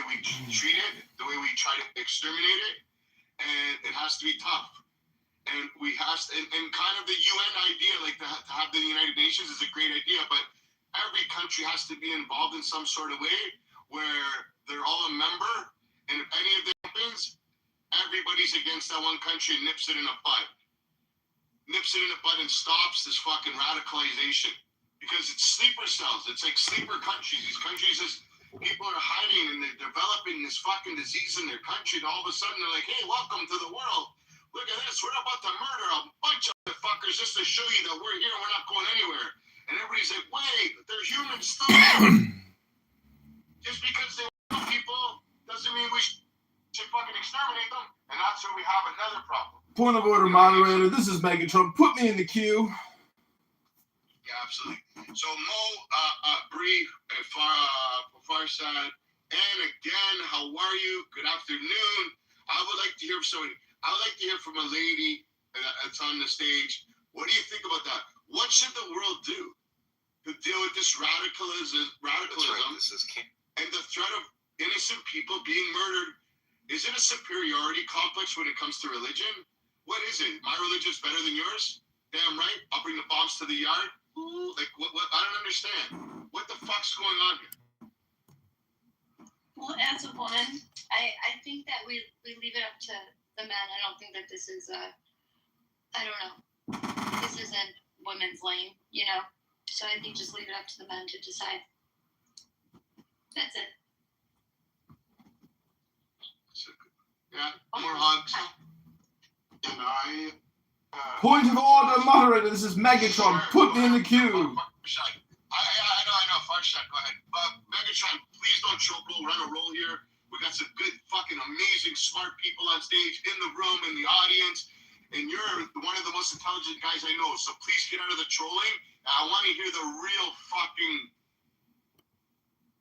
we treat it, the way we try to exterminate it, and it has to be tough. And we have to, and kind of the UN idea, like to have the United Nations is a great idea, but every country has to be involved in some sort of way where they're all a member, and if any of that happens, everybody's against that one country and nips it in the bud. Nips it in the bud and stops this fucking radicalization. Because it's sleeper cells. It's like sleeper countries. These countries, people are hiding and they're developing this fucking disease in their country, and all of a sudden they're like, hey, welcome to the world. Look at this. We're about to murder a bunch of fuckers just to show you that we're here and we're not going anywhere. And everybody's like, wait, they're humans too. Just because they want people doesn't mean we should fucking exterminate them. And that's where we have another problem. Point of order, moderator. This is Megatron. Put me in the queue. Yeah, absolutely. So Mo, Bree, Farsad, and again, how are you? Good afternoon. I would like to hear from a lady that's on the stage. What do you think about that? What should the world do to deal with this radicalism right. And the threat of innocent people being murdered? Is it a superiority complex when it comes to religion? What is it? My religion's better than yours? Damn right. I'll bring the bombs to the yard. Ooh, like what? I don't understand. What the fuck's going on here? Well, as a woman, I think that we leave it up to the men. I don't think that this is this isn't women's lane, you know? So I think just leave it up to the men to decide. That's it. Yeah, more hugs. And I... Point of order, moderator. This is Megatron. Put me in the queue. I know. Farshad, go ahead. Megatron, please don't run a roll here. We got some good, fucking amazing, smart people on stage, in the room, in the audience, and you're one of the most intelligent guys I know. So please get out of the trolling. I want to hear the real fucking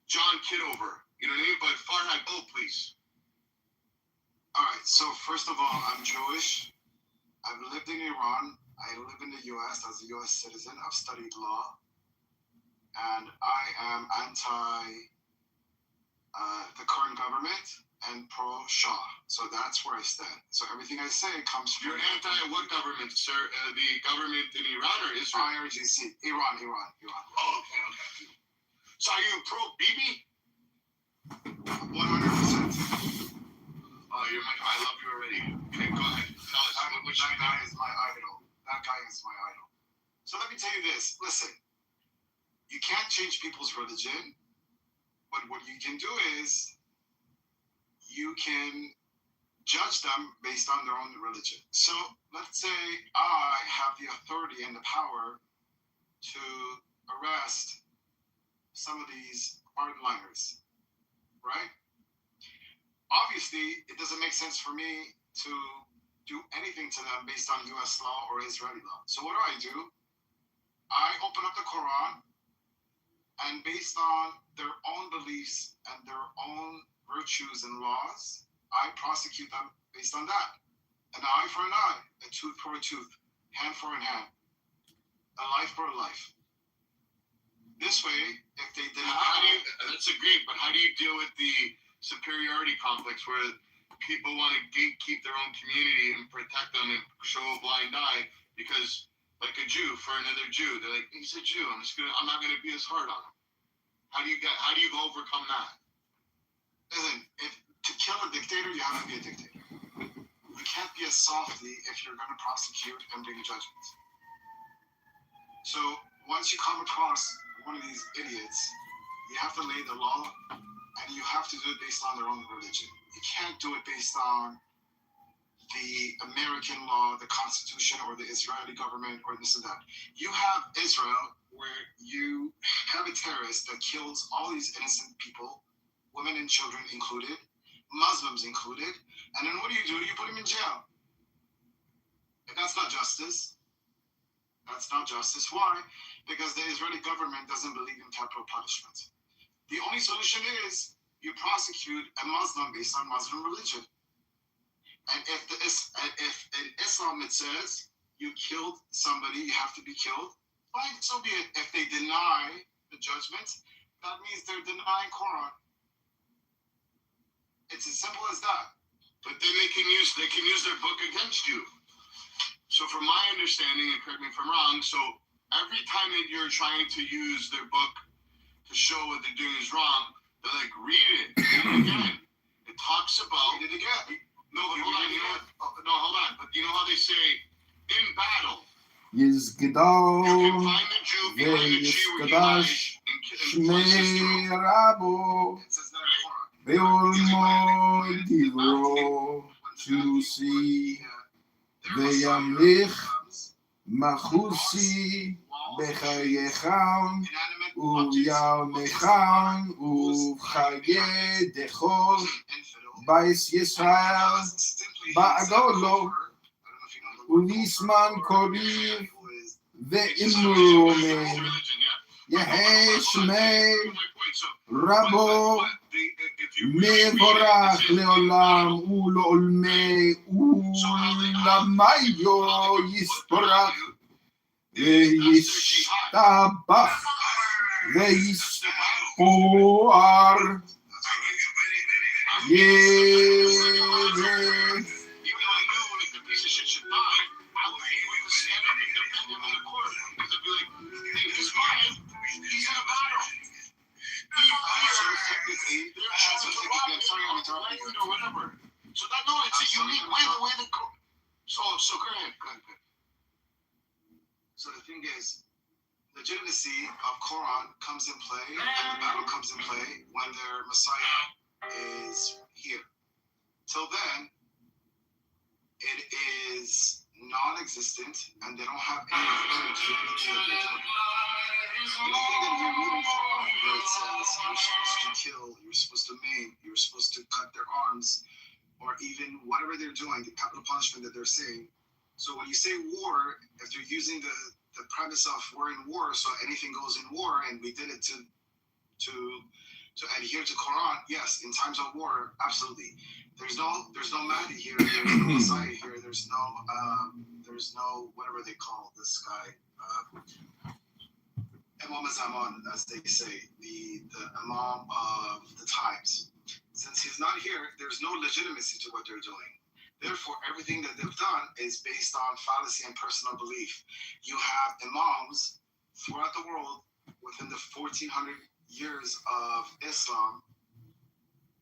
John Kitover. You know what I mean? But Farhad, go please. All right. So first of all, I'm Jewish. I've lived in Iran. I live in the U.S. as a U.S. citizen. I've studied law. And I am anti the current government and pro-Shah. So that's where I stand. So everything I say comes from... You're anti what government, sir? The government in Iran or Israel? IRGC. Iran. Oh, okay. So are you pro-Bibi? 100%. Oh, I love you already. Okay, go ahead. Tell us. That guy is my idol. So let me tell you this. Listen, you can't change people's religion, but what you can do is you can judge them based on their own religion. So let's say I have the authority and the power to arrest some of these hardliners, right? Obviously, it doesn't make sense for me to do anything to them based on U.S. law or Israeli law. So what do? I open up the Quran, and based on their own beliefs and their own virtues and laws, I prosecute them based on that. An eye for an eye, a tooth for a tooth, hand for a hand, a life for a life. This way, if they deny... That's great, but how do you deal with the superiority complex where people want to gatekeep their own community and protect them and show a blind eye because, like a Jew for another Jew, they're like, he's a Jew. I'm not gonna be as hard on him. How do you overcome that? Listen, to kill a dictator, you have to be a dictator. You can't be a softie if you're gonna prosecute and bring judgment. So once you come across one of these idiots, you have to lay the law, and you have to do it based on their own religion. You can't do it based on the American law, the Constitution, or the Israeli government, or this and that. You have Israel, where you have a terrorist that kills all these innocent people, women and children included, Muslims included, and then what do? You put him in jail. And that's not justice. Why? Because the Israeli government doesn't believe in capital punishment. The only solution is you prosecute a Muslim based on Muslim religion. And if in Islam it says you killed somebody, you have to be killed, fine, so be it. If they deny the judgment, that means they're denying Quran. It's as simple as that. But then they can use their book against you. So from my understanding, and correct me if I'm wrong, so every time that you're trying to use their book to show what they're doing is wrong, they're like, read it again. It talks about Read it again. no, but hold on, hold on. But you know how they say in battle, יזגדו you can find the Jew behind the tree where he lies and slice his שמי throat. רבו It says that in the Quran. בעולמו דברו צ'וסי Their Messiah וימליך comes, מחוסי בחייכם inanimate objects, וביומכם ובחיי דכל בייס ישראל בעגולו וליסמן קוריב ואמרו מן יהי שמי רבו מבורך לעולם ולעולמי ולמיו יספרך וישתבח ויספואר ירא So that no, it's a unique way the way the so go ahead. So the thing is, legitimacy of Quran comes in play, and the battle comes in play when their Messiah is here. Till then, it is non-existent, and they don't have any authority to anything that you're reading Quran where it says you're supposed to kill, you're supposed to maim, you're supposed to cut their arms, or even whatever they're doing, the capital punishment that they're saying. So when you say war, if they're using the premise of we're in war, so anything goes in war, and we did it to adhere to Quran, yes, in times of war, absolutely. There's no Mahdi here, there's no Messiah here, there's no whatever they call this guy, Imam Zaman, as they say, the Imam of the times. Since he's not here, there's no legitimacy to what they're doing. Therefore, everything that they've done is based on fallacy and personal belief. You have imams throughout the world within the 1400 years of Islam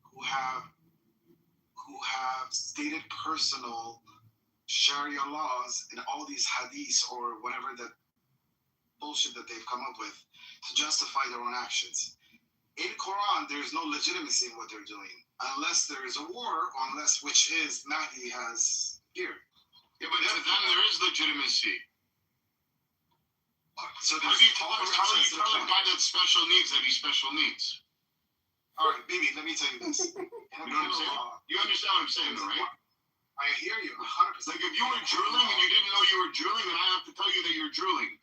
who have stated personal Sharia laws and all these hadiths or whatever that bullshit that they've come up with to justify their own actions. In Quran, there's no legitimacy in what they're doing, unless there is a war, which is Mahdi has here. Yeah, but to them there is legitimacy. So How do you tell a guy that's special needs that he's special needs? All right, baby, let me tell you this. You know what I'm saying? You understand what I'm saying, though, right? I hear you 100%. Like if you were drooling and you didn't know you were drooling, and I have to tell you that you're drooling,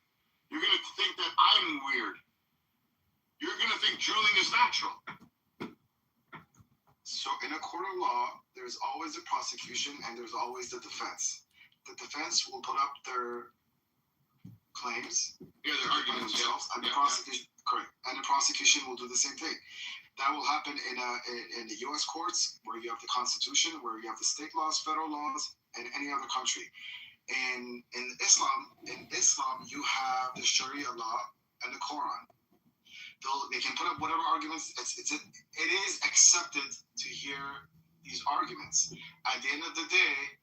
you're gonna think that I'm weird. You're gonna think drooling is natural. So in a court of law, there's always a prosecution and there's always the defense. The defense will put up their claims, Yeah, they're arguing themselves, and the Yeah. prosecution, correct, and the prosecution will do the same thing. That will happen in the U.S. courts, where you have the Constitution, where you have the state laws, federal laws, and any other country. And in Islam, you have the Sharia law and the Quran. They can put up whatever arguments. It is accepted to hear these arguments. At the end of the day,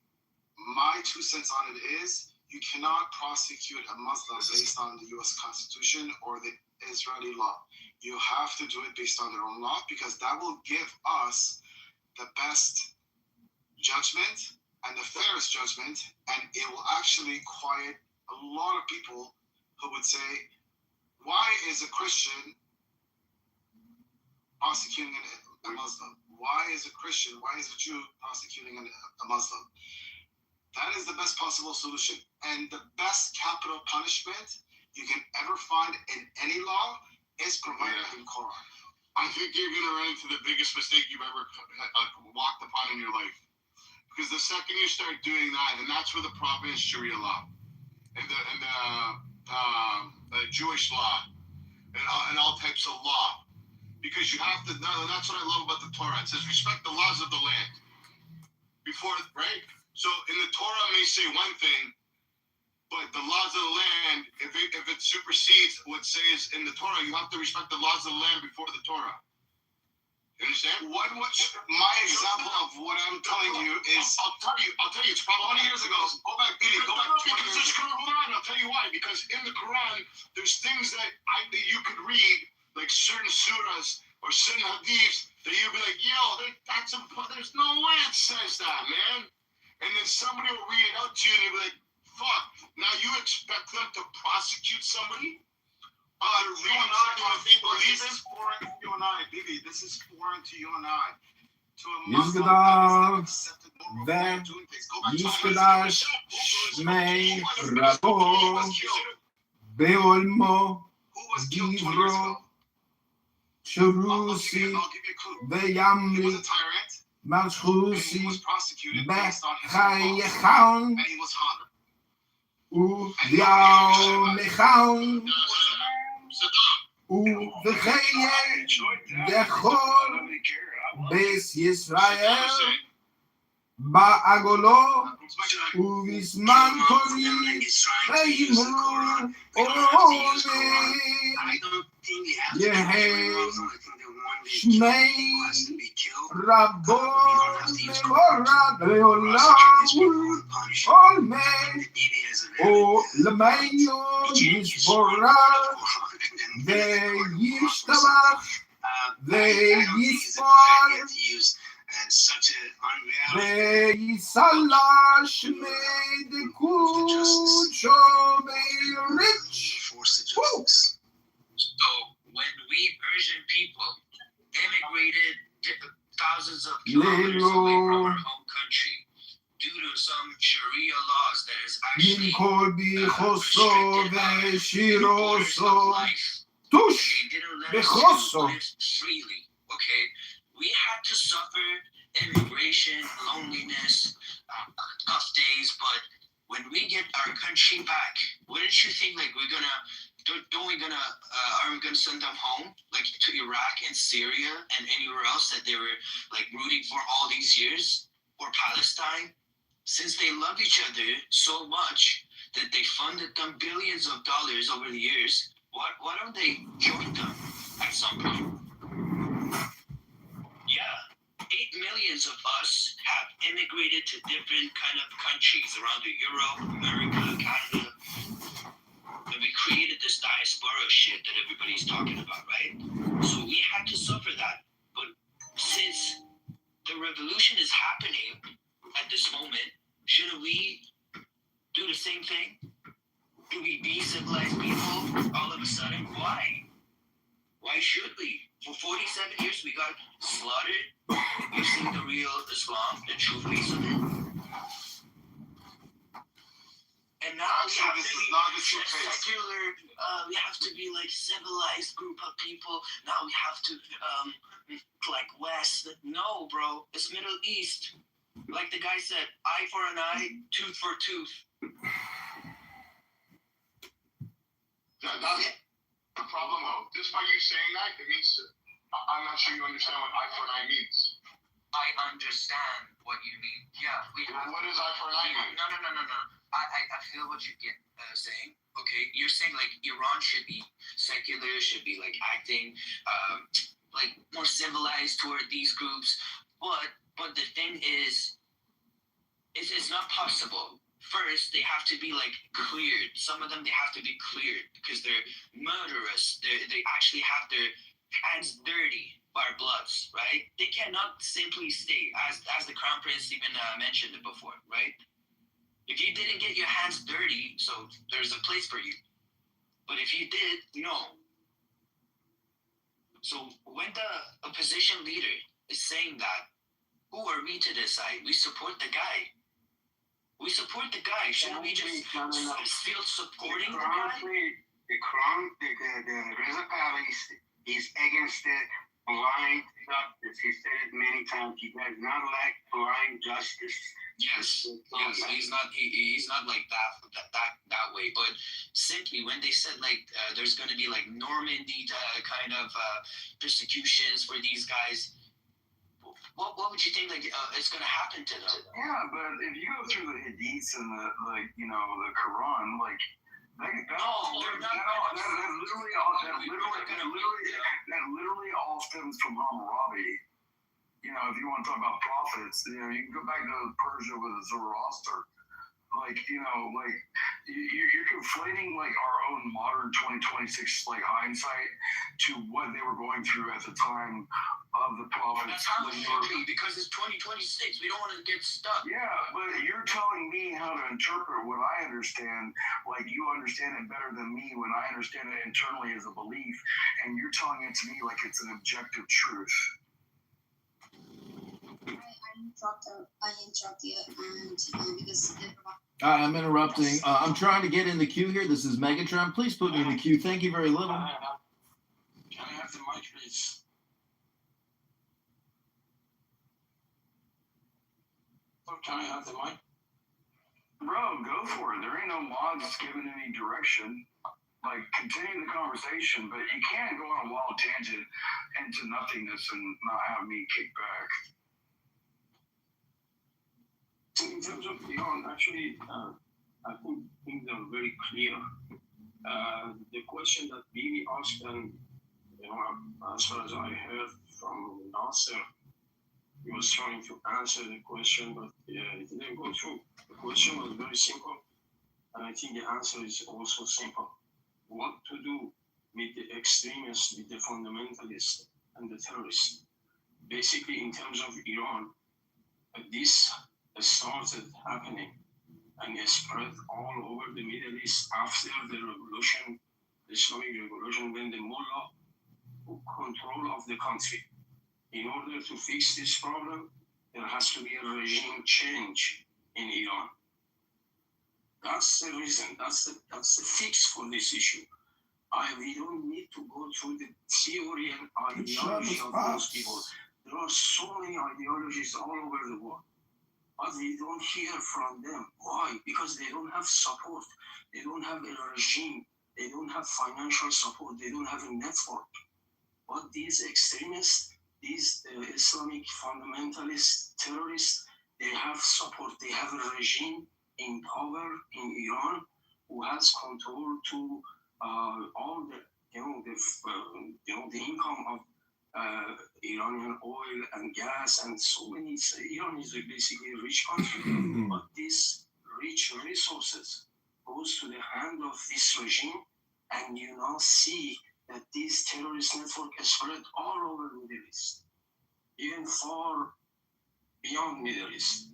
my 2 cents on it is you cannot prosecute a Muslim based on the U.S. Constitution or the Israeli law. You have to do it based on their own law, because that will give us the best judgment and the fairest judgment, and it will actually quiet a lot of people who would say, why is a Christian prosecuting a Muslim? Why is a Christian, why is a Jew prosecuting a Muslim? That is the best possible solution. And the best capital punishment you can ever find in any law is provided in Quran. I think you're gonna run into the biggest mistake you've ever walked upon in your life. Because the second you start doing that, and that's where the problem is Sharia law, and the Jewish law, and all types of law. because you have to. No, that's what I love about the Torah. It says respect the laws of the land. Before, right? So in the Torah may say one thing, but the laws of the land, if it supersedes what says in the Torah, you have to respect the laws of the land before the Torah. You understand? My example of what I'm telling you is, I'll tell you, it's probably 20 years ago. Go back, Billy, go back 20 years ago. Hold on, I'll tell you why. Because in the Quran, there's things that you could read, like certain surahs or certain hadiths, that you'd be like, yo, there's no way it says that, man. And then somebody will read it out to you and you'll be like, fuck. Now you expect them to prosecute somebody? You and I, this is foreign to you and I, Bibi. This is foreign to you and I. To a Muslim that is accepted normal way of doing things. Go back to Yishkadash Shmei Rabo Beolmo who was killed 20 years ago. Shurusi I'll give you a clue. He Veyamri was a tyrant, and he Malchusi was prosecuted based on his laws, Bechayechon and he was honored. Uviao Mechon Uvecheye Dechol Bes Yisrael Ba'agolo Uvisman Tori Veimur Ole Yehem Shmei Rabon Mevorad Leolam Olme O Lemeyo Yisborah Ve'yishtabach Ve'yispar Ve'yisala Shmei Dekucho Ve'rich. So when we Persian people immigrated thousands of kilometers away from our home country due to some Sharia laws that is actually Kol bichoso restricted our borders of ve'shiroso life. tush They didn't let us bechoso. live freely. Okay, we had to suffer immigration, loneliness, tough days. But when we get our country back, wouldn't you think like are we gonna send them home like to Iraq and Syria and anywhere else that they were like rooting for all these years, or Palestine? Since they love each other so much that they funded them billions of dollars over the years, why don't they join them at some point? Yeah, 8 millions of us have immigrated to different kind of countries around Europe, America, Canada, and we created this diaspora shit that everybody's talking about, right? So we had to suffer that. But since the revolution is happening at this moment, shouldn't we do the same thing? Do we be civilized people all of a sudden? Why? Why should we? For 47 years we got slaughtered. We've seen the real Islam, the true face of it. And now we have to be secular, we have to be like civilized group of people. Now we have to like West. No, bro, it's Middle East. Like the guy said, eye for an eye, tooth for tooth. That's the problem, though. Just by you saying that, it means I'm not sure you understand what eye for an eye means. I understand what you mean. Yeah, we have. What does eye for an eye mean? No. I feel what you're saying. Okay, you're saying like Iran should be secular, should be like acting like more civilized toward these groups, but the thing is, it's not possible. First, they have to be like cleared. Some of them they have to be cleared because they're murderous. They actually have their hands dirty by our bloods, right? They cannot simply stay, as the Crown Prince even mentioned it before, right? If you didn't get your hands dirty, so there's a place for you. But if you did, no. So when the opposition leader is saying that, who are we to decide? We support the guy. We support the guy. Shouldn't we just feel supporting the guy? The Reza Pahlavi is against it blind justice. He said it many times. He does not like blind justice. Yes, he's not like that way. But simply when they said like there's going to be like Normandy kind of persecutions for these guys, what would you think like it's going to happen to them? Yeah, but if you go through the Hadiths and the the Quran, like that literally all stems from Hammurabi. You know, if you want to talk about prophets, you can go back to Persia with Zoroaster. You're conflating like our own modern 2026 like hindsight to what they were going through at the time of the prophets. That's how it should be, because it's 2026. We don't want to get stuck. Yeah, but you're telling me how to interpret what I understand, like you understand it better than me when I understand it internally as a belief, and you're telling it to me like it's an objective truth. I interrupt you, and because I'm interrupting. I'm trying to get in the queue here. This is Megatron. Please put me in the queue. Thank you very little. Can I have the mic, please? Can I have the mic? Bro, go for it. There ain't no mods giving any direction. Like, continue the conversation, but you can't go on a wild tangent into nothingness and not have me kick back. In terms of beyond, actually, I think things are very clear. The question that Bibi asked, and as far as I heard from Nasser, he was trying to answer the question, but it didn't go through. The question was very simple, and I think the answer is also simple. What to do with the extremists, with the fundamentalists, and the terrorists? Basically, in terms of Iran, this started happening and it spread all over the Middle East after the revolution, the Islamic revolution, when the mullah took control of the country. In order to fix this problem, there has to be a regime change in Iran. That's the reason. That's the fix for this issue. We don't need to go through the theory and ideology of those people. There are so many ideologies all over the world. But we don't hear from them. Why? Because they don't have support. They don't have a regime. They don't have financial support. They don't have a network. But these extremists, these Islamic fundamentalists, terrorists, they have support. They have a regime in power in Iran who has control to all the income of Iranian oil and gas and so many. Iran is basically a rich country, but these rich resources goes to the hand of this regime, and you now see that this terrorist network is spread all over the Middle East, even far beyond Middle East.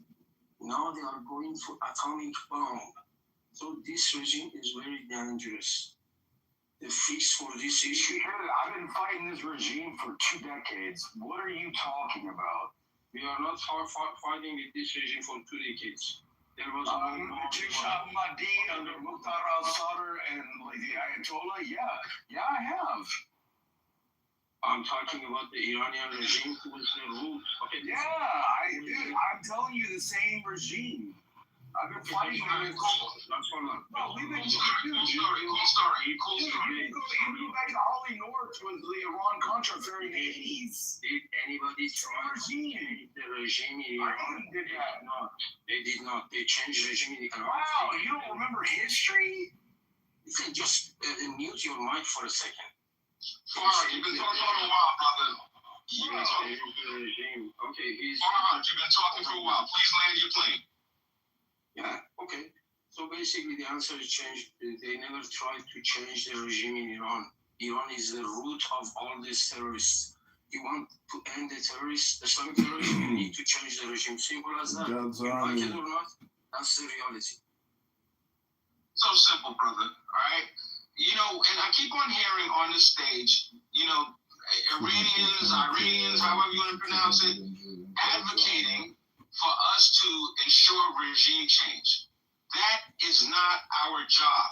Now they are going to atomic bomb. So this regime is very dangerous. The fix for this issue. I've been fighting this regime for 2 decades. What are you talking about? We are not fighting with this regime for 2 decades. There was Shah Mahdi under Mukhtar al-Sadr and like the Ayatollah. Yeah, I have. I'm talking about the Iranian regime who was the root. Okay. Yeah, I'm telling you the same regime. I've been fighting with. No, we've been. Cool story. You go back to Ollie North with the Iran Contra during the 80s. Did anybody try the regime in Iran? Did that? No, they did not. They changed the regime in Iran. Wow, you don't remember history? You can just mute your mic for a second. Farah, you've been talking for a while, brother. You've been talking for the regime. Okay, Farah, you've been talking for a while. Please land your plane. Yeah, okay. So basically the answer is changed. They never tried to change the regime in Iran. Iran is the root of all these terrorists. You want to end the terrorists, Islamic terrorists, you need to change the regime. Simple as that. You like it or not, that's the reality. So simple, brother. All right? And I keep on hearing on this stage, Iranians, however you want to pronounce it, advocating for us to ensure regime change. That is not our job.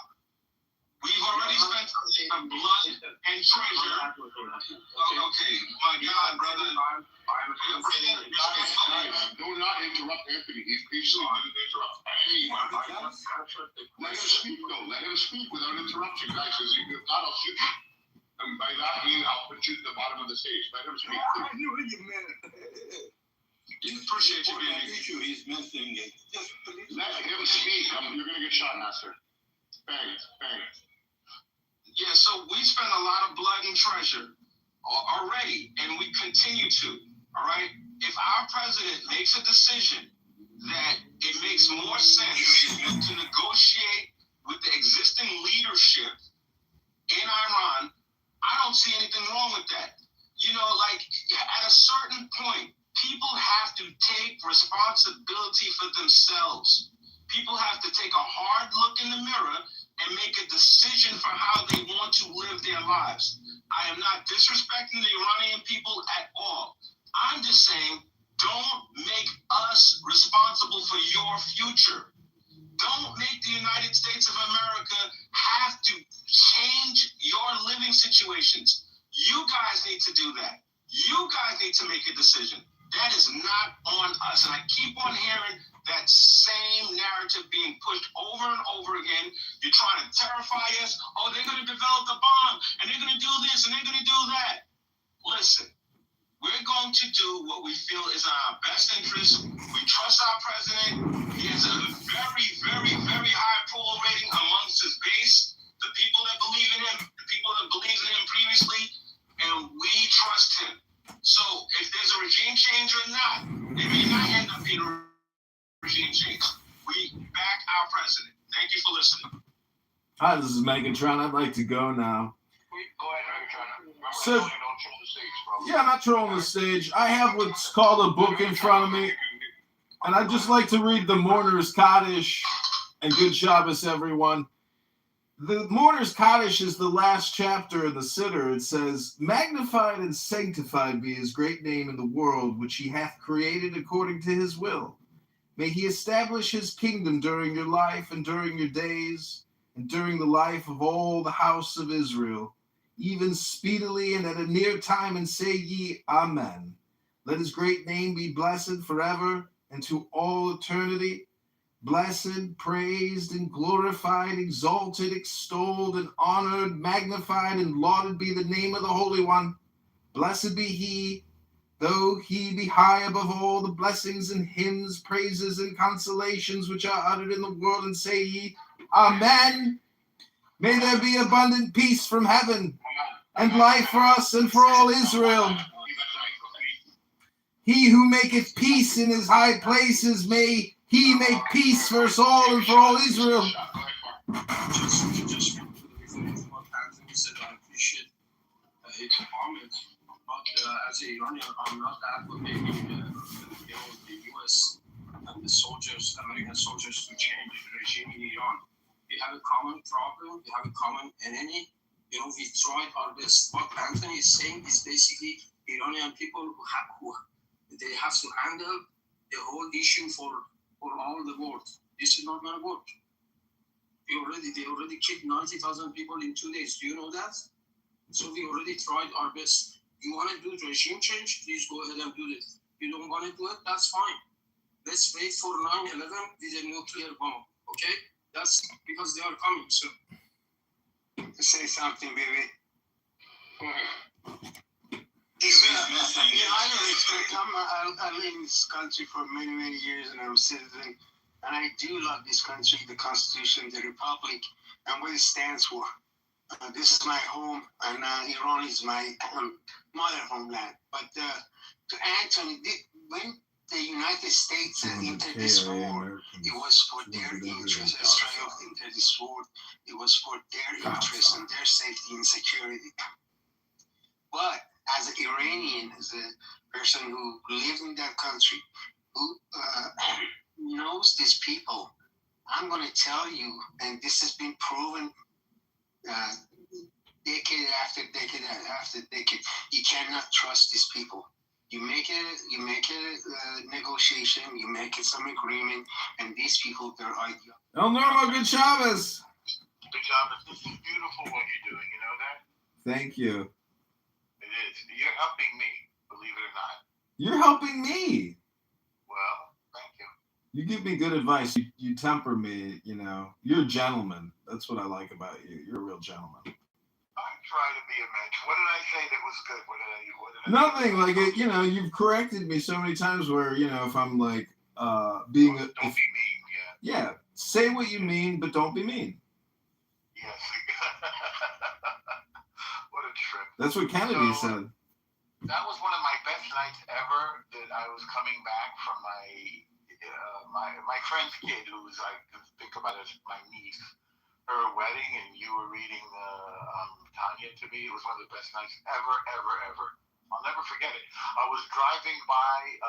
We've already spent our blood and treasure. Okay, my God, brother. Do not interrupt Anthony. He's patiently going to interrupt anyone. Let him speak, though. Let him speak without interruption, guys. If not, I'll shoot you. And by that, I mean I'll put you at the bottom of the stage. Let him speak. Appreciate you being here. He's missing it. Let him speak. You're going to get shot, Master. Bang it. Bang it. Yeah, so we spent a lot of blood and treasure already, and we continue to. All right? If our president makes a decision that it makes more sense to negotiate with the existing leadership in Iran, I don't see anything wrong with that. You know, like at a certain point, people have to take responsibility for themselves. People have to take a hard look in the mirror and make a decision for how they want to live their lives. I am not disrespecting the Iranian people at all. I'm just saying, don't make us responsible for your future. Don't make the United States of America have to change your living situations. You guys need to do that. You guys need to make a decision. That is not on us. And I keep on hearing that same narrative being pushed over and over again. You're trying to terrify us. Oh, they're going to develop the bomb, and they're going to do this, and they're going to do that. Listen, we're going to do what we feel is in our best interest. We trust our president. He has a very, very, very high approval rating amongst his base, the people that believe in him, the people that believed in him previously, and we trust him. So if there's a regime change or not, it may not end up being a regime change. We back our president. Thank you for listening. Hi, this is Megatron. I'd like to go now. Go ahead, Megatron. Remember, So- don't troll the stage, bro. Yeah, I'm not trolling the stage. I have what's called a book in front of me, and I'd just like to read the Mourner's Kaddish, and good Shabbos, everyone. The Mourner's Kaddish is the last chapter in the Siddur. It says, "Magnified and sanctified be his great name in the world, which he hath created according to his will. May he establish his kingdom during your life and during your days, and during the life of all the house of Israel, even speedily and at a near time, and say ye, Amen. Let his great name be blessed forever and to all eternity. Blessed, praised, and glorified, exalted, extolled, and honored, magnified, and lauded be the name of the Holy One. Blessed be he, though he be high above all the blessings and hymns, praises, and consolations which are uttered in the world, and say ye, Amen. May there be abundant peace from heaven, and life for us and for all Israel. He who maketh peace in his high places, may he make peace for us all and for all Israel." Just what Anthony said, I appreciate its comments, but as an Iranian, I'm not advocating the U.S. and the soldiers, American soldiers, to change the regime in Iran. We have a common problem, we have a common enemy. We tried our best. What Anthony is saying is basically Iranian people who they have to handle the whole issue for all the world. This is not going to work. They already killed 90,000 people in 2 days. Do you know that? So we already tried our best. You want to do regime change? Please go ahead and do it. You don't want to do it? That's fine. Let's wait for 9/11 with a nuclear bomb. Okay? That's because they are coming soon. To say something, baby. Go ahead. I don't expect. I live in this country for many, many years, and I'm a citizen. And I do love this country, the Constitution, the Republic, and what it stands for. This is my home, and Iran is my mother homeland. But to Anthony, when the United States entered this war, it was for their interest. Israel entered this war, it was for their interest and their safety and security. But as an Iranian, as a person who lived in that country, who knows these people, I'm going to tell you, and this has been proven decade after decade after decade, you cannot trust these people. You make a negotiation, you make some agreement, and these people, they're ideal. El Normo, good Shabbos. Good job. This is beautiful what you're doing. You know that? Thank you. It is. You're helping me, believe it or not. You're helping me. Well, thank you. You give me good advice. You temper me, you know. You're a gentleman. That's what I like about you. You're a real gentleman. I try to be a mensch. What did I say that was good? What did I Nothing. Like it, you know, you've corrected me so many times where, you know, if I'm like being don't be mean, yeah, say what you mean, but don't be mean. Yes. What a trip. That's what Kennedy said. That was one of my best nights ever. That I was coming back from my friend's kid, who was, I think about it as my niece, her wedding, and you were reading Tanya to me. It was one of the best nights ever. I'll never forget it. I was driving by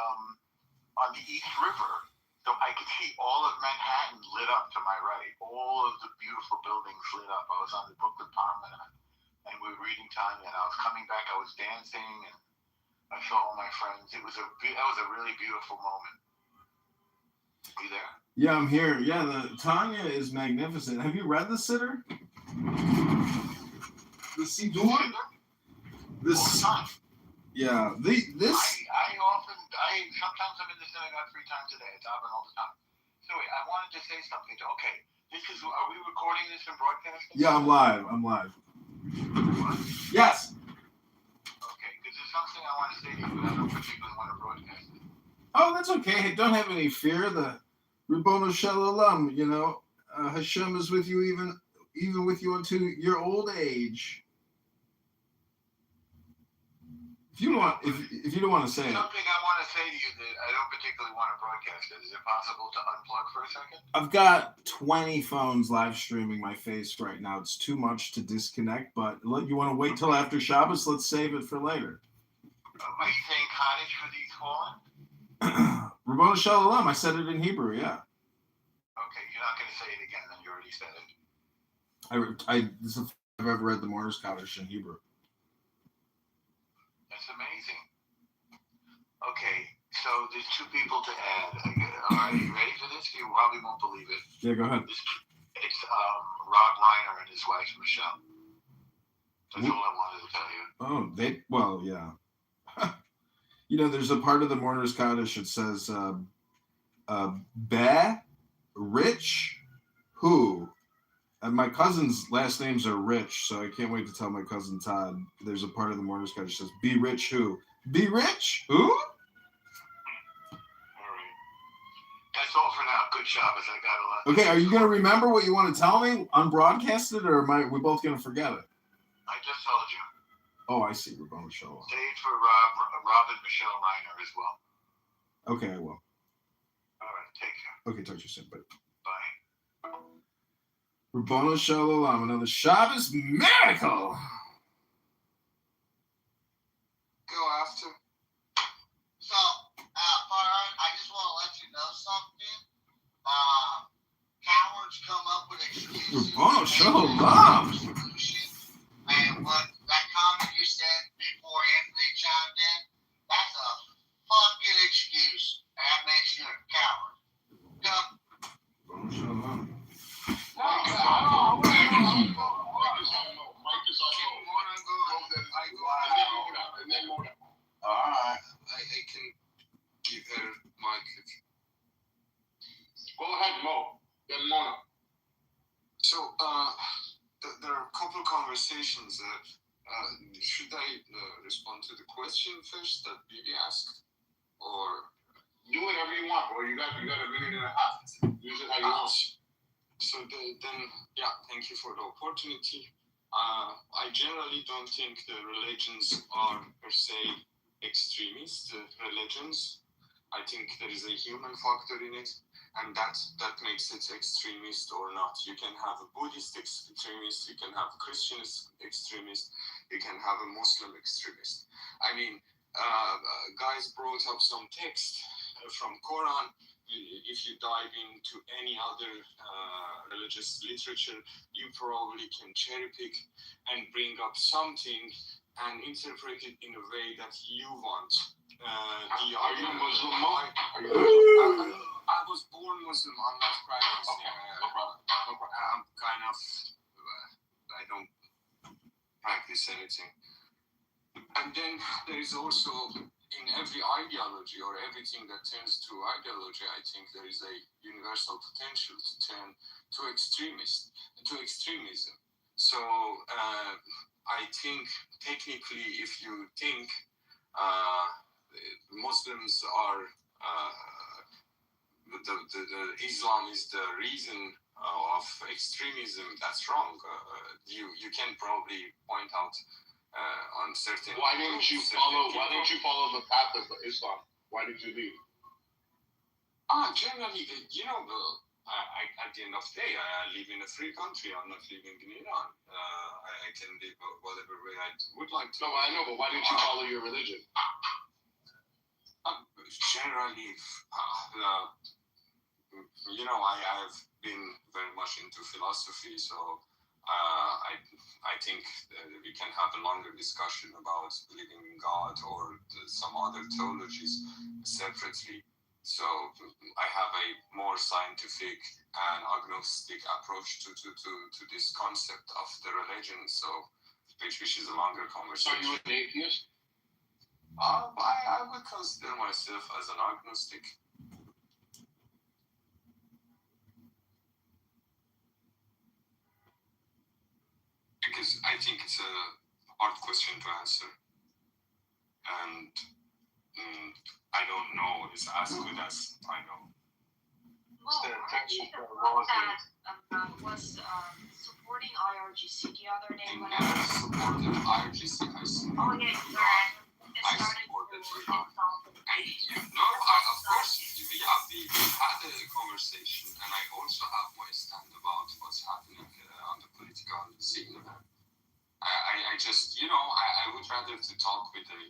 on the East River, so I could see all of Manhattan lit up to my right. All of the beautiful buildings lit up. I was on the Brooklyn Promenade, and we were reading Tanya, and I was coming back. I was dancing, and I saw all my friends. That was a really beautiful moment. Are you there? Yeah, I'm here. Yeah, the Tanya is magnificent. Have you read The Sitter? The Sitter? This. Yeah, Sometimes I'm in the synagogue 3 times a day. It's happening all the time. So wait, I wanted to say something. Okay, are we recording this and broadcasting? Yeah, I'm live. What? Yes. Okay, because there's something I want to say to you, but I don't particularly want to broadcast it. Oh, that's okay. Don't have any fear. The Ribono Shel Olam, you know, Hashem is with you even with you unto your old age. If you don't want to say it. Something I want to say to you that I don't particularly want to broadcast it. Is it possible to unplug for a second? I've got 20 phones live streaming my face right now. It's too much to disconnect, but you want to wait till after Shabbos? Let's save it for later. Are you saying Kaddish for these fallen? Ribono Shel Olam. I said it in Hebrew, yeah. Okay, you're not going to say it again, then you already said it. This is the first time I've ever read the Mourner's Kaddish in Hebrew. That's amazing. Okay, so there's 2 people to add. All right, you ready for this? You probably won't believe it. Yeah, go ahead. It's Rob Reiner and his wife, Michelle. That's all I wanted to tell you. Oh, yeah. You know, there's a part of the Mourner's Kaddish that says, Be Rich Who? And my cousin's last names are Rich, so I can't wait to tell my cousin Todd. There's a part of the Mourner's Kaddish that says, Be Rich Who? Be Rich Who? All right. That's all for now. Good Shabbos. I got a lot. Okay, are you going to remember what you want to tell me? Unbroadcasted, or are we both going to forget it? I just told you. Oh, I see. We're going to show up. Say it for Rob and Michelle Reiner as well. Okay, I will. All right, take care. Okay, talk to you soon. Bye. Bye. Ribono Shel Olam, another Shabbos miracle. Go after. So, Farhan, I just want to let you know something. Cowards come up with excuses. Ribono Shel Olam. And what that comment you said before Anthony chimed in, that's a fucking excuse. That makes you a coward. Go. Ribono Shel Olam. Alright. I can give her mic. Go ahead, Mo. Then Mona. So, there are a couple of conversations that should I respond to the question first that Bibi asked, or do whatever you want, bro. You got a minute and a half. Use it how you want. So then, yeah, thank you for the opportunity. I generally don't think the religions are per se extremist religions. I think there is a human factor in it, and that makes it extremist or not. You can have a Buddhist extremist, you can have a Christian extremist, you can have a Muslim extremist. I mean, guys brought up some text from Quran. If you dive into any other religious literature, you probably can cherry pick and bring up something and interpret it in a way that you want. Are you Muslim? I was born Muslim. I'm not practicing. I'm kind of anything. And then there is also, in every ideology or everything that tends to ideology, I think there is a universal potential to turn to extremism. So I think technically, if you think Muslims are the Islam is the reason of extremism, that's wrong. You can probably point out on certain. Why didn't you follow the path of Islam? Why did you leave? Generally, at the end of the day, I live in a free country. I'm not living in Iran. I can live whatever way I would like to. No, I know, but why didn't you follow your religion? Generally, I have been very much into philosophy, so I think we can have a longer discussion about believing in God or some other theologies separately. So I have a more scientific and agnostic approach to this concept of the religion. So which is a longer conversation. So you an atheist? I would consider myself as an agnostic. Because I think it's a hard question to answer. And I don't know it's as good as I know. Well, actually, the one that was supporting IRGC the other day. I never supported IRGC. Oh, yeah, correct. I supported Iran. Of course, we had a conversation, and I also have my stand about what's happening on the political scene. I just, I would rather to talk with the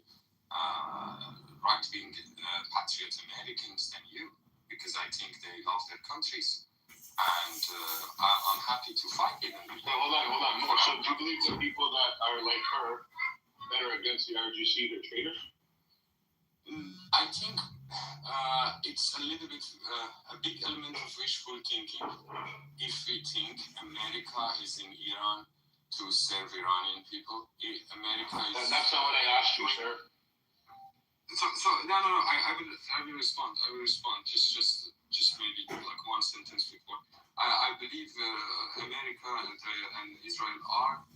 right-wing patriot Americans than you, because I think they love their countries, and I'm happy to fight them. No, hold on. No, so do you believe the people that are like her, that are against the RGC, they're traitors? I think it's a little bit a big element of wishful thinking if we think America is in Iran to serve Iranian people. America is. That's not what I asked you, sir. So no. I will respond. Just maybe like one sentence before. I believe America and Israel are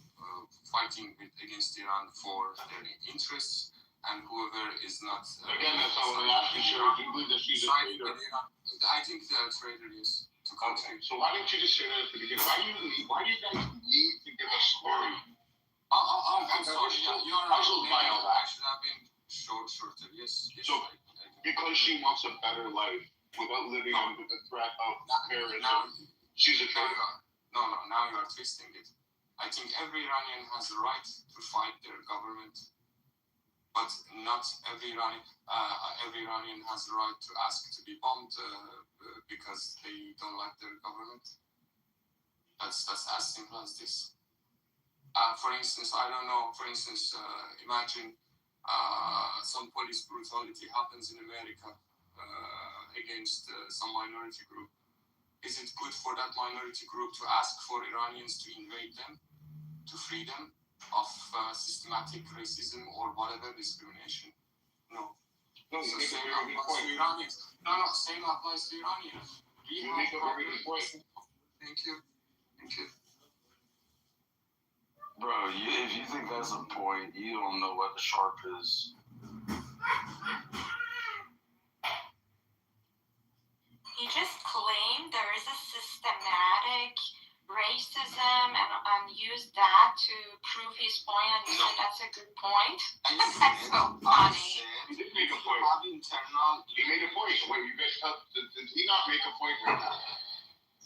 fighting against Iran for their interests. And whoever is not... Again, that's not what I asked you, sir. Do you believe that she's a traitor? I think they are traitors, yes. To country. Okay. So why didn't you just say that at the beginning? Why do you guys need to give a story? I'm sorry. You're right. I should have been shorter. Yes. So, because she wants a better life without living under the threat of terrorism, she's a traitor? No. Now you are twisting it. I think every Iranian has the right to fight their government. But not every Iranian has the right to ask to be bombed because they don't like their government. That's as simple as this. For instance, I don't know. For instance, imagine some police brutality happens in America against some minority group. Is it good for that minority group to ask for Iranians to invade them, to free them of systematic racism or whatever discrimination? No. No, you make a very good point. No, same applies to Iranians. You make a very good point. Thank you. Bro, if you think that's a point, you don't know what the sharp is. He just claimed there is a systematic racism and use that to prove his point, and you said that's a good point. That's so funny. He did make a point. He made a point. Wait, you guys did he not make a point right now?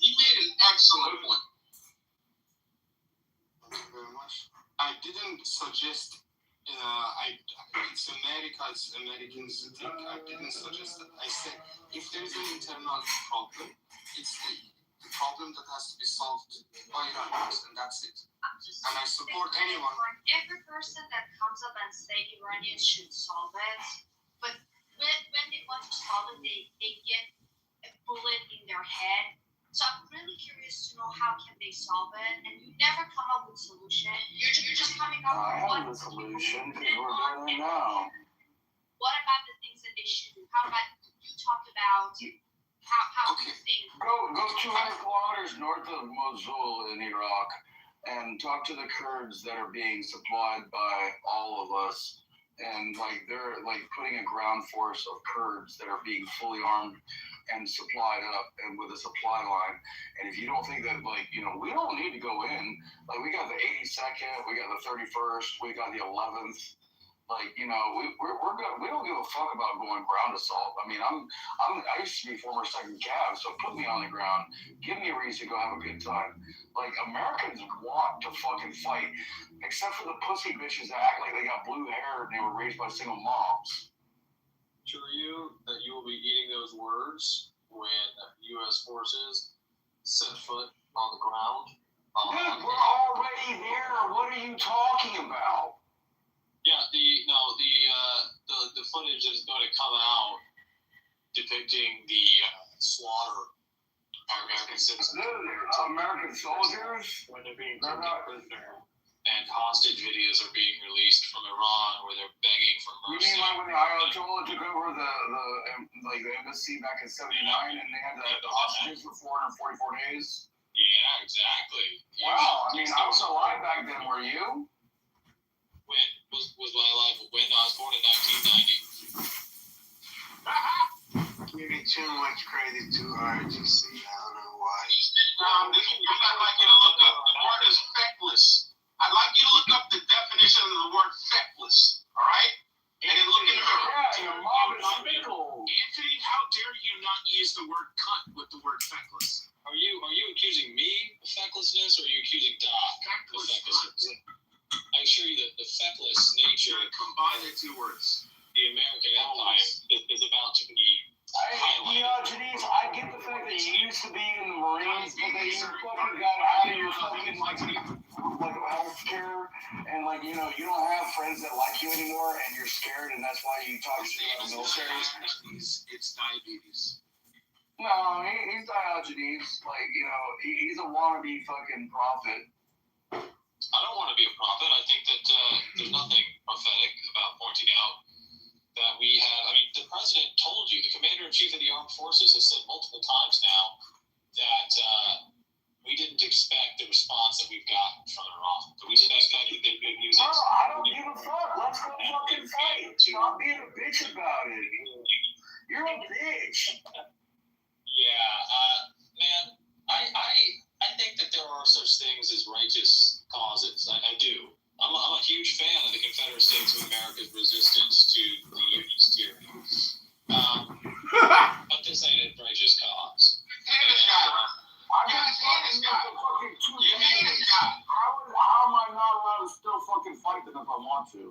He made an excellent point. Thank you very much. I didn't suggest it's America, it's Americans think. I didn't suggest that. I said if there is an internal problem, it's the problem that has to be solved by Iranians, and that's it. And I support anyone. Every person that comes up and say Iranians should solve it, but when they want to solve it, they get a bullet in their head So I'm really curious to know how can they solve it, and you never come up with a solution. You're just coming up I with have a solution because we're doing it now. What about the things that they should do? How about you talk about how you think? Go 200 kilometers north of Mosul in Iraq and talk to the Kurds that are being supplied by all of us. And like they're like putting a ground force of Kurds that are being fully armed and supplied up and with a supply line. And if you don't think that, like, you know, we don't need to go in. Like, we got the 82nd, we got the 31st, we got the 11th. Like, you know, we're good. We don't give a fuck about going ground assault. I mean, I used to be former second cav, so put me on the ground. Give me a reason to go have a good time. Like, Americans want to fucking fight, except for the pussy bitches that act like they got blue hair and they were raised by single moms. Sure you that you will be eating those words when U.S. forces set foot on the ground? Dude, we're already there. What are you talking about? Yeah, the footage that is going to come out depicting the slaughter of American citizens. American soldiers? When they're being taken prisoner. And hostage videos are being released from Iran where they're begging for mercy. You mean like when the Ayatollah took over the embassy back in '79 and they had the hostages for 444 days? Yeah, exactly. Wow, I mean, I was alive back then, were you? When was my life? When I was born in 1990. Giving too much credit to RGC. I don't know why. I'd like you to look up the word is feckless. I'd like you to look up the definition of the word feckless. All right? And then look in the mirror. Yeah, your mom is fickle. Anthony, how dare you not use the word cunt with the word feckless? Are you accusing me of fecklessness, or are you accusing Doc of fecklessness? I assure you that the feckless nature. You're going to combine the two words. The American Empire is about to be Janice, I get the fact that you used to be in the Marines, but then you fucking got out of your fucking like healthcare, and like, you know, you don't have friends that like you anymore, and you're scared, and that's why you talk shit about the military. It's diabetes. No, he's Diogenes. Like, you know, he's a wannabe fucking prophet. I don't want to be a prophet. I think that there's nothing prophetic about pointing out that we have. I mean, the president told you, the commander-in-chief of the armed forces has said multiple times now that we didn't expect the response that we've gotten from Iran. But we didn't expect that they could use it. No, I don't give a fuck. Let's go fucking fight. Stop being a bitch about it. You're a bitch. Yeah, man, I think that there are such things as righteous causes. I do. I'm a huge fan of the Confederate States of America's resistance to the Union's tyranny. But this ain't a righteous cause. Hand this guy. I've been fighting for fucking 2 days. How am I not allowed to still fucking fight them if I want to?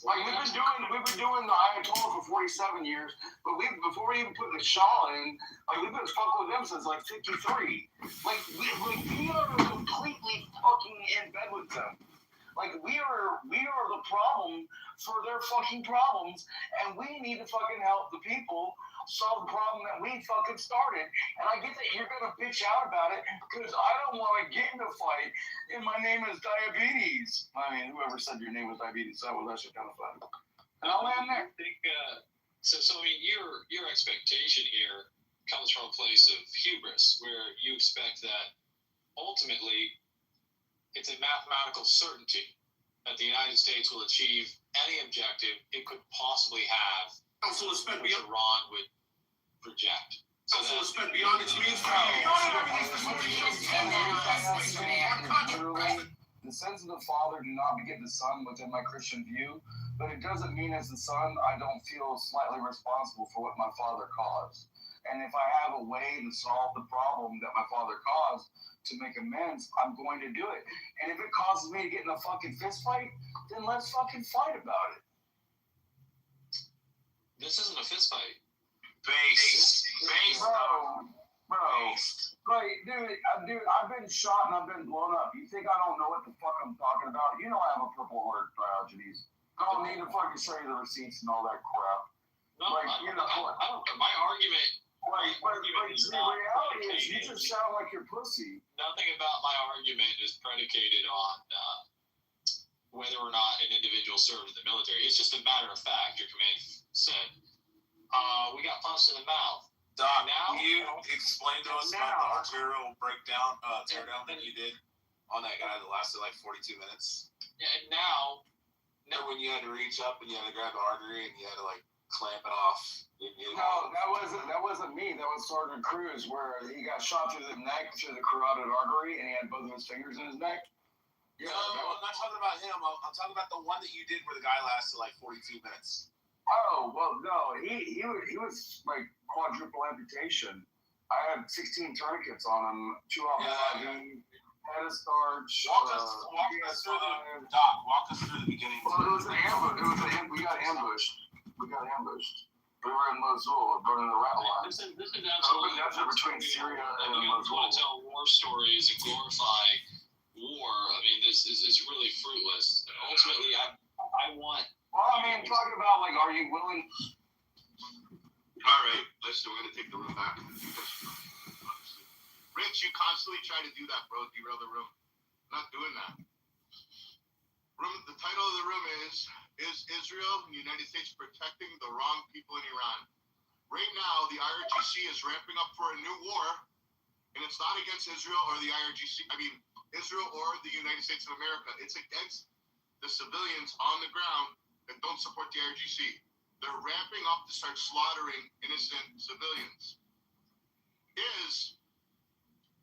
Like, we've been doing the Ayatollah for 47 years, but before we even put the Shah in, like, we've been fucking with them since like 53. Like we are completely fucking in bed with them. Like, we are the problem for their fucking problems, and we need to fucking help the people solve the problem that we fucking started. And I get that you're gonna bitch out about it because I don't want to get in a fight and my name is Diabetes. I mean, whoever said your name was Diabetes, that was actually kind of fun. And I'll land there. I think so. I mean, your expectation here comes from a place of hubris, where you expect that ultimately it's a mathematical certainty that the United States will achieve any objective it could possibly have, which Iran would reject. So spent beyond its means. The sins of the Father do not beget the Son within my Christian view, but it doesn't mean as the Son I don't feel slightly responsible for what my Father caused. And if I have a way to solve the problem that my Father caused to make amends, I'm going to do it. And if it causes me to get in a fucking fist fight, then let's fucking fight about it. This isn't a fist fight. Base. Bro. Like, dude, I've been shot and I've been blown up. You think I don't know what the fuck I'm talking about? You know I have a Purple Heart, Diogenes. I don't need to fucking show you the receipts and all that crap. No, like, I don't. My argument But the reality is, you just sound like you're pussy. Nothing about my argument is predicated on whether or not an individual served in the military. It's just a matter of fact. Your command said, we got punched in the mouth. Doc, now, can you explain to us about the arterial breakdown, teardown that you did on that guy that lasted like 42 minutes? Yeah, and now when you had to reach up and you had to grab the artery and you had to like clamp it off. No, that wasn't me. That was Sergeant Cruz, where he got shot through the neck, through the carotid artery, and he had both of his fingers in his neck. Yeah, I'm not talking about him. I'm talking about the one that you did where the guy lasted like 42 minutes. Oh, well, no, he was like quadruple amputation. I had 16 tourniquets on him, 2 off IV, head of starch. Walk us through the beginning. Well, it was an ambush. We got ambushed. We were in Mosul, burning the rat line. This is absolutely desert between Syria and you Mosul. want to tell war stories and glorify war. I mean, this is really fruitless. Ultimately, I want. Well, I mean, talking about like, are you willing? All right, listen, we're gonna take the room back. Rich, you constantly try to do that, bro. Derail the room. I'm not doing that. The title of the room is Israel and the United States protecting the wrong people in Iran? Right now, the IRGC is ramping up for a new war, and it's not against Israel or the IRGC. I mean, Israel or the United States of America. It's against the civilians on the ground that don't support the IRGC. They're ramping up to start slaughtering innocent civilians. Is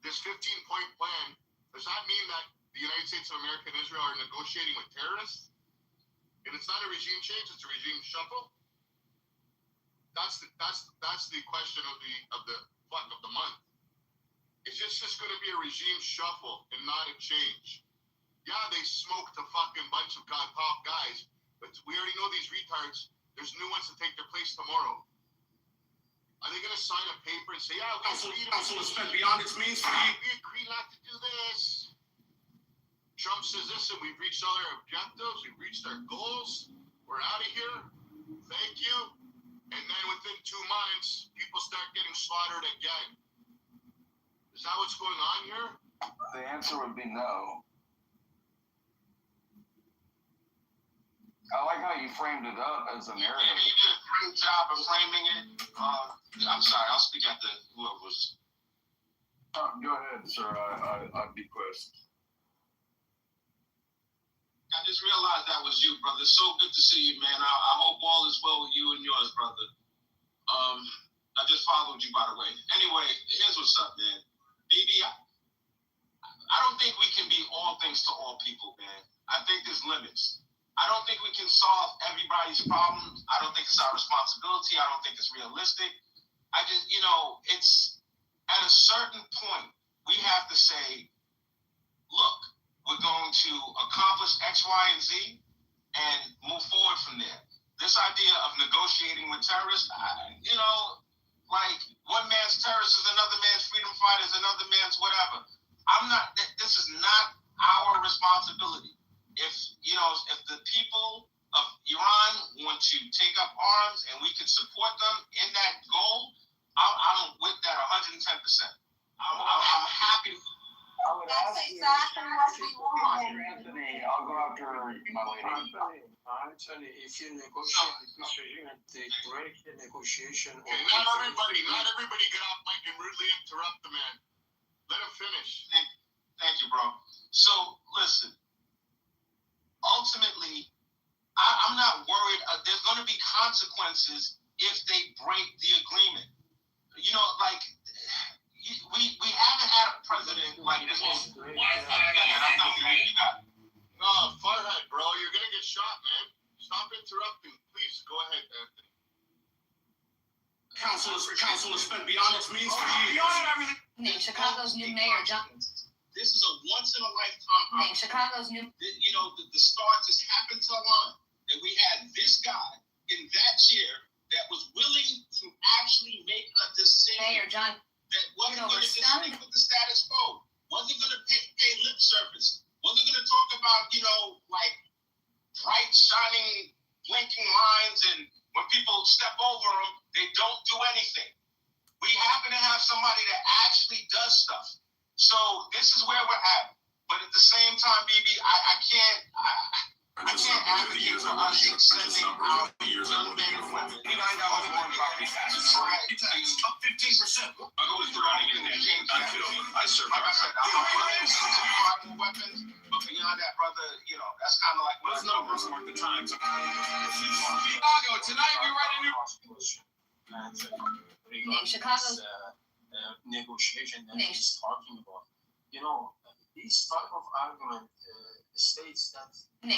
this 15-point plan, does that mean that the United States of America and Israel are negotiating with terrorists? And it's not a regime change, it's a regime shuffle? That's the question of the month. It's just going to be a regime shuffle and not a change. Yeah, they smoked a fucking bunch of top guys, but we already know these retards. There's new ones to take their place tomorrow. Are they going to sign a paper and say, yeah, we spent beyond its means for you? We agree not to do this. Trump says, listen, we've reached all our objectives, we've reached our goals, we're out of here, thank you. And then within 2 months, people start getting slaughtered again. Is that what's going on here? The answer would be no. I like how you framed it up as a narrative. You did a great job of framing it. I'm sorry, I'll speak after whoever was. Go ahead, sir. I'd be quizzed. I just realized that was you, brother. It's so good to see you, man. I hope all is well with you and yours, brother. I just followed you, by the way. Anyway, here's what's up, man. BB, I don't think we can be all things to all people, man. I think there's limits. I don't think we can solve everybody's problems. I don't think it's our responsibility. I don't think it's realistic. I just, it's at a certain point, we have to say, look, we're going to accomplish X, Y, and Z and move forward from there. This idea of negotiating with terrorists, like one man's terrorist is another man's freedom fighter, is another man's whatever. This is not our responsibility. If the people of Iran want to take up arms and we can support them in that goal, I'm with that 110%. I'm happy. I would ask you, Anthony, I'll go after my lady. Anthony, if you negotiate with this regime and they break the negotiation, okay, not everybody get off mic and rudely interrupt the man. Let him finish. Thank you, bro. So listen, ultimately, I'm not worried. There's going to be consequences if they break the agreement. We haven't had a president like this. Farhad, bro, you're gonna get shot, man. Stop interrupting. Please go ahead, Anthony. Council has spent beyond its means for years. Beyond everything. Chicago's new mayor, John. This is a once in a lifetime. Chicago's new. The stars just happened to align, and we had this guy in that chair that was willing to actually make a decision. Mayor John. That wasn't going to just stick with the status quo. Wasn't going to pay lip service. Wasn't going to talk about, like bright, shining, blinking lines, and when people step over them, they don't do anything. We happen to have somebody that actually does stuff. So this is where we're at. But at the same time, BB, I can't advocate for us sending out young men and women. $9 more up 15%. I go with running in there. I serve. Like I said, I'm weapons, but beyond that, brother, that's kind of like those numbers mark the times. Chicago tonight. We write a new Chicago. Negotiation that he's talking about. This type of argument states that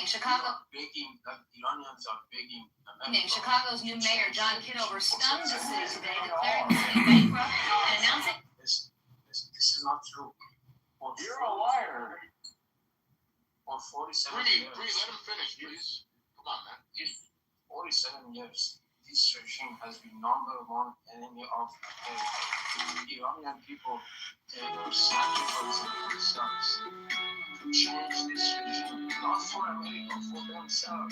Chicago. That Iranians are begging America. Chicago's new mayor, John Kitover, stunned the city today, declaring the city bankrupt and announcing. This is not true. You're a liar. For 47 years. Please, let him finish, please. Come on, man. 47 years. This regime has been number one enemy of the Iranian people. They are sacrificing themselves to change this regime, not for America, for themselves.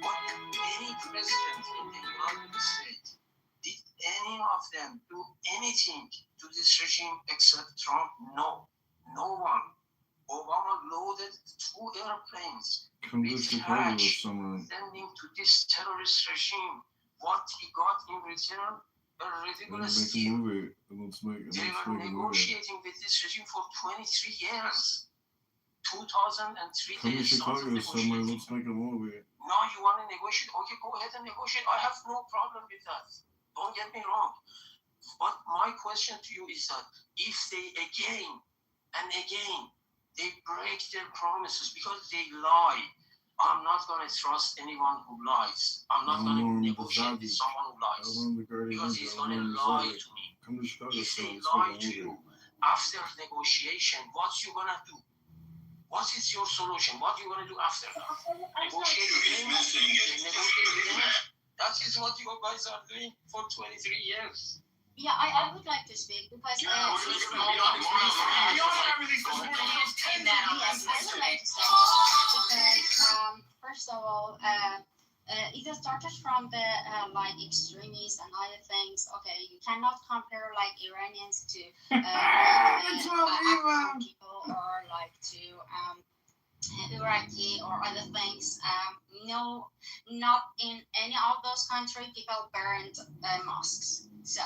But any president in the United States, did any of them do anything to this regime except Trump? No. No one. Obama loaded 2 airplanes with cash sending to this terrorist regime. What he got in return, a ridiculous deal. They were negotiating with this regime for 23 years. 2003, they started negotiating. Now you want to negotiate? Okay, go ahead and negotiate. I have no problem with that. Don't get me wrong. But my question to you is that if they again and again, they break their promises because they lie, I'm not going to trust anyone who lies. I'm not going to negotiate with someone who lies because he's going to lie to me. If they lie to you after negotiation, what you going to do? What is your solution? What are you going to do after that? Negotiate again? That is what you guys are doing for 23 years. Yeah, I would like to speak because I would like to say because first of all, it started from the extremists and other things. Okay, you cannot compare Iranians to Afghan people or to Iraqi or other things. No, not in any of those countries people burned mosques. So,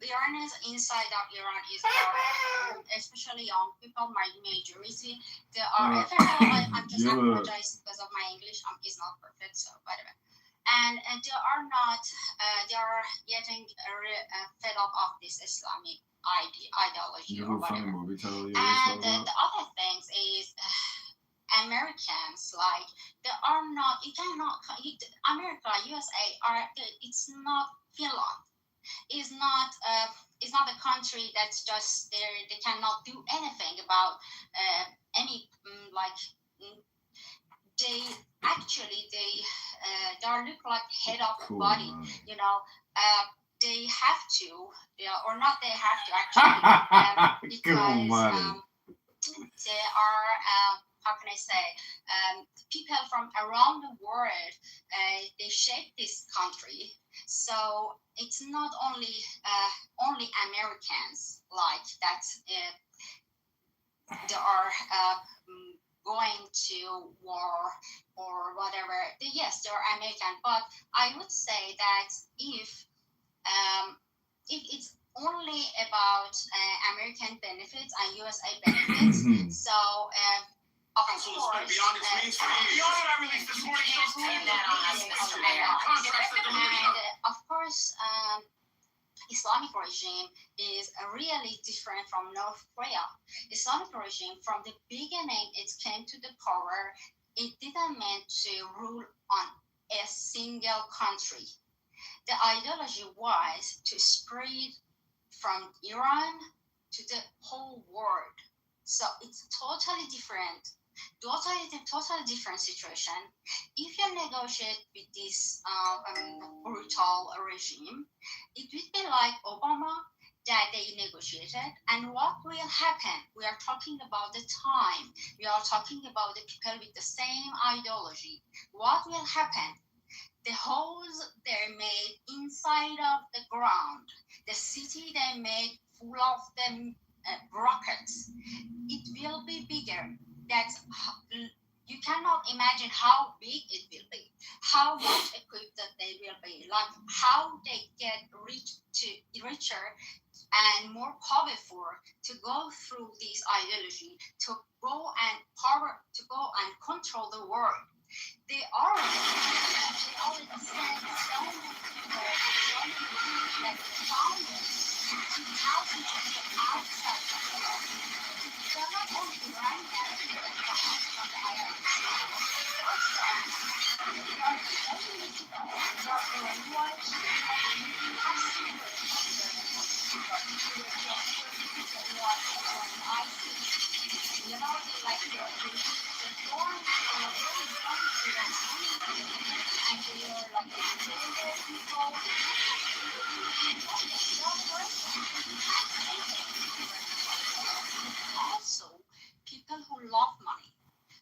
Iranians inside of Iran are, especially young people, my majority, they are, I'm just apologize because of my English, it's not perfect, so whatever. And they are not, they are getting fed up of this Islamic ideology or whatever. And the other things is, Americans, they are not, you cannot, America, USA, it's not Finland. Is not a country that's just there. They cannot do anything about any they actually they are look like head of the body. They have to, or not. They have to actually because they are. How can I say? People from around the world, they shape this country. So it's not only Americans that they are going to war or whatever. Yes, they are American, but I would say that if it's only about American benefits and USA benefits, so. Of course, beyond its means for years. The order I released this morning shows that on us, Mr. Mayor. Of course, Islamic regime is really different from North Korea. Islamic regime, from the beginning, it came to the power. It didn't mean to rule on a single country. The ideology was to spread from Iran to the whole world. So it's totally different. Totally different situation. If you negotiate with this brutal regime, it would be like Obama that they negotiated. And what will happen? We are talking about the time. We are talking about the people with the same ideology. What will happen? The holes they're made inside of the ground, the city they made full of them rockets. It will be bigger. That's you cannot imagine how big it will be, how much equipped that they will be, like how they get richer and more powerful to go through this ideology, to go and control the world. They already sent so many people, so many people like the founders, 2,000 people outside the world. They're not only Iranian, but from the also people who love money,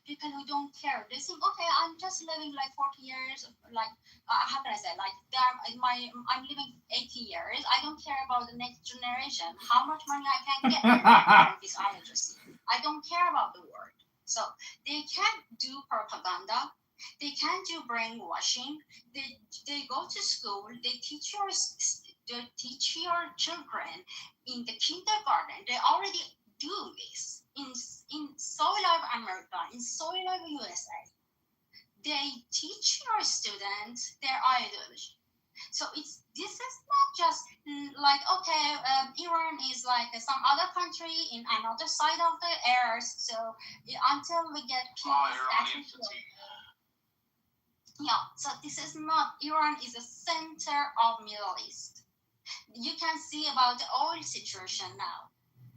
people who don't care. They think, okay, I'm just living like 40 years, like how can I say, like I'm living 80 years. I don't care about the next generation, how much money I can get from this ideology. I don't care about the world. So they can do propaganda. They can do brainwashing. They go to school. They teach your children in the kindergarten. They already do this in soil of America, in soil of USA. They teach your students their ideology. So this is not just like, okay, Iran is like some other country in another side of the earth. So until we get peace, so this is not, Iran is the center of Middle East. You can see about the oil situation now.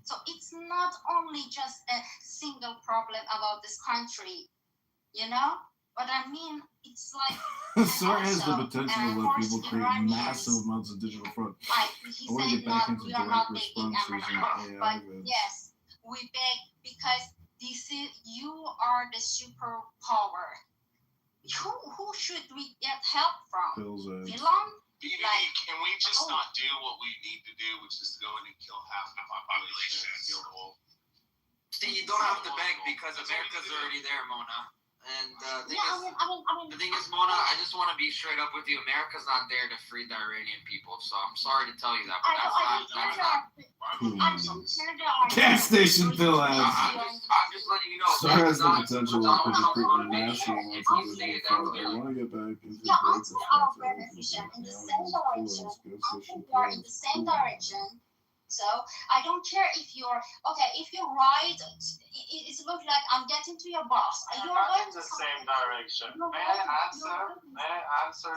So it's not only just a single problem about this country, you know? But I mean, it's like Syria has the potential to let people create massive amounts of digital fraud. I want to get back into direct responses and AI. Yes, we beg because you are the superpower. Who should we get help from? Elon? Can we just not do what we need to do, which is to go in and kill half the population and steal the oil? See, you don't have to beg because America's already there, Mona. And the thing is, Mona, I just want to be straight up with you. America's not there to free the Iranian people, so I'm sorry to tell you that, but that's not. Gas station bill ads. I'm just letting you know. Syria has the potential to create massive amounts of digital fraud. I want to get back into direct responses. In the same direction. So I don't care if you're if you're right, it looks like I'm getting to your boss. You're going in the same direction. May I answer?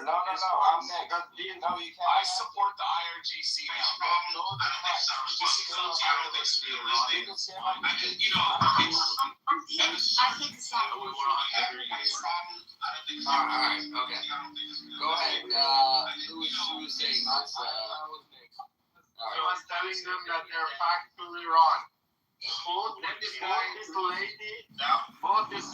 No, I'm next. I support the IRGC now. Alright, okay. Go ahead. Who was saying that's He was telling them that they're factually wrong. Both this lady, both this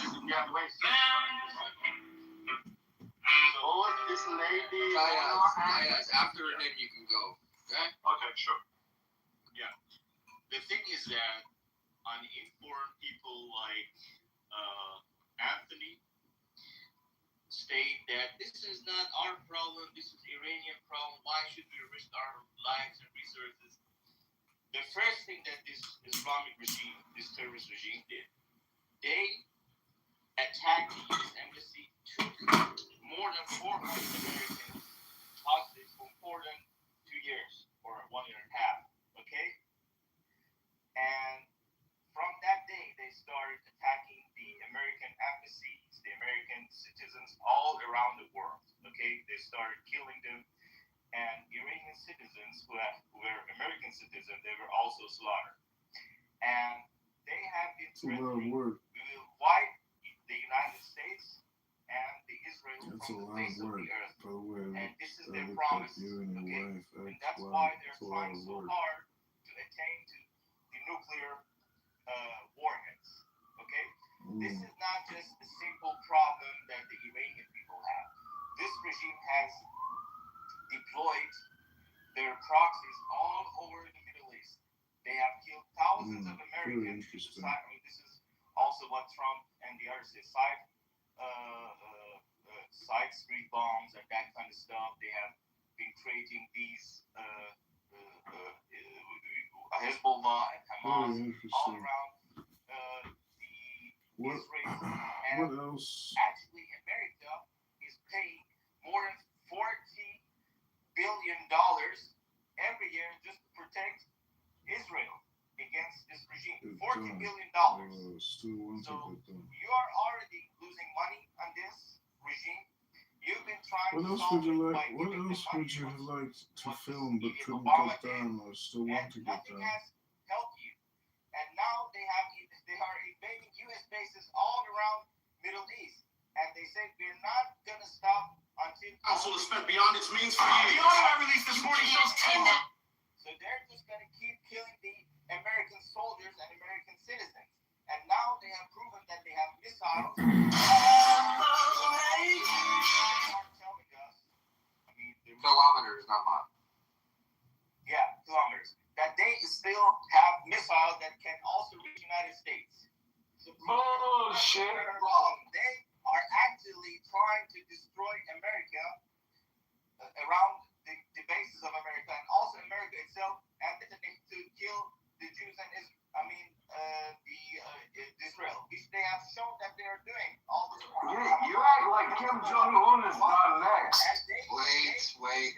lady. Guys, after him you can go. Okay? Okay, sure. Yeah. The thing is that uninformed people like Anthony state that this is not our problem, this is Iranian problem. Why should we risk our lives and resources? The first thing that this Islamic regime, this terrorist regime did, they attacked the U.S. embassy, took more than 400 Americans hostage for more than 2 years or 1 year and a half. Okay? And from that day, they started attacking the American embassies, the American citizens all around the world. Okay? They started killing them. And Iranian citizens who were American citizens, they were also slaughtered. And they have been threatening, we will wipe the United States and the Israel from the face of the earth. And this is their promise. Okay? And that's why they're trying so hard to attain to the nuclear warheads. Okay? This is not just a simple problem that the Iranian people have. This regime has deployed their proxies all They have killed thousands of Americans. This is also what Trump and the others cite street bombs and that kind of stuff. They have been creating these Hezbollah and Hamas all around Israel. And what else? Actually, America is paying more than $40 billion every year just to protect Israel against this regime. $40 billion. So you are already losing money on this regime. You've been trying What else would you like? What else would you like to film but couldn't get done or still want to get done? Has helped you. And now they are invading U.S. bases all around Middle East, and they say they're not gonna stop until. Household has spent beyond its means for years. The order I released this morning shows 10. So they're just gonna keep killing the American soldiers and American citizens. And now they have proven that they have missiles. Kilometers, not miles. Yeah, kilometers. That they still have missiles that can also reach the United States. So bullshit. They are actually trying to destroy America around the bases of America and also America itself, and to kill the Jews and Israel, which they have shown that they are doing all this. You act like Kim Jong-un is not next. Wait.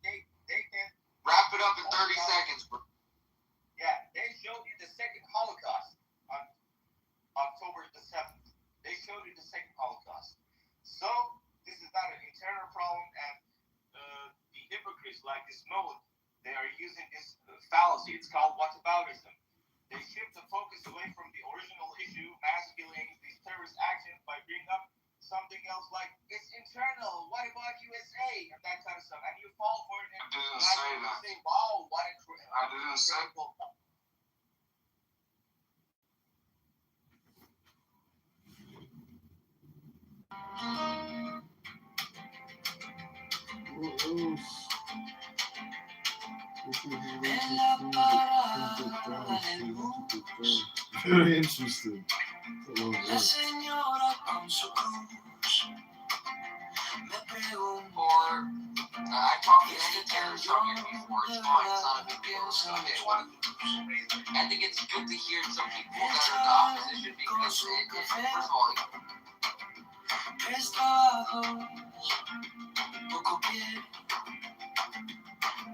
They can wrap it up in 30 seconds, bro. Yeah, they showed you the second Holocaust on October the 7th. They showed you the second Holocaust. So this is not an internal problem, and the hypocrites like this mode, they are using this fallacy. It's called whataboutism. They shift the focus away from the original issue, mass killings, these terrorist actions, by bringing up something else like it's internal. What about USA and that kind of stuff? And you fall for it. And I didn't say that. Say, wow, what a I didn't say. What else? Very interesting. La señora con su cruz me preguntó. I talked to any terrorist on here before. It's fine. It's not a big deal. Okay, what? I think it's good to hear some people that are in the opposition because first of all, poco quiero.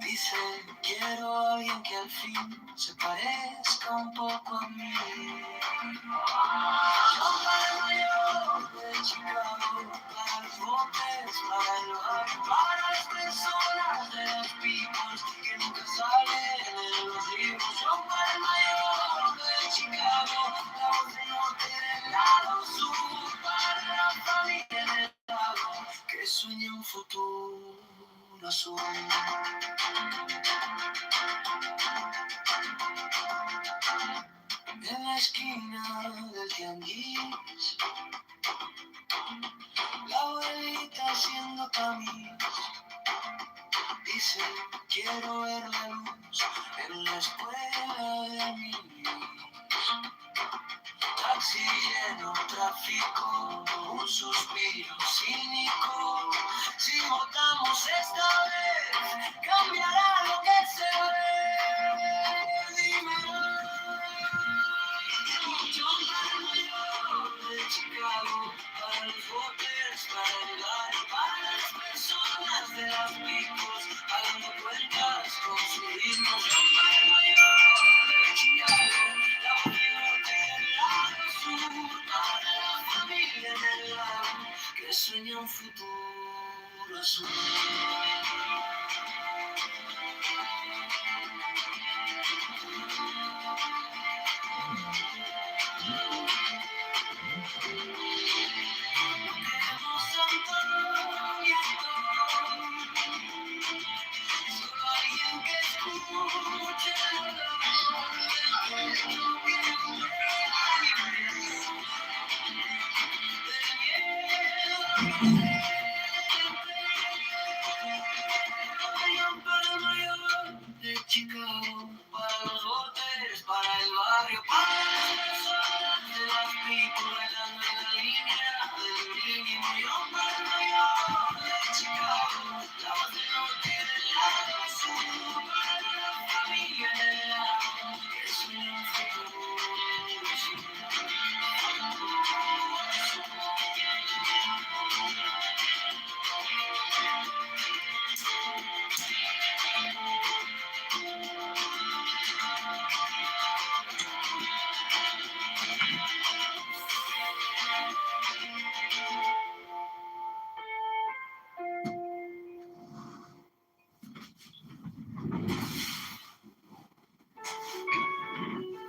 Dice, quiero a alguien que al fin se parezca un poco a mí. Yo para el mayor de Chicago, para los botes, para el bar, para las personas de los peoples que nunca salen en los libros. Yo para el mayor de Chicago, la voz del norte del lado sur, para la familia del lago que sueña un futuro azul. En la esquina del tianguis, la abuelita haciendo tamiz dice, quiero ver la luz en la escuela de niños. Taxi lleno, tráfico, un suspiro cínico. Si votamos esta vez, cambiará lo que se ve. Dímelo. Yo para el mayor de Chicago, para los botes, para el bar, para las personas de las picos, pagando cuentas con su ritmo. Yo para el mayor de Chicago, la voz del norte del lado sur, para la familia del lado que sueña un futuro azul. Chicago, para los botes.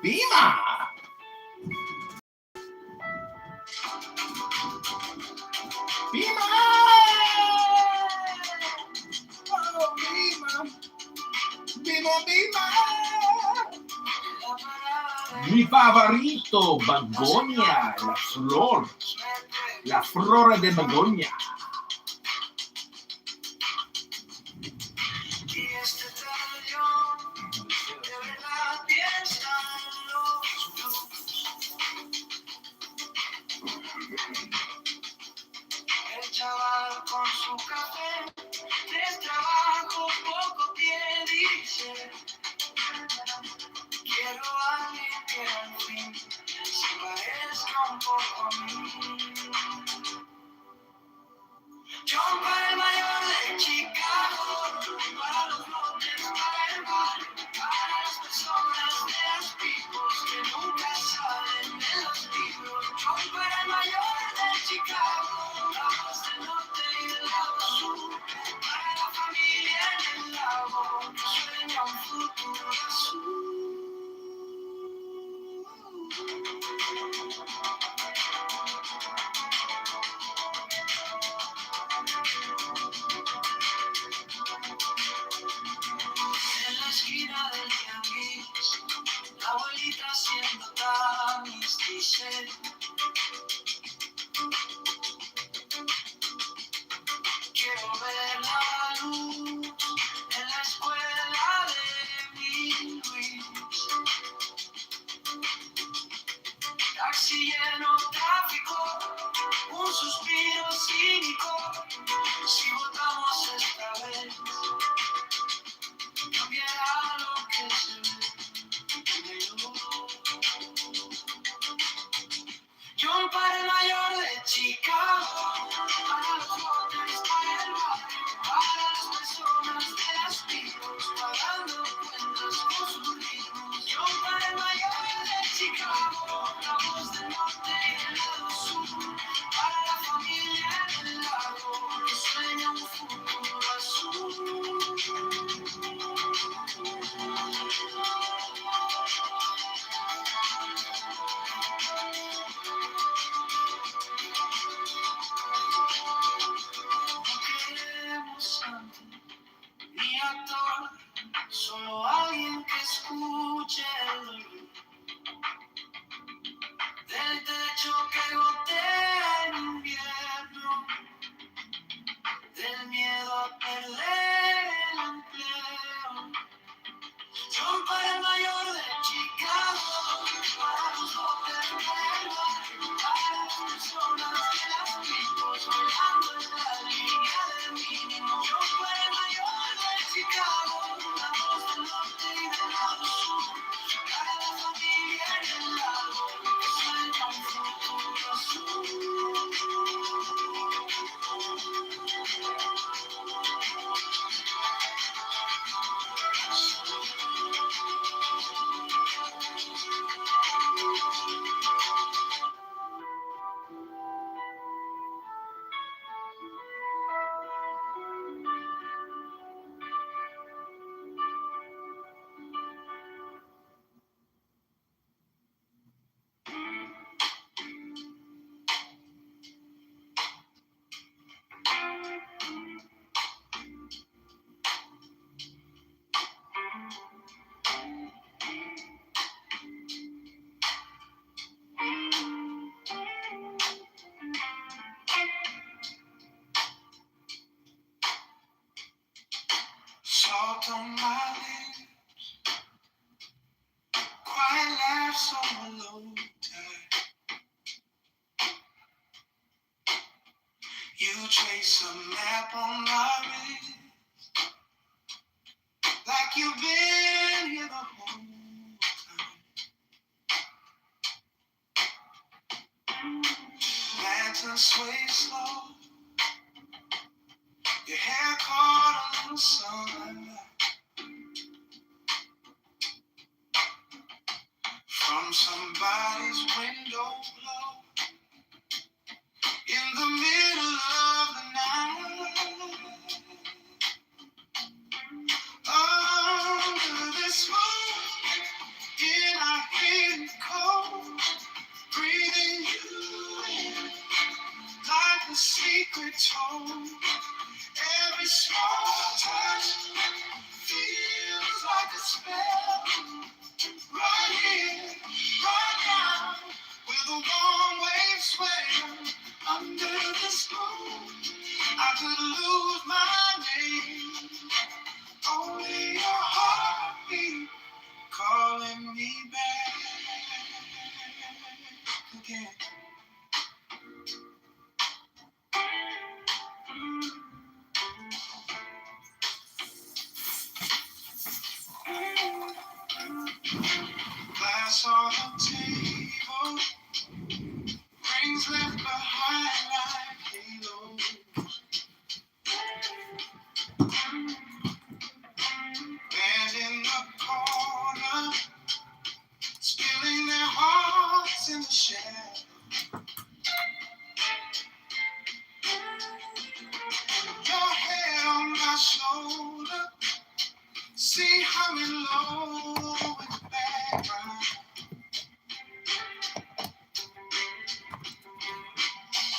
Bima. Bima. Oh, Bima. Bima, Bima. Mi favorito, begonia, la flor de begonia. El chaval con su café, tres trabajos, poco pie, dice. Quiero a alguien que al fin se parezca un poco a mí. Yo para el mayor de Chicago, para los lotes, para el barrio, para las personas de las picos que nunca salen de los libros. Yo para el mayor de Chicago, la voz del norte y del lado sur, para la familia en el lago, que sueña un futuro azul. En la esquina del tianguis, la abuelita haciendo tamis dice: quiero ver la luz en la escuela de mi Luis. Taxi lleno, tráfico, un suspiro cínico. Si votamos esta vez, cambiará lo que se ve. Yo para el mayor de Chicago, para los jóvenes, para el barrio, para las personas de las picos, pagando cuentas con sus ritmos. Yo para el mayor de Chicago, la voz del norte y del lado sur, para la familia en el lago, que sueña un futuro azul. Ni actor, solo alguien que escuche el ruido del techo que gotea en invierno, del miedo a perder el empleo. Son para el mayor de Chicago, para los jóvenes del barrio, para las personas de las picos, bailando en la línea del mínimo. Yo para el mayor de Chicago, la voz del norte y del lado sur, para la familia en el lago, que sueña un futuro azul. Salt on my lips, quiet laughs on my low tide. You trace a map on my wrist, like you've been here the whole time. Lantern sway slow, your hair caught a little sunlight. From somebody's window glow in the middle of the night. Under this moon in our Glass on the table, rings left behind like halos. And in the corner, spilling their hearts in the shadows. Your head on my shoulder, see humming low in the background.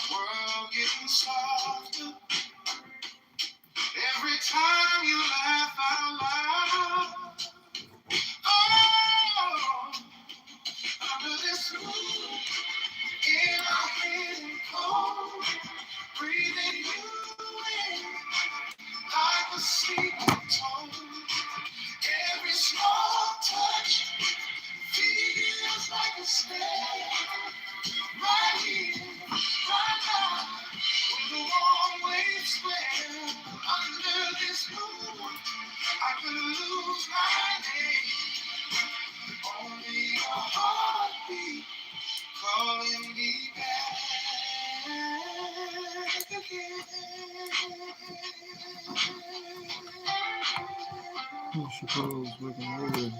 World getting softer every time you laugh out loud. Oh, under this moon, in our hidden cold, breathing you in like a secret tone. Every small touch feels like a spell. Right here, right now, when the warm waves swell under this moon, I could lose my name. Only a heartbeat calling me back again. Oh, Chicago's looking weird.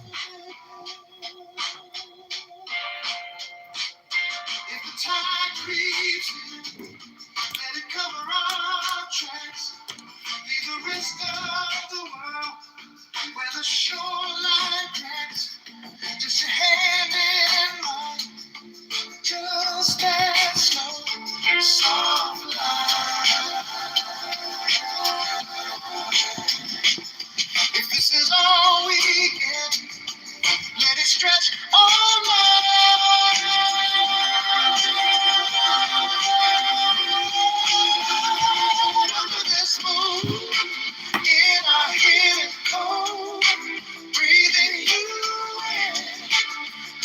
If the tide creeps in, let it cover our tracks. Leave the rest of the world where the shoreline cracks. Just your hand in mine, just that slow, soft line. If this is all we get, let it stretch all night. Under this moon, in our hidden cold, breathing you in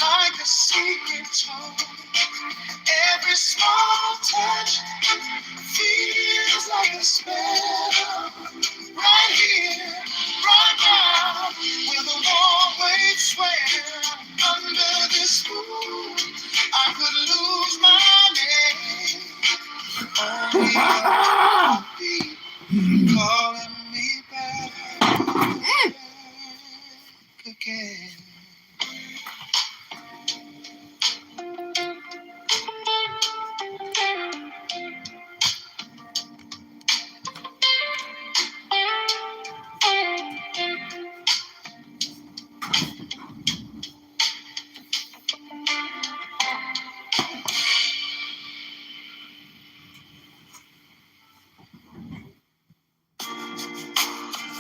like a secret tone. Every small touch feels like a spell. Right here, right now, where the warm waves swell. Under this moon, I could lose my name. Only a heartbeat calling me back again.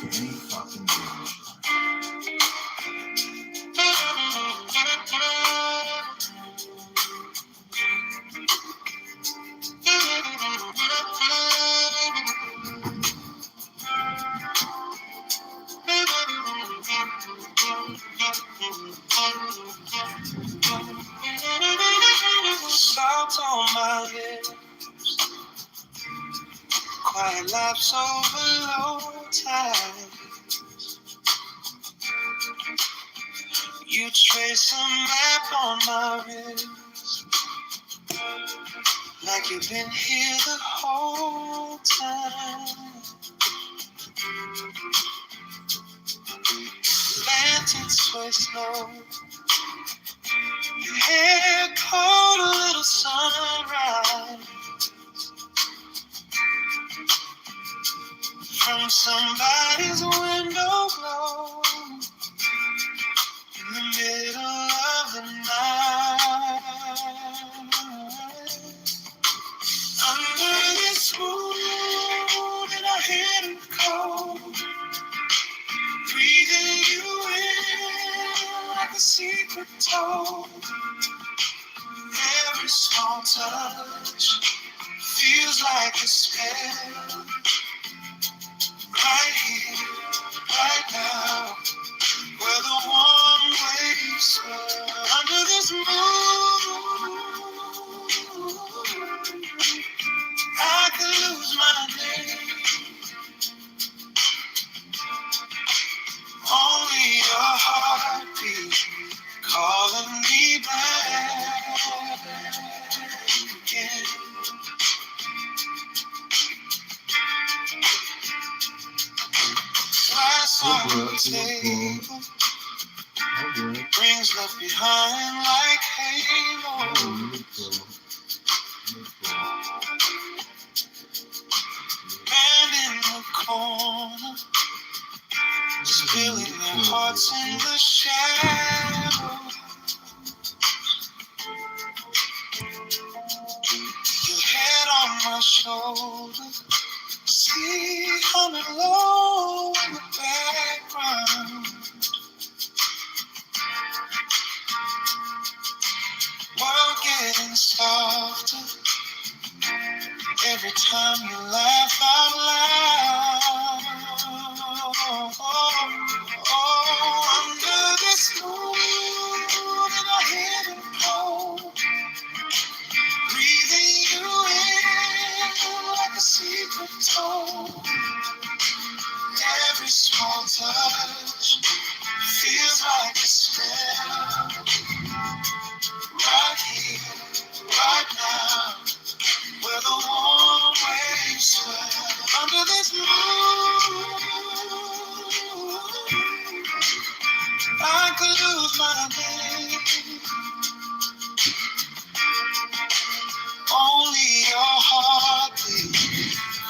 Any fucking damage. Salt on my lips, quiet laps over low tide. You trace a map on my wrist, like you've been here the whole time. Lanterns sway slow, your hair cold, a little sunrise. From somebody's window glow in the middle of the night. Under this moon in a hidden cold, breathing you in like a secret told. Every small touch feels like a spell. Right here, right now, where the warm waves swell. Under this moon, I could lose my name. Only a heartbeat table, rings left behind like halo. Band in the corner, spilling their hearts in the shadow. Your head on my shoulder, see humming low in the background. World getting softer every time you laugh out loud. Oh, under this moon in a hidden cold, breathing you in like a secret tone. Every small touch feels like a spell. Right here, right now, where the warm waves swell. Under this moon, I could lose my name. Only your heartbeat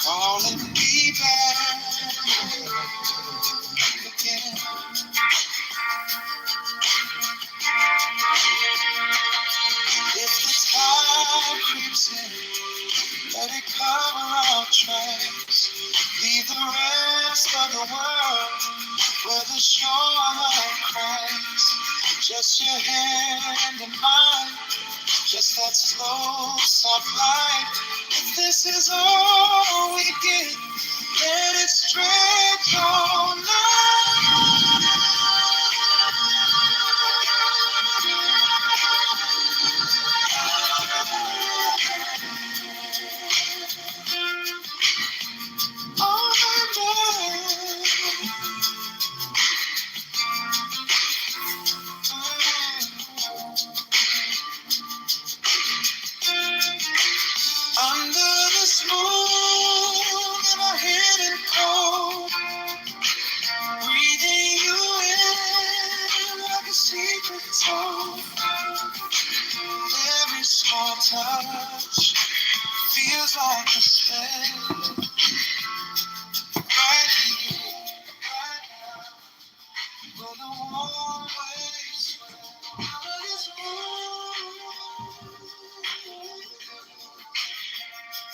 calling me back again. If the tide creeps in, let it cover our tracks. Leave the rest of the world where the shoreline cracks. Just your hand in mine, just that slow, soft light. If this is all we get, let it stretch all night. Under this moon in a hidden cold, breathing you in like a secret tone. Every small touch feels like a spell. Right here, right now, where the warm waves swell. Under this moon,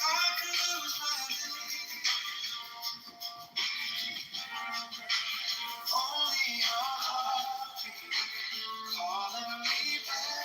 I could lose my name. Only your heartbeat calling me back.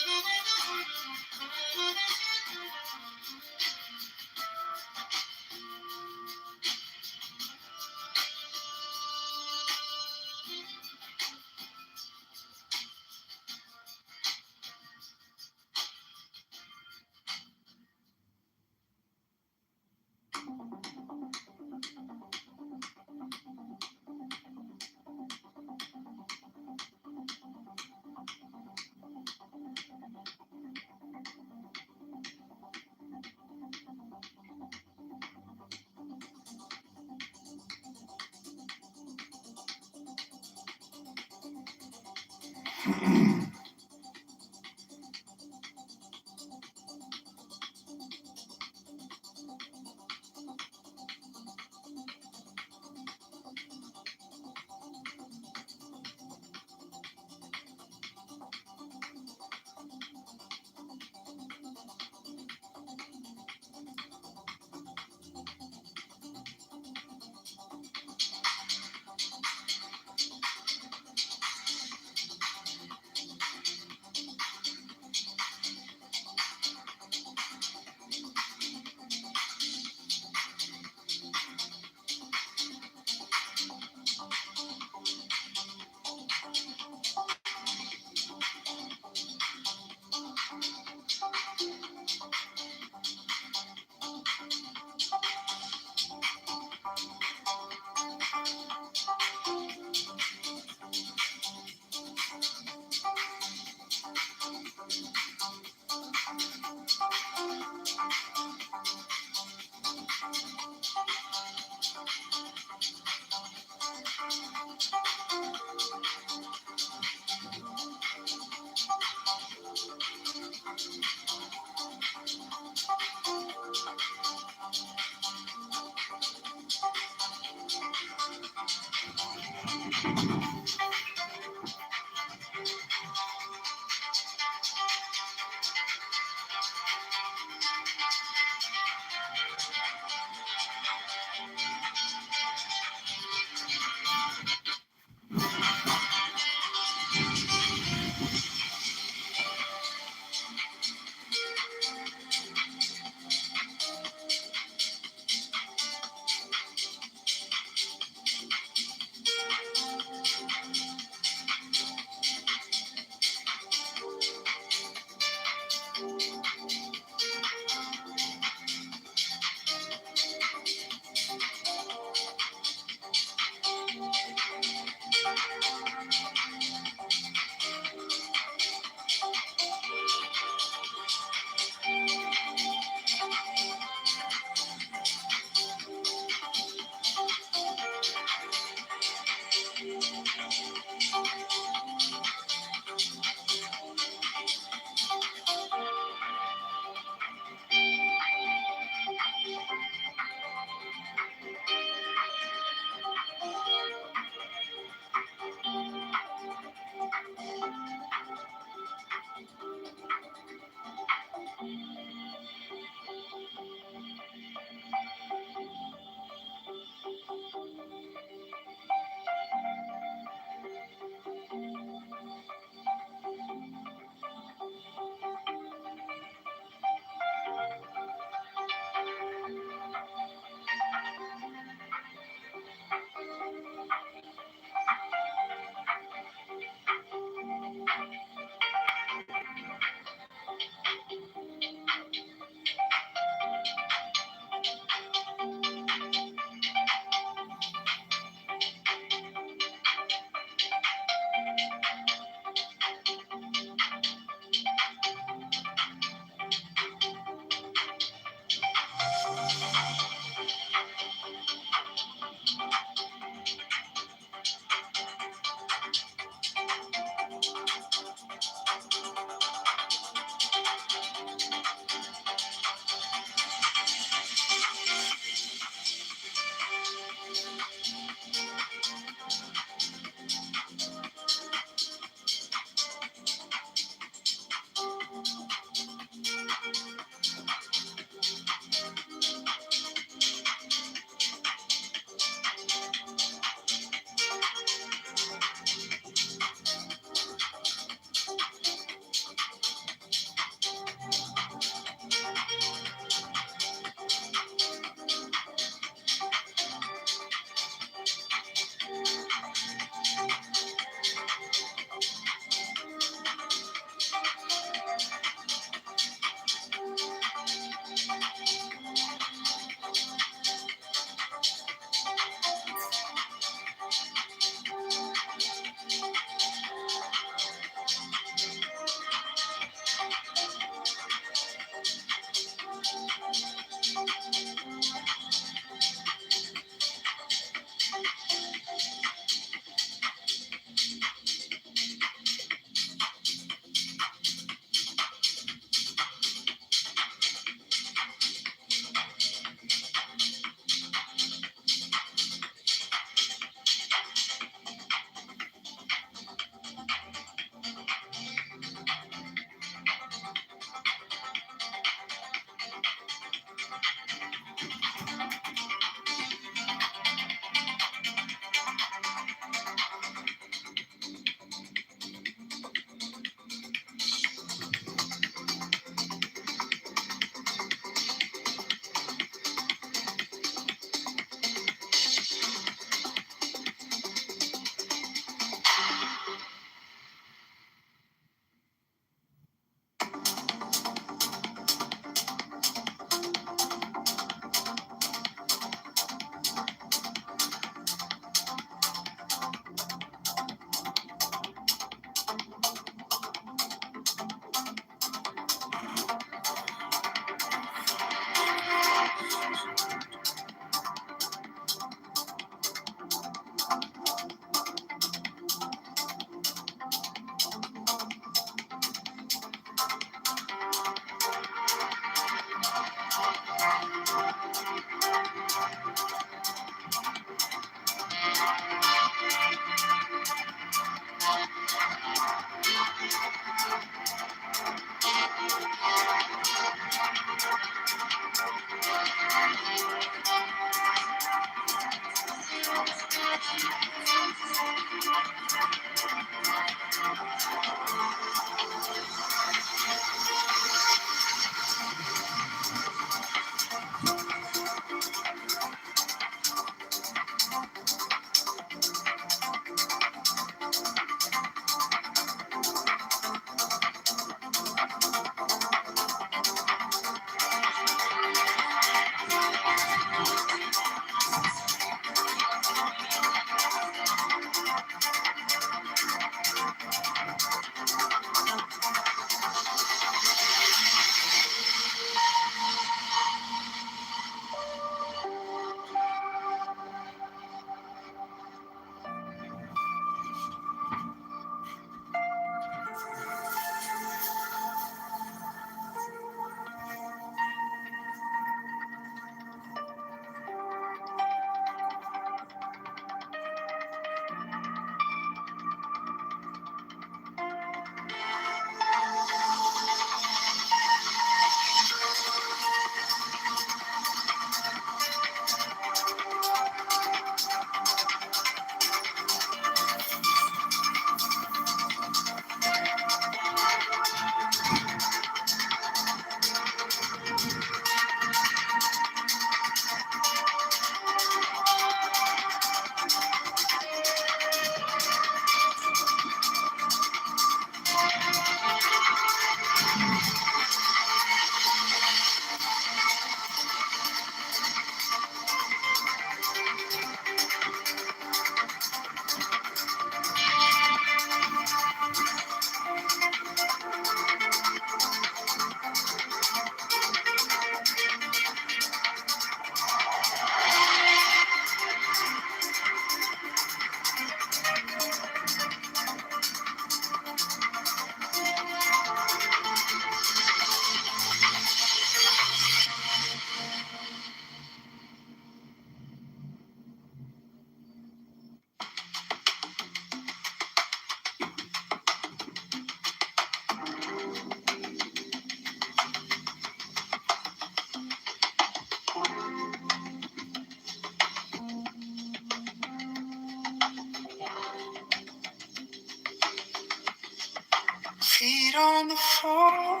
Feet on the floor,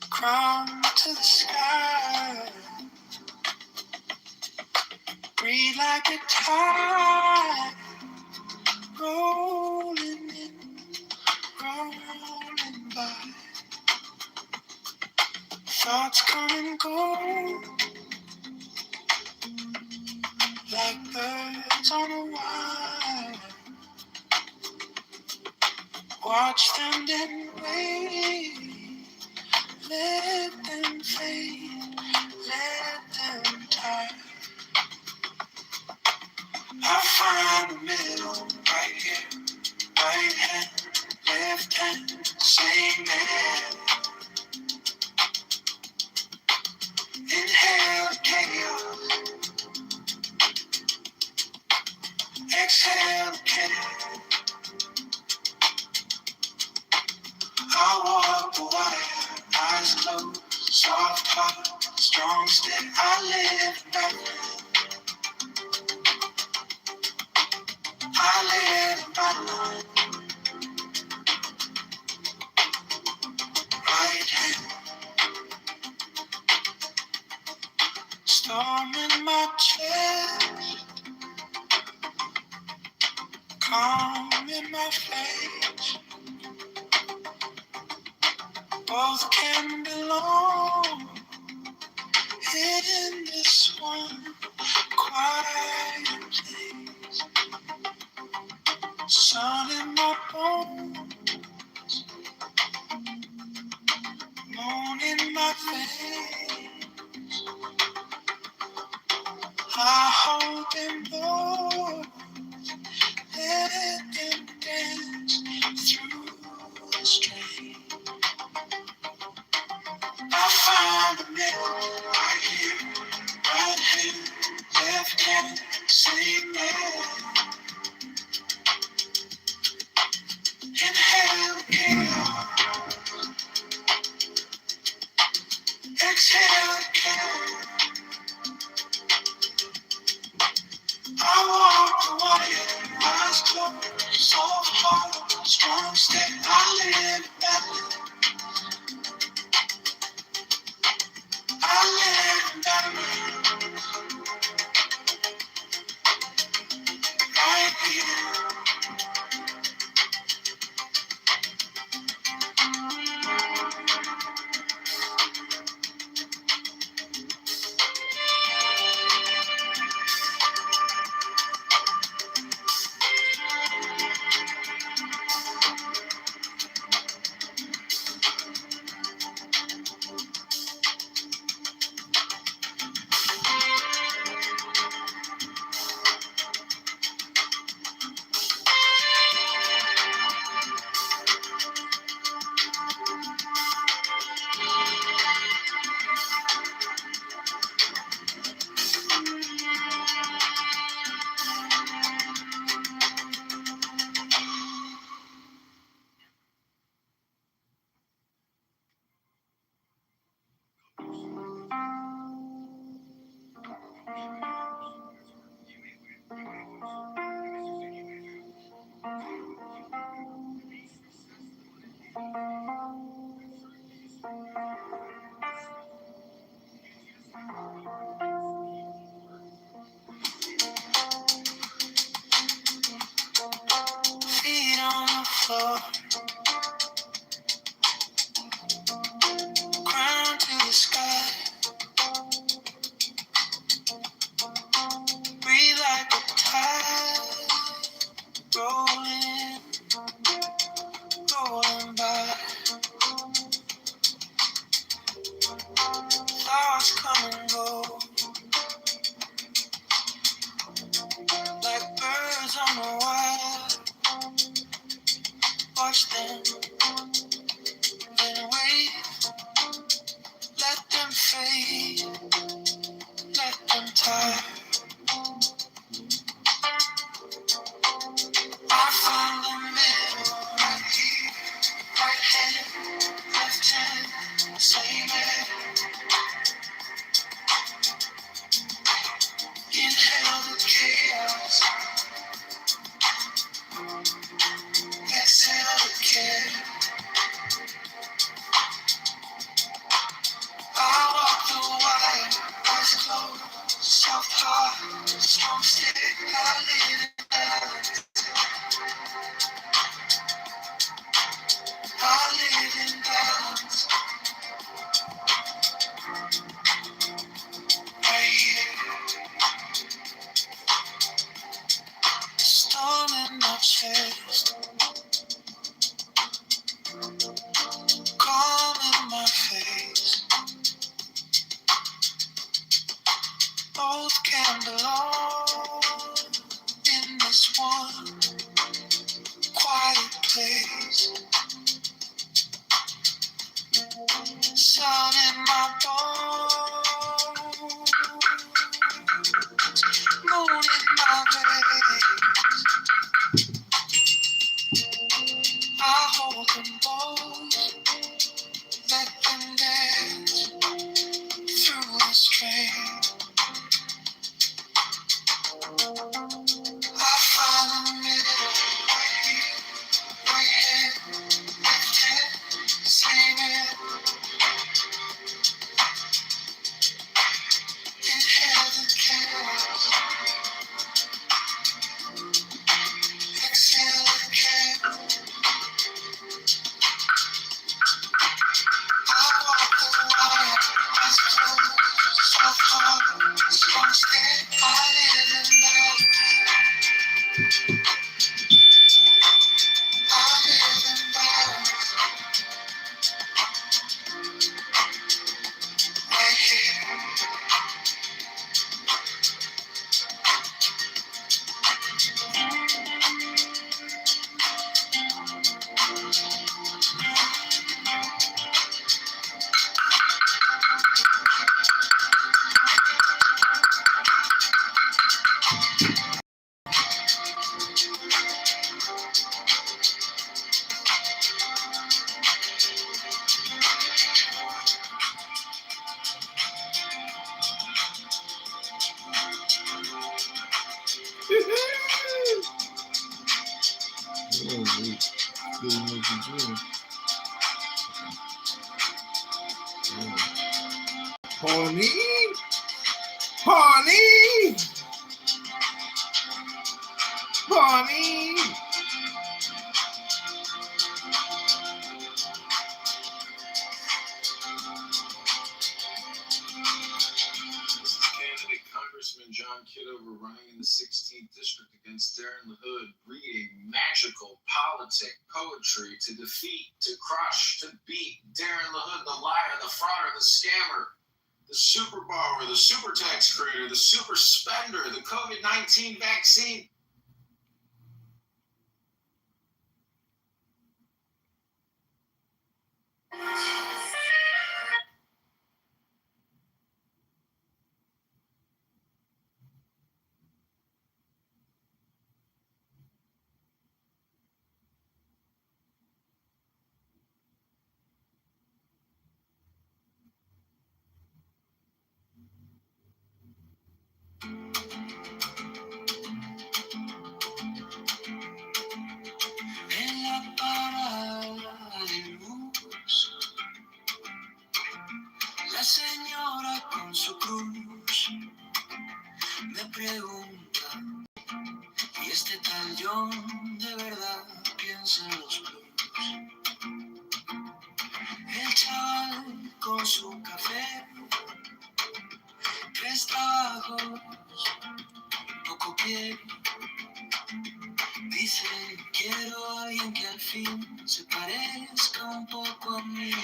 crown to the sky. Breathe like a tide, rolling in, rolling by. Thoughts come and go, like birds on a wire. Watch them then wait, let them fade, let them die. I find the middle right here, right hand, left hand, same man. Inhale the chaos, exhale the chaos. I walk the wire, eyes closed, soft heart, strong step. I live back, I live by right hand. Storm in my chest, calm in my face. Both can belong in this one quiet place. Sun in my bones, moon in my face. I hold them both, let them dance through the strain. I find the middle right here, right hand, left hand, same man. Inhale chaos, exhale chaos. I walk the wire, eyes closed, soft heart, strong step. I live that, I live that right here. Feet on the floor, crown to the sky. Breathe like a tide, rolling, rolling by. Thoughts come and go, like birds on a wire. Watch them, then wait, let them fade, let them tire. I find the middle right here, right hand, left hand, same man. Inhale the chaos, getting what you do. Pawnee! Pawnee! Pawnee! Candidate Congressman John Kitover running in the 16th district against Darren LaHood, reading magical politic poetry to defeat, to crush, to beat Darren LaHood, the liar, the frauder, the scammer, the super borrower, the super tax creator, the super spender, the COVID-19 vaccine. En la parada del bus, la señora con su cruz me pregunta, ¿y este tal John de verdad piensa en los blues? El chaval con su café, 3 trabajos, poco pie. Dice, quiero a alguien que al fin se parezca un poco a mí. Yo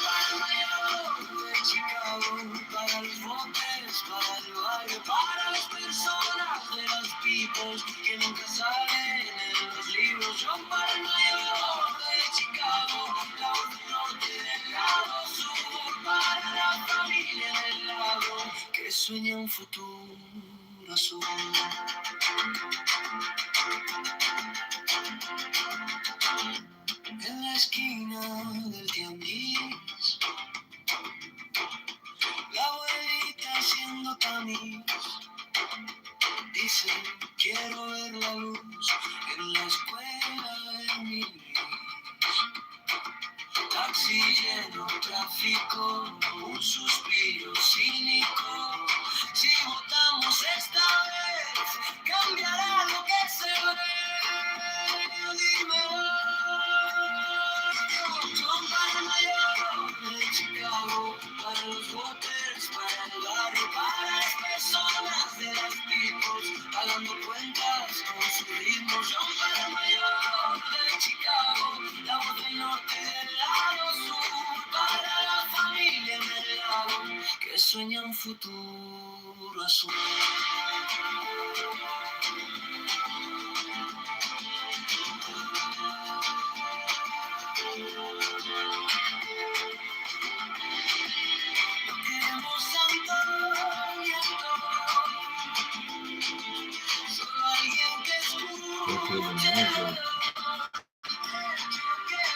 para el mayor de Chicago, para los botes, para el barrio, para las personas de las peoples que nunca salen en los libros. Yo para el mayor de Chicago, la voz del norte del lado sur, para la familia del lago que sueña un futuro azul. En la esquina del tianguis, la abuelita haciendo tamiz. Dice, quiero ver la luz en la escuela de mi niñez. Taxi lleno, tráfico, un suspiro cínico. Si votamos esta vez, cambiará lo que se ve. Dime. Son para el mayor de Chicago, para los voters, para el barrio, para las personas de las peoples, pagando cuentas con su ritmo. Son para el mayor de Chicago, la voz del norte y del lado sur, para la familia en el lago que sueña un futuro azul.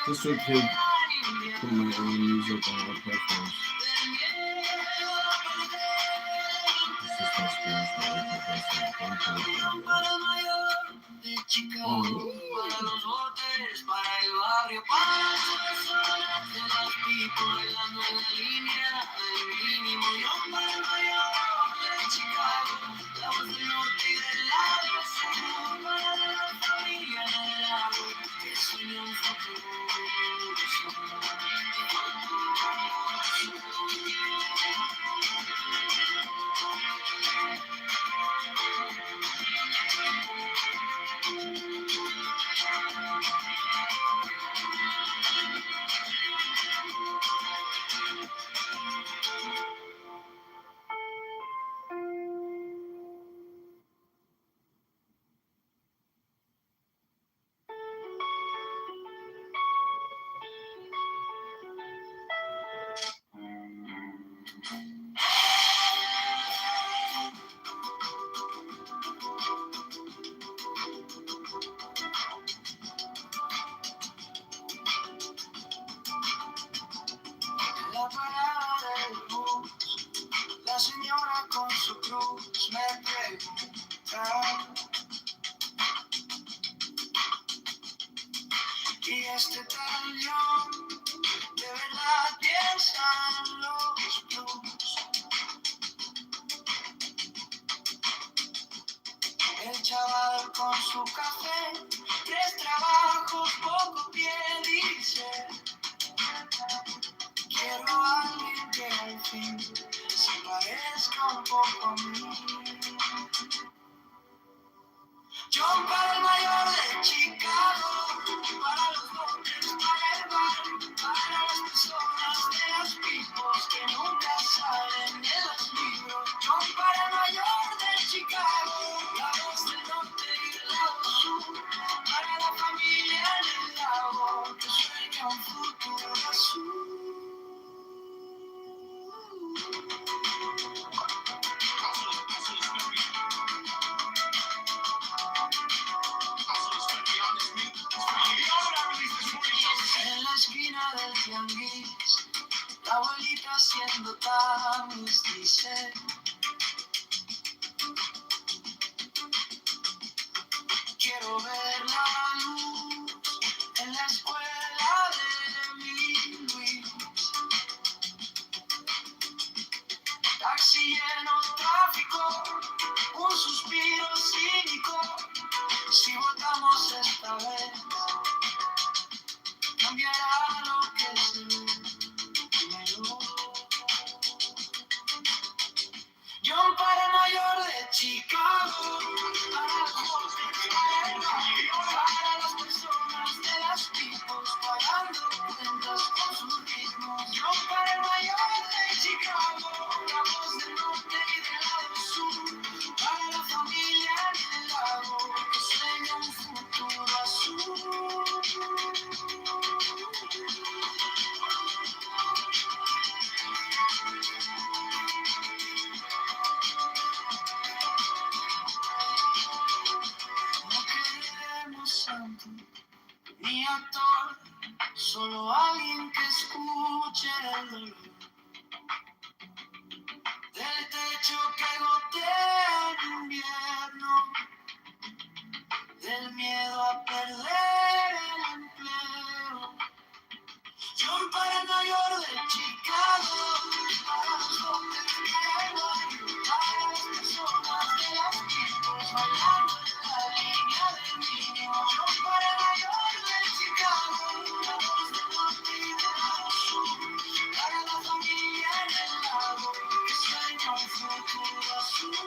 This one could put my own music on the platforms. This is my spiritual Para los botes, para el barrio, para las personas de las people bailando en la línea del mínimo. Yo para el mayor de Chicago, la voz del norte y del lado sur, para la familia en el lago que sueña un futuro. conmigo. John para el mayor de Chicago, para los hombres, para el bar, para las personas de las pipos que nunca salen de los libros. John para el mayor de Chicago, la voz del norte y del lado sur, para la familia en el lago que sueña un futuro azul. En la esquina del tianguis, la abuelita haciendo tamis dice: quiero ver la luz en la escuela de mi Luis. Taxi lleno, tráfico, un suspiro cínico. Si votamos esta vez, cambiará lo que se ve. John para el mayor de Chicago, para los jóvenes, para el barrio, para las personas de las pipos, pagando cuentas con sus ritmos. John para el mayor de Chicago, la voz del norte y del lado sur, para la familia en el lago que sueña un futuro azul. No queremos santo ni actor, solo alguien que escuche el dolor del techo que gotea en invierno, del miedo a perder el empleo. John para el mayor de Chicago, para los hombres, para el barrio, para las personas de las pipos, bailando en la línea del niño. John para el mayor de Chicago, la voz del norte y del lado sur, para la familia en el lago que sueña un futuro azul.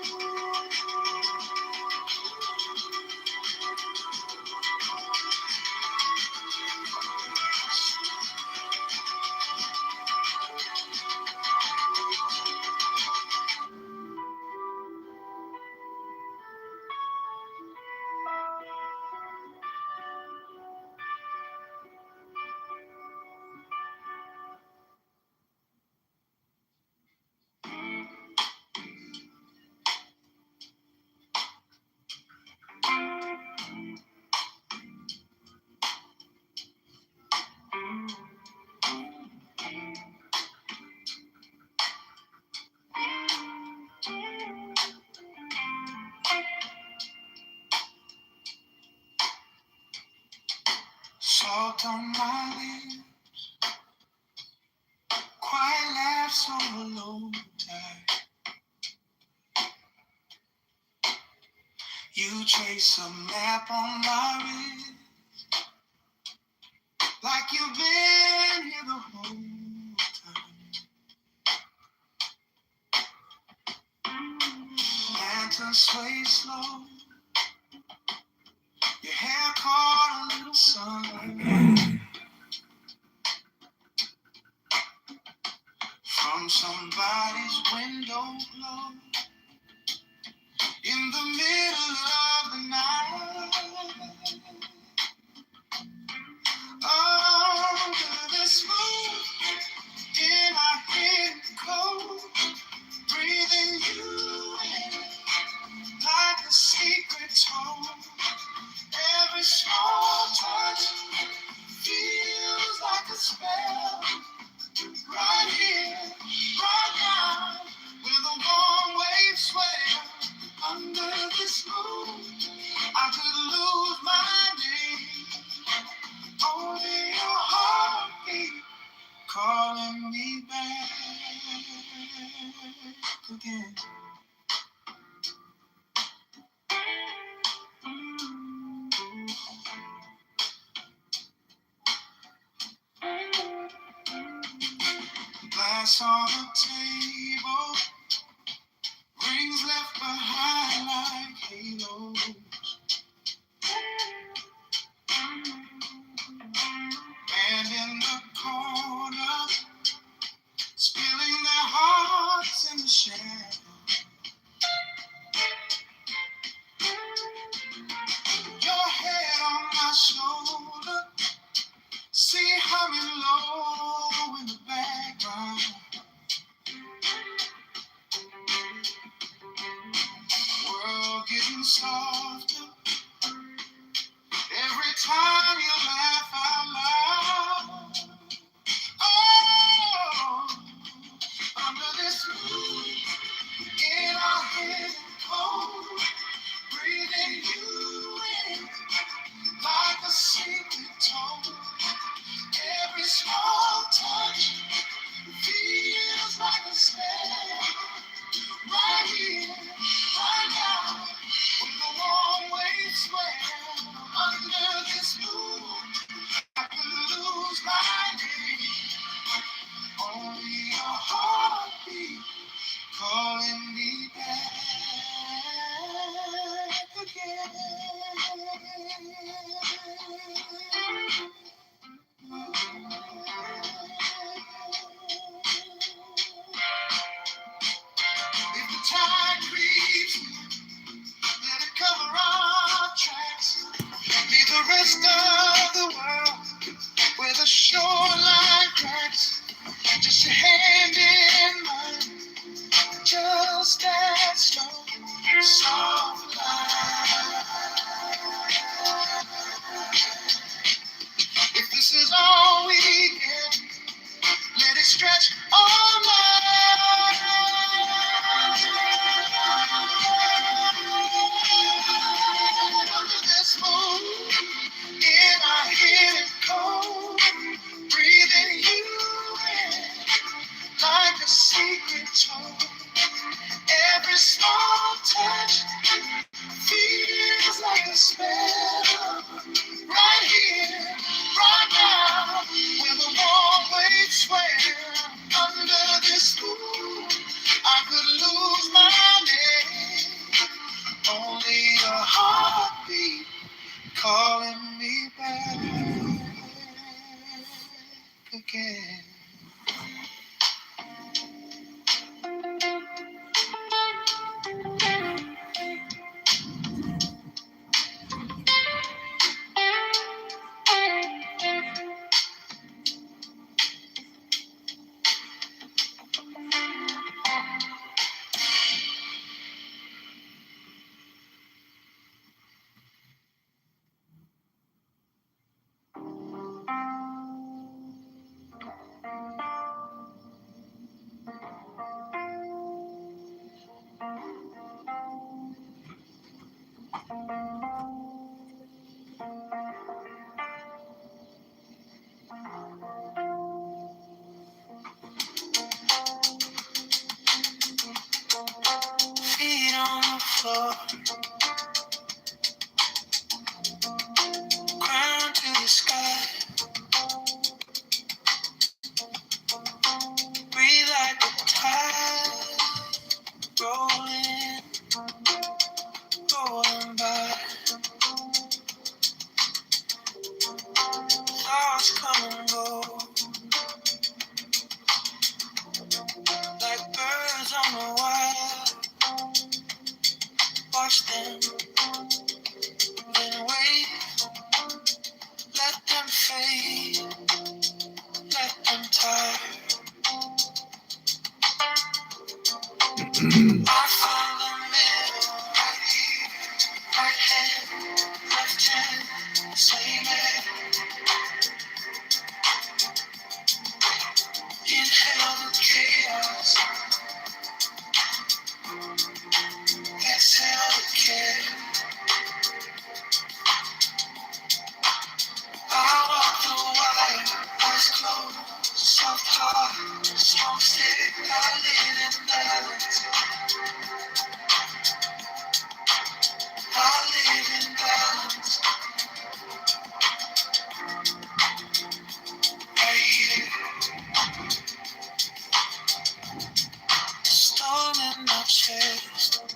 Salt on my lips, quiet laughs on a low tide. You trace a map on my wrist, like you've been here the whole time. Lantern sway slow, your hair caught a little sun. From somebody's window glow in the middle of the night. Under this moon, in our hidden cold, breathing you in like a secret tone. Every small touch feels like a spell. Right here, right now, where the warm waves swell. Under this moon, I could lose my name. Only your heartbeat calling me back again. Glass on the table, things left behind like halos. And in the corner, spilling their hearts in the shadow. Your head on my shoulder, see humming low in the background. World getting softer every time you laugh out loud. Oh, under this moon, in our head cold, breathing you in like a secret tone. Every small touch feels like a spell. Right here, right now, when the warm waves swell under this moon, I could lose my day. Only your heartbeat calling me back again. If the tide creeps, let it cover our tracks. Leave the rest of the world where the shoreline cracks. Just your hand in mine, just that slow, soft line. If this is all we get, let it stretch all night. Under this moon, in our hidden cold, breathing you in like a secret tone. Every small touch feels like a spell. Right here, right now, where the warm waves swell. Under this moon, I could lose my name. Only a heartbeat calling me back again. Feet on the floor, crown to the sky. Breathe like the tide, rolling, rolling by. Thoughts come and go, like birds on the wire. Watch them, then wait. Let them fade, let them tire. I found the middle, right here, right hand, left hand, same hand. Inhale the chaos, exhale the care. I walk the wire, eyes closed, soft heart, strong stick. I live in balance, I live in balance. Right here, storm in my chest.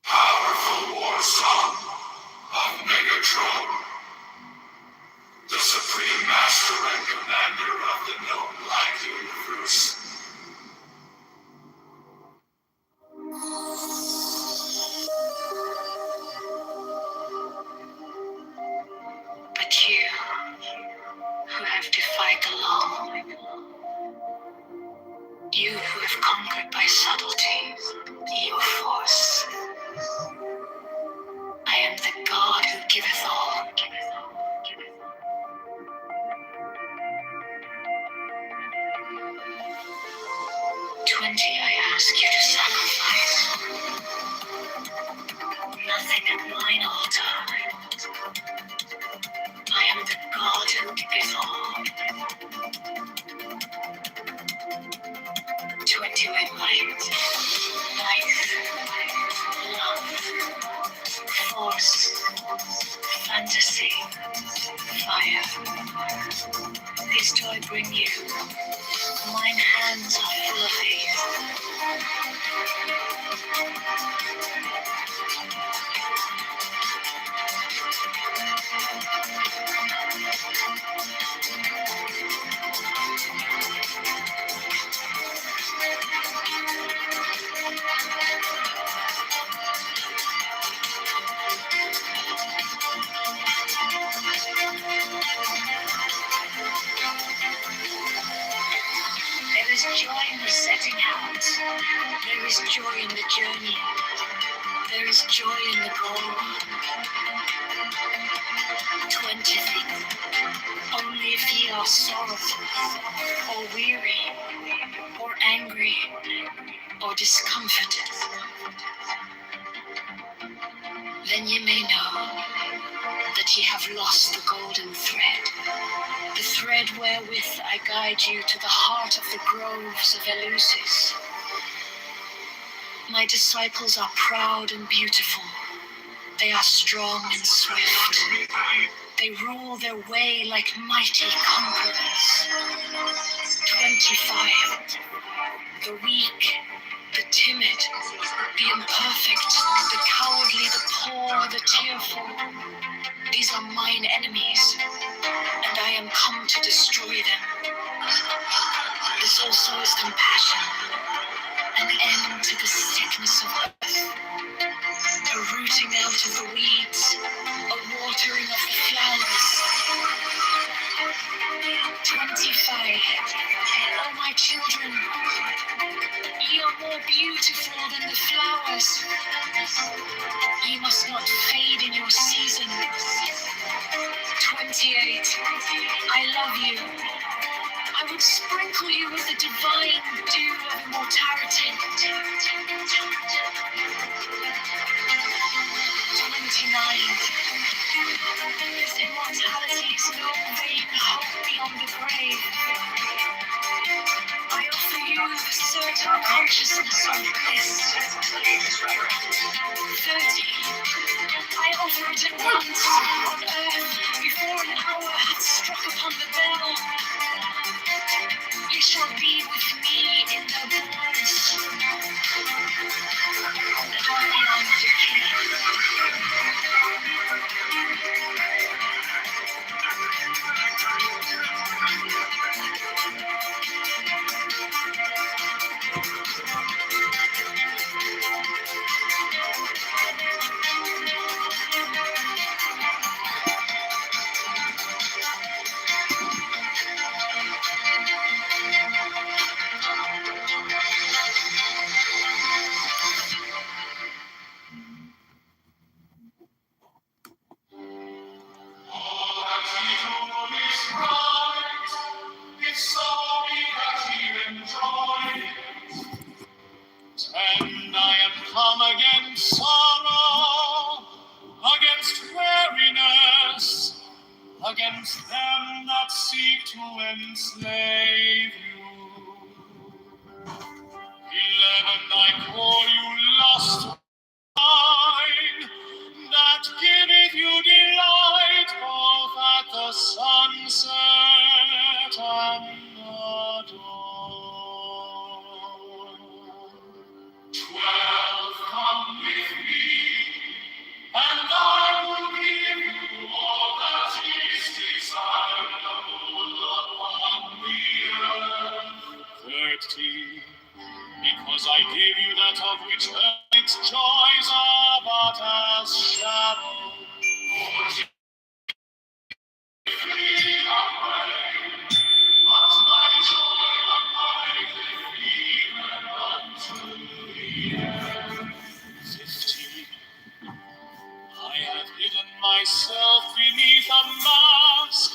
Powerful war song of Megatron, the supreme master and commander of the known light universe. But you, who have defied the law, you who have conquered by subtlety, your force, I am the God who giveth all. 20 I ask you to sacrifice. Nothing at mine altar. I am the God who giveth all. 20 I fight. Life, love, force, fantasy, fire. These do I bring you. Mine hands are full of these. There is joy in the setting out. There is joy in the journey. There is joy in the goal. 20 things. Only if ye are sorrowful, or weary, or angry, or discomforted, then ye may know that ye have lost the golden thread, the thread wherewith I guide you to the heart of the groves of Eleusis. My disciples are proud and beautiful. They are strong and swift. They rule their way like mighty conquerors. 25. The weak, the timid, the imperfect, the cowardly, the poor, the tearful. These are mine enemies, and I am come to destroy them. This also is compassion, an end to the sickness of earth, a rooting out of the weeds, a watering of the flowers. 25. Oh, my children, ye are more beautiful than the flowers. Ye must not fade in your season. 28. I love you. I would sprinkle you with the divine dew of immortality. 29. This immortality is no vain hope beyond the grave. I offer you the certain consciousness of bliss. 30. I offer it at once on earth before an hour hath struck upon the bell. Ye shall be with me in the bliss. And beyond decay. that seek to enslave you. 11, I call you lust mine, that giveth you delight both at the sunset and the dawn. 12, come with me, and I will give you all that is desirable upon the earth. 13, because I give you that of which its joys are but as shadow. 14, free away, but my joy abideth even unto the end. 15, I have hidden myself beneath a mask.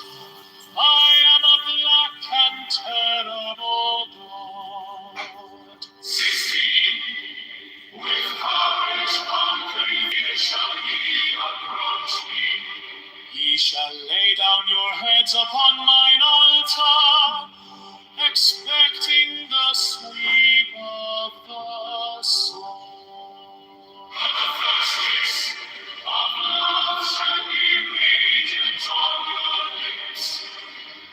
I am a black and terrible God. 16, with courage conquering fear shall ye approach me. Ye shall lay down your heads upon mine altar, expecting the sweep of the sword. But the first kiss of love shall be radiant on your lips,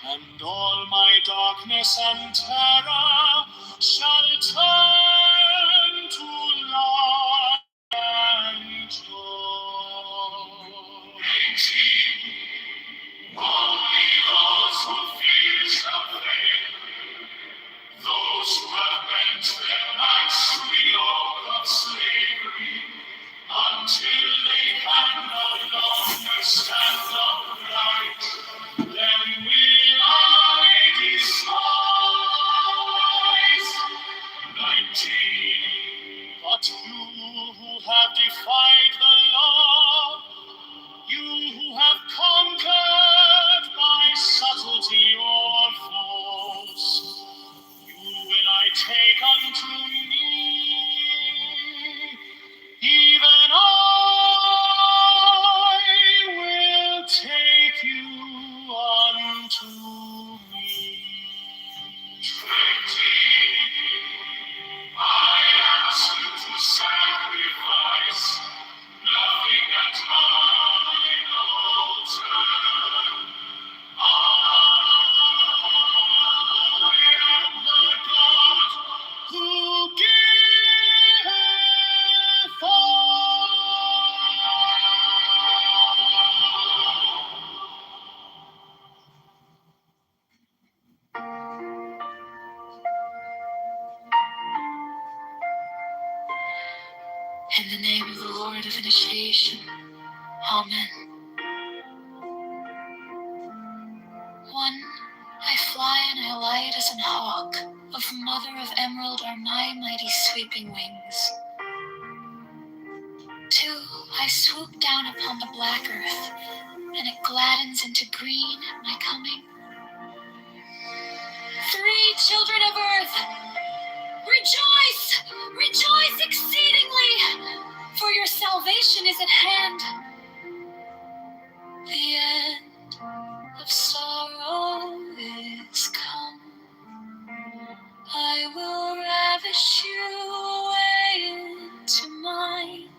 and all my darkness and terror shall turn to light and joy. 18, only those who fear shall fail, those who have bent their backs to the yoke of slavery, until they can no longer stand upright, then will I despise. 19, but you who have defied the law, you who have conquered by subtlety or force, you will I take unto me, even I will take you unto me. 20, I ask you to sacrifice nothing at mine altar. I am the God who giveth In the name of the Lord of initiation, Amen. 1, I fly and I alight as an hawk, of mother of emerald are my mighty sweeping wings. 2, I swoop down upon the black earth, and it gladdens into green at my coming. 3, children of earth, rejoice, rejoice exceedingly, for your salvation is at hand. The end of sorrow is come. I will ravish you away into mine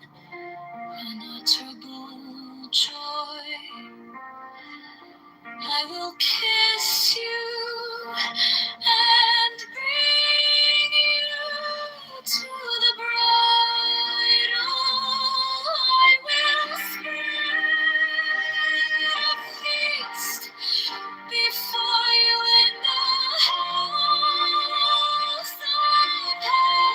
unutterable joy. I will kiss you and bring you to the bridal. I will spread a feast before you in the house of heaven.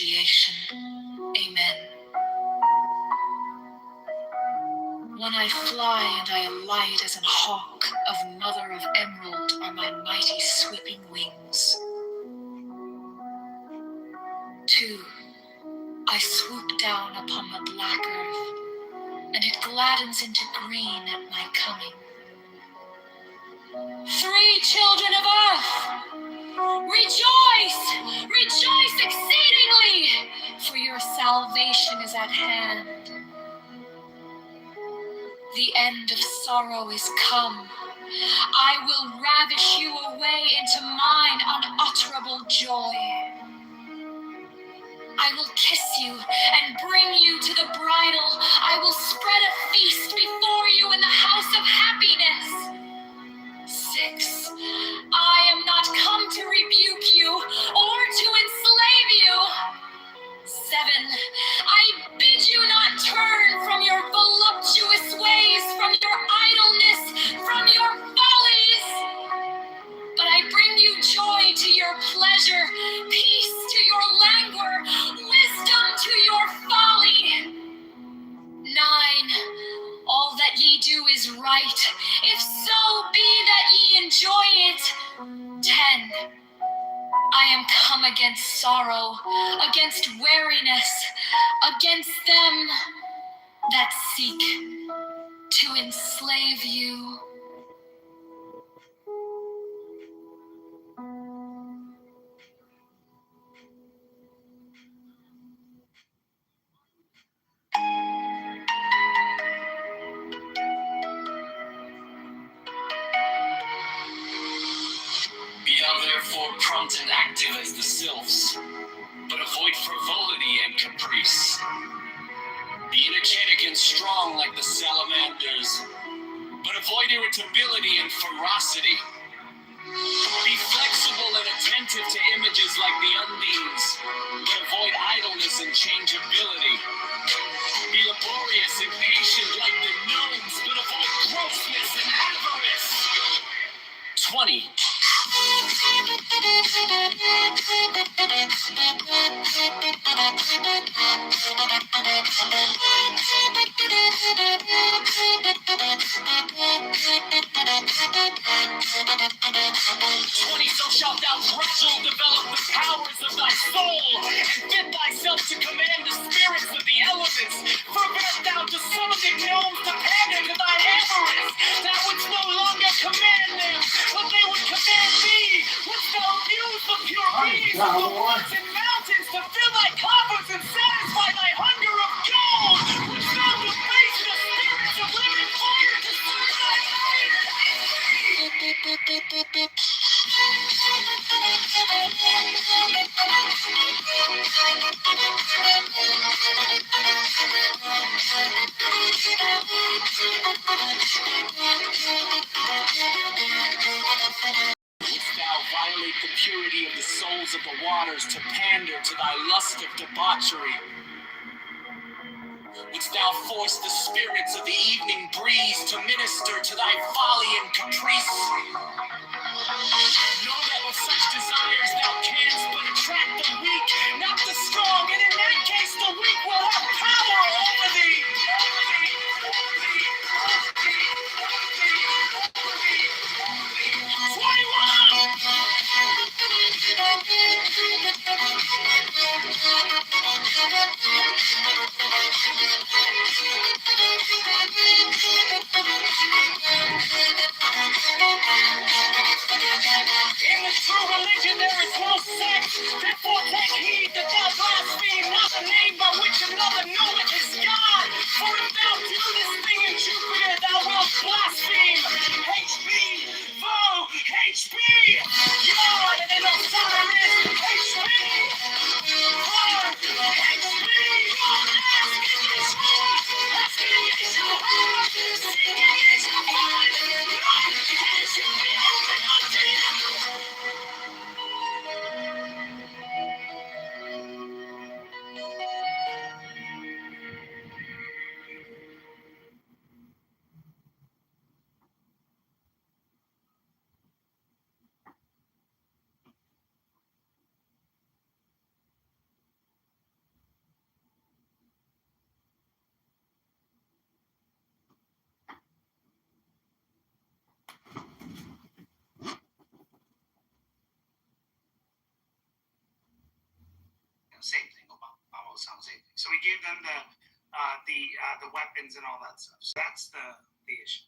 initiation. Amen. When I fly and I alight as an hawk of mother of emerald are my mighty sweeping wings. 2. I swoop down upon the black earth, and it gladdens into green at my coming. 3 children of earth, rejoice, rejoice exceedingly, for your salvation is at hand. The end of sorrow is come. I will ravish you away into mine unutterable joy. I will kiss you and bring you to the bridal. I will spread a feast before you in the house of happiness. 6. I am not come to rebuke you or to enslave you. 7. I bid you not turn from your voluptuous ways, from your idleness, from your follies. But I bring you joy to your pleasure, peace to your languor, wisdom to your folly. 9. All that ye do is right, if so be that ye enjoy it. 10. I am come against sorrow, against weariness, against them that seek to enslave you. Be thou therefore prompt and active as the sylphs, but avoid frivolity and caprice. Be energetic and strong like the salamanders, but avoid irritability and ferocity. Be flexible and attentive to images like the undines, but avoid idleness and changeability. Be laborious and patient like the gnomes, but avoid grossness and avarice. 20. 20, so shalt thou gradually develop the powers of thy soul, and fit thyself to command the spirits of the elements. Forbid thou to summon the gnomes to pander to thine avarice. Thou wouldst no longer command them, but they would command thee. Wouldst thou abuse the pure beings of the woods and mountains to fill thy coffers and satisfy thy hunger of gold? Wouldst thou deface the spirits of living fire to serve thy fire? Wouldst thou violate the purity of the souls of the waters to pander to thy lust of debauchery? Wouldst thou force the spirits of the evening breeze to minister to thy folly and caprice? Know that with such desires thou canst but attract the weak, not the strong, and in that case the weak will have power over thee. 21. In the true religion there is no sex, therefore take heed that thou blaspheme not the name by which another knoweth is God. For if thou do this thing in Jupiter, thou wilt blaspheme. HP, Vo, HP, Yod, and in Osiris, HP, Hard, HP, Ask and ye shall have, seek and ye shall find, knock and it shall be opened unto you. them the weapons and all that stuff. So that's the issue.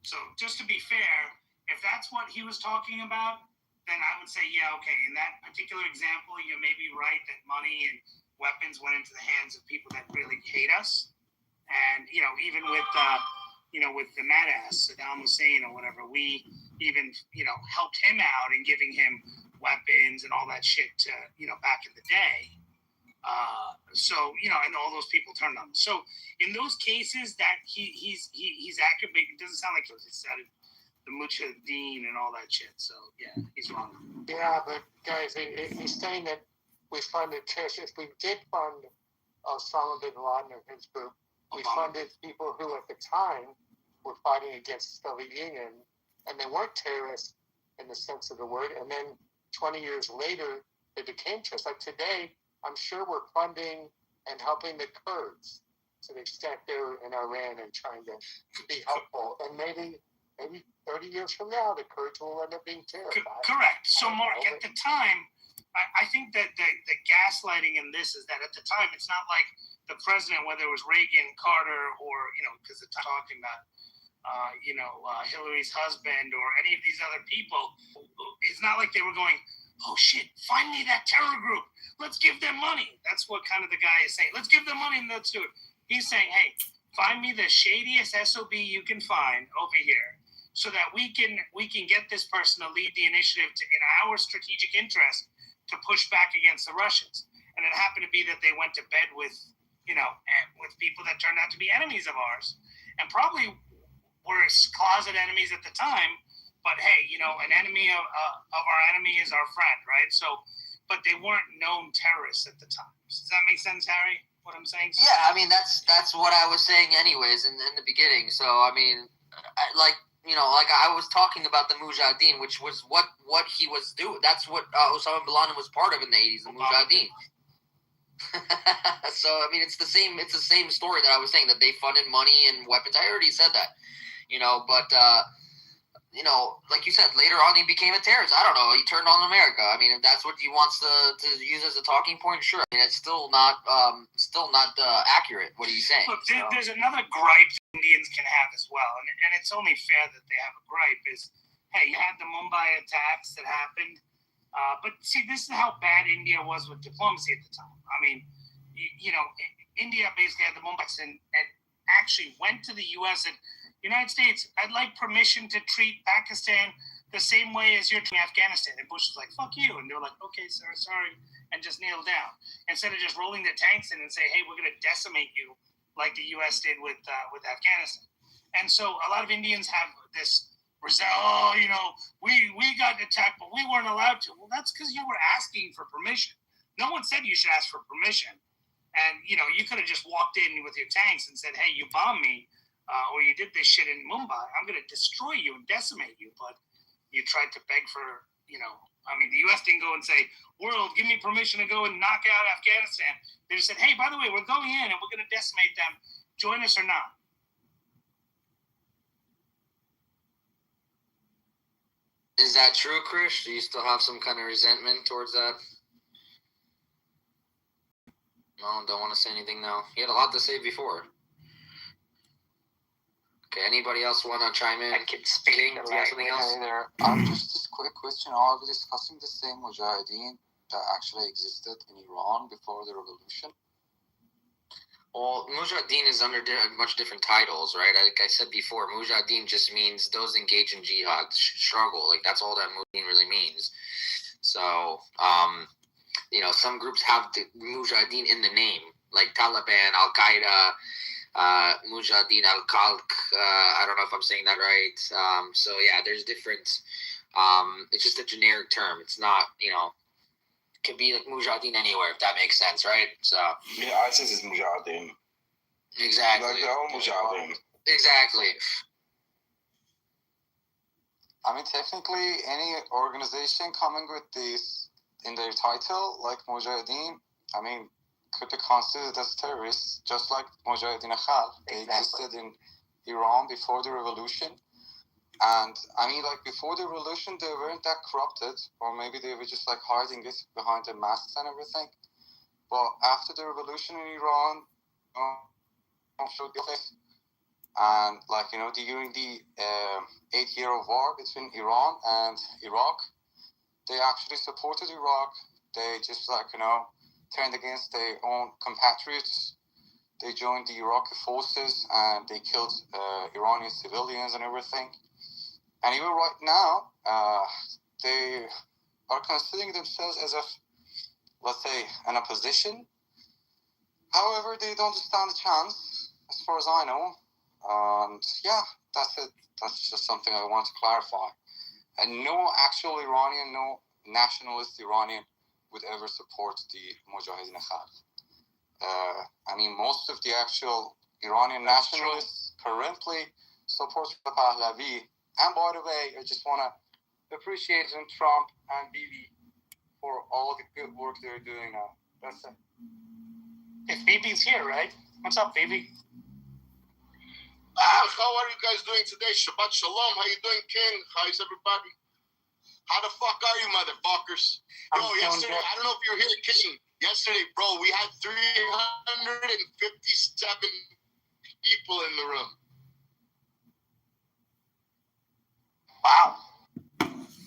So just to be fair, if that's what he was talking about, then I would say, yeah, okay. In that particular example, you may be right that money and weapons went into the hands of people that really hate us. And, even with, with the mad ass, Saddam Hussein or whatever, we even, helped him out in giving him weapons and all that shit, back in the day. And all those people turned on him. So in those cases that he's accurate, but it doesn't sound like he said it. The Mujahideen and all that shit. So, yeah, he's wrong. Yeah, but guys, he's saying that we funded terrorists. If we did fund Osama bin Laden or his group, we funded people who at the time were fighting against the Soviet Union, and they weren't terrorists in the sense of the word. And then 20 years later, they became terrorists. Like today, I'm sure we're funding and helping the Kurds to the extent they're in Iran and trying to be helpful. And maybe 30 years from now, the Kurds will end up being terrified. Correct. So, Mark, at the time, I think that the gaslighting in this is that at the time, it's not like the president, whether it was Reagan, Carter, or, because they're talking about, Hillary's husband or any of these other people, it's not like they were going, oh, shit, find me that terror group. Let's give them money. That's what kind of the guy is saying. Let's give them money and let's do it. He's saying, hey, find me the shadiest SOB you can find over here, so that we can get this person to lead the initiative in our strategic interest to push back against the Russians. And it happened to be that they went to bed with, with people that turned out to be enemies of ours, and probably were closet enemies at the time. But hey, an enemy of our enemy is our friend, right? So, but they weren't known terrorists at the time. Does that make sense, Harry? What I'm saying? Yeah, I mean that's what I was saying anyways in the beginning. So I mean, like I was talking about the Mujahideen, which was what he was doing. That's what Osama bin Laden was part of in the 80s, the Mujahideen. So I mean, it's the same story that I was saying, that they funded money and weapons. I already said that, but like you said, later on he became a terrorist. I don't know. He turned on America. I mean, if that's what he wants to use as a talking point, sure. I mean, it's still not accurate what he's saying. Look, there's another gripe Indians can have as well, and it's only fair that they have a gripe. Is, hey, you had the Mumbai attacks that happened, but see, this is how bad India was with diplomacy at the time. I mean, India basically had the Mumbai and actually went to the U.S. and United States, I'd like permission to treat Pakistan the same way as you're treating Afghanistan. And Bush was like, fuck you. And they were like, okay, sir, sorry. And just kneel down. Instead of just rolling their tanks in and say, hey, we're going to decimate you like the U.S. did with Afghanistan. And so a lot of Indians have this we got attacked, but we weren't allowed to. Well, that's because you were asking for permission. No one said you should ask for permission. And, you could have just walked in with your tanks and said, hey, you bombed me. Or you did this shit in Mumbai, I'm going to destroy you and decimate you. But you tried to beg for, the U.S. didn't go and say, world, give me permission to go and knock out Afghanistan. They just said, hey, by the way, we're going in and we're going to decimate them. Join us or not. Is that true, Chris? Do you still have some kind of resentment towards that? No, don't want to say anything now. You had a lot to say before. Okay, anybody else want to chime in? I can speak. Do you have something else? There. Just a quick question. Are we discussing the same Mujahideen that actually existed in Iran before the revolution? Well, Mujahideen is under much different titles, right? Like I said before, Mujahideen just means those engaged in jihad, struggle. Like that's all that Mujahideen really means. So, some groups have the Mujahideen in the name, like Taliban, Al-Qaeda, Mujahideen al-Khalq, I don't know if I'm saying that right. So yeah, there's different, it's just a generic term. It's not, it could be like Mujahideen anywhere, if that makes sense, right? So yeah, ISIS is Mujahideen. Exactly. Like the whole Mujahideen. Exactly. I mean, technically, any organization coming with this in their title, like Mujahideen, I mean, could be considered as terrorists, just like Mujahideen Khalq. They existed in Iran before the revolution. And I mean, like before the revolution, they weren't that corrupted, or maybe they were just like hiding it behind the masks and everything. But after the revolution in Iran, and during the 8-year war between Iran and Iraq, they actually supported Iraq. They just turned against their own compatriots. They joined the Iraqi forces and they killed Iranian civilians and everything. And even right now, they are considering themselves as let's say, an opposition. However, they don't stand a chance, as far as I know. And yeah, that's it. That's just something I want to clarify. And no actual Iranian, no nationalist Iranian would ever support the Mujahideen Khalq. Most of the actual Iranian nationalists currently support the Pahlavi. And by the way, I just want to appreciate Trump and Bibi for all the good work they're doing now. That's it. If Bibi's here, right? What's up, Bibi? How are you guys doing today? Shabbat Shalom. How you doing, King? How's everybody? How the fuck are you, motherfuckers? Yesterday, I don't know if you were here, King. Yesterday, bro, we had 357 people in the room. Wow.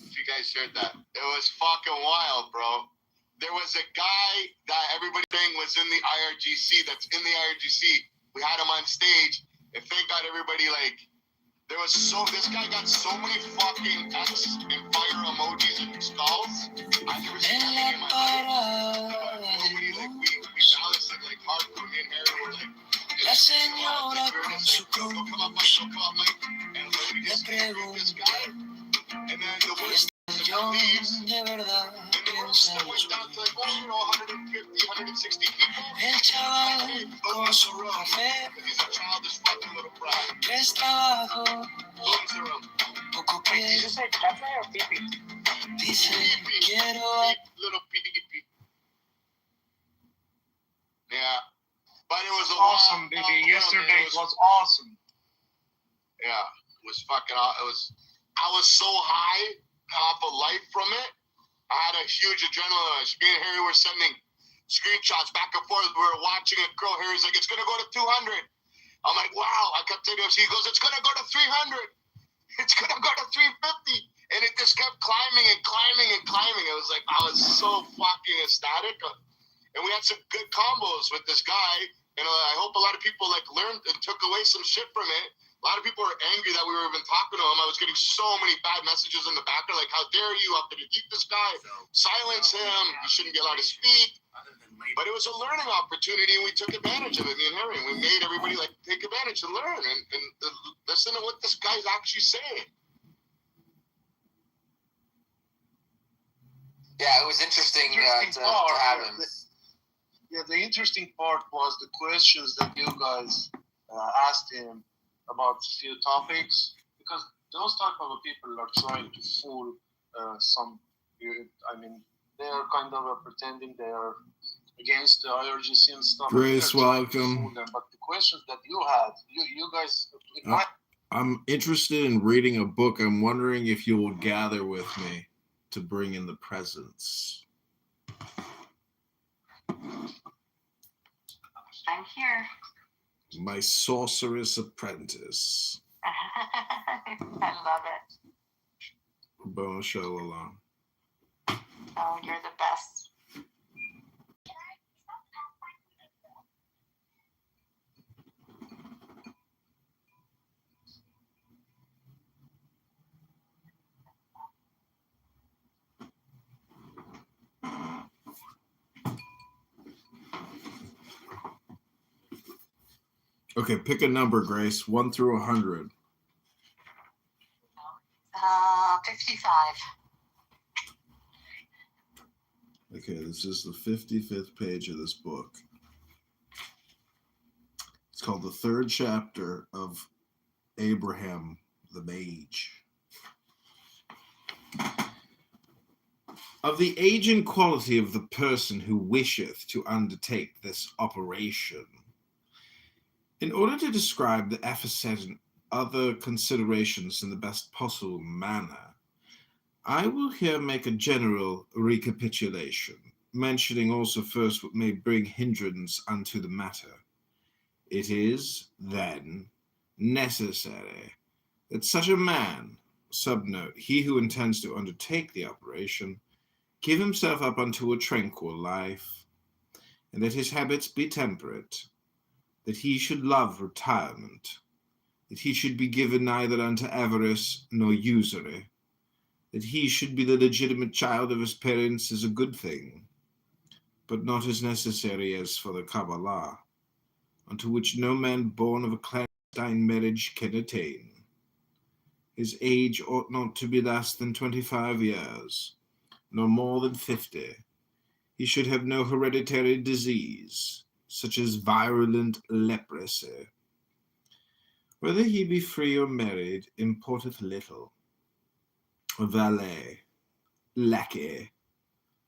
If you guys heard that. It was fucking wild, bro. There was a guy that everybody saying was in the IRGC, that's in the IRGC. We had him on stage, and thank God everybody, this guy got so many fucking X and fire emojis and skulls. I never seen that in my life. Nobody, we balanced it hardcore. Me and Harry were La señora con su cruz and le pregunta, and then the way yo de verdad pienso en los el chaval con su café que está abajo, poco pie, dice quiero. Little pee. Yeah, but it was awesome, baby. Yesterday was awesome. Yeah, it was fucking. I was so high off of life from it. I had a huge adrenaline rush. Me and Harry were sending screenshots back and forth. We were watching it grow. Harry's like, it's gonna go to 200. I'm like, wow. I kept telling him. He goes, it's gonna go to 300. It's gonna go to 350. And it just kept climbing and climbing and climbing. It was like I was so fucking ecstatic. And we had some good combos with this guy. And I hope a lot of people learned and took away some shit from it. A lot of people were angry that we were even talking to him. I was getting so many bad messages in the background, like, how dare you, how can you keep this guy? Silence him. He shouldn't be allowed to speak. But it was a learning opportunity, and we took advantage of it, me and Harry. We made everybody take advantage and learn and listen to what this guy's actually saying. Yeah, it was interesting to have him. Yeah, the interesting part was the questions that you guys asked him about a few topics, because those type of people are trying to fool they are kind of pretending they are against the IRGC and stuff. Grace, welcome. But the questions that you had, you guys... I'm interested in reading a book. I'm wondering if you will gather with me to bring in the presents. I'm here. My Sorceress Apprentice. I love it. Bon shalom. Oh, you're the best. Okay, pick a number, Grace. 1 through 100. 55. Okay, this is the 55th page of this book. It's called The Third Chapter of Abraham the Mage. Of the age and quality of the person who wisheth to undertake this operation. In order to describe the aforesaid and other considerations in the best possible manner, I will here make a general recapitulation. mentioning also first what may bring hindrance unto the matter. It is, then, necessary that such a man, subnote, he who intends to undertake the operation, give himself up unto a tranquil life, and that his habits be temperate, that he should love retirement, that he should be given neither unto avarice nor usury, that he should be the legitimate child of his parents is a good thing, but not as necessary as for the Kabbalah, unto which no man born of a clandestine marriage can attain. His age ought not to be less than 25 years, nor more than 50. He should have no hereditary disease, such as virulent leprosy. Whether he be free or married importeth little. A valet, lackey,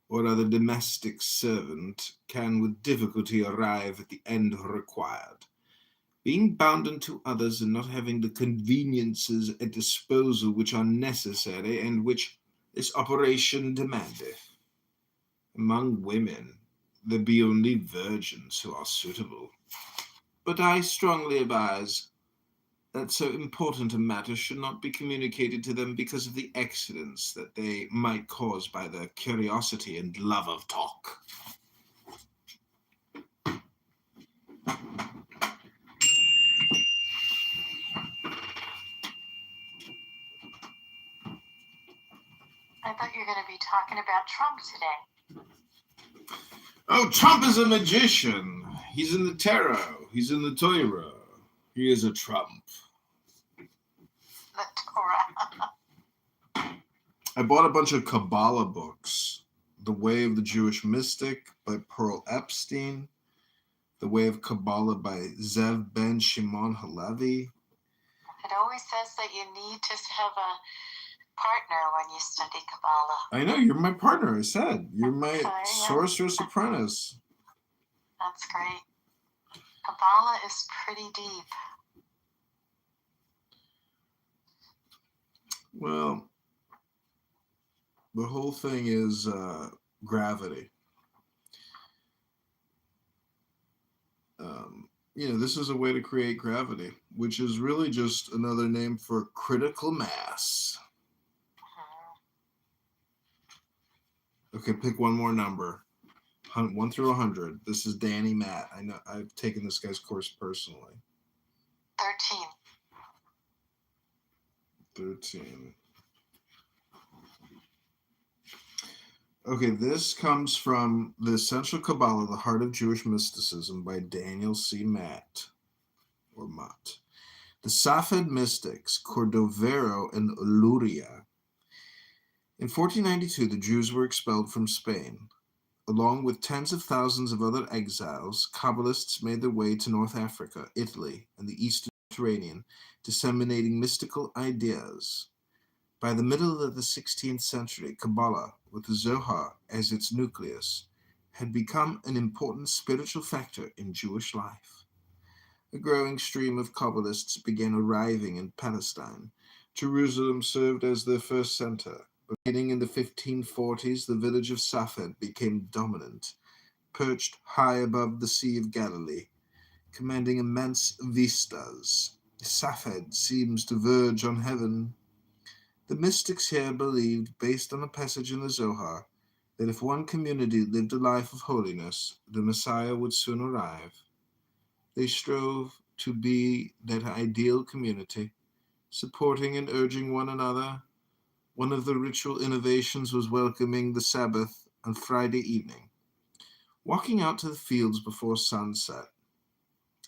or other domestic servant can with difficulty arrive at the end required, being bounden to others and not having the conveniences at disposal which are necessary and which this operation demandeth. Among women, there be only virgins who are suitable. But I strongly advise that so important a matter should not be communicated to them because of the accidents that they might cause by their curiosity and love of talk. I thought you were going to be talking about Trump today. Oh, Trump is a magician. He's in the tarot. He's in the Torah. He is a Trump. The Torah. I bought a bunch of Kabbalah books. The Way of the Jewish Mystic by Pearl Epstein. The Way of Kabbalah by Zev Ben Shimon Halevi. It always says that you need to have a partner when you study Kabbalah. I know, you're my partner, I said. You're my sorceress apprentice. That's great. Kabbalah is pretty deep. Well, the whole thing is gravity. This is a way to create gravity, which is really just another name for critical mass. Okay, pick one more number. 1 through 100. This is Danny Matt. I know I've taken this guy's course personally. 13. Okay, this comes from The Essential Kabbalah, The Heart of Jewish Mysticism by Daniel C. Matt, or Mott. The Safed mystics, Cordovero and Luria. In 1492, the Jews were expelled from Spain. Along with tens of thousands of other exiles, Kabbalists made their way to North Africa, Italy, and the Eastern Mediterranean, disseminating mystical ideas. By the middle of the 16th century, Kabbalah, with the Zohar as its nucleus, had become an important spiritual factor in Jewish life. A growing stream of Kabbalists began arriving in Palestine. Jerusalem served as their first center. Beginning in the 1540s, the village of Safed became dominant, perched high above the Sea of Galilee, commanding immense vistas. Safed seems to verge on heaven. The mystics here believed, based on a passage in the Zohar, that if one community lived a life of holiness, the Messiah would soon arrive. They strove to be that ideal community, supporting and urging one another. One of the ritual innovations was welcoming the Sabbath on Friday evening. Walking out to the fields before sunset,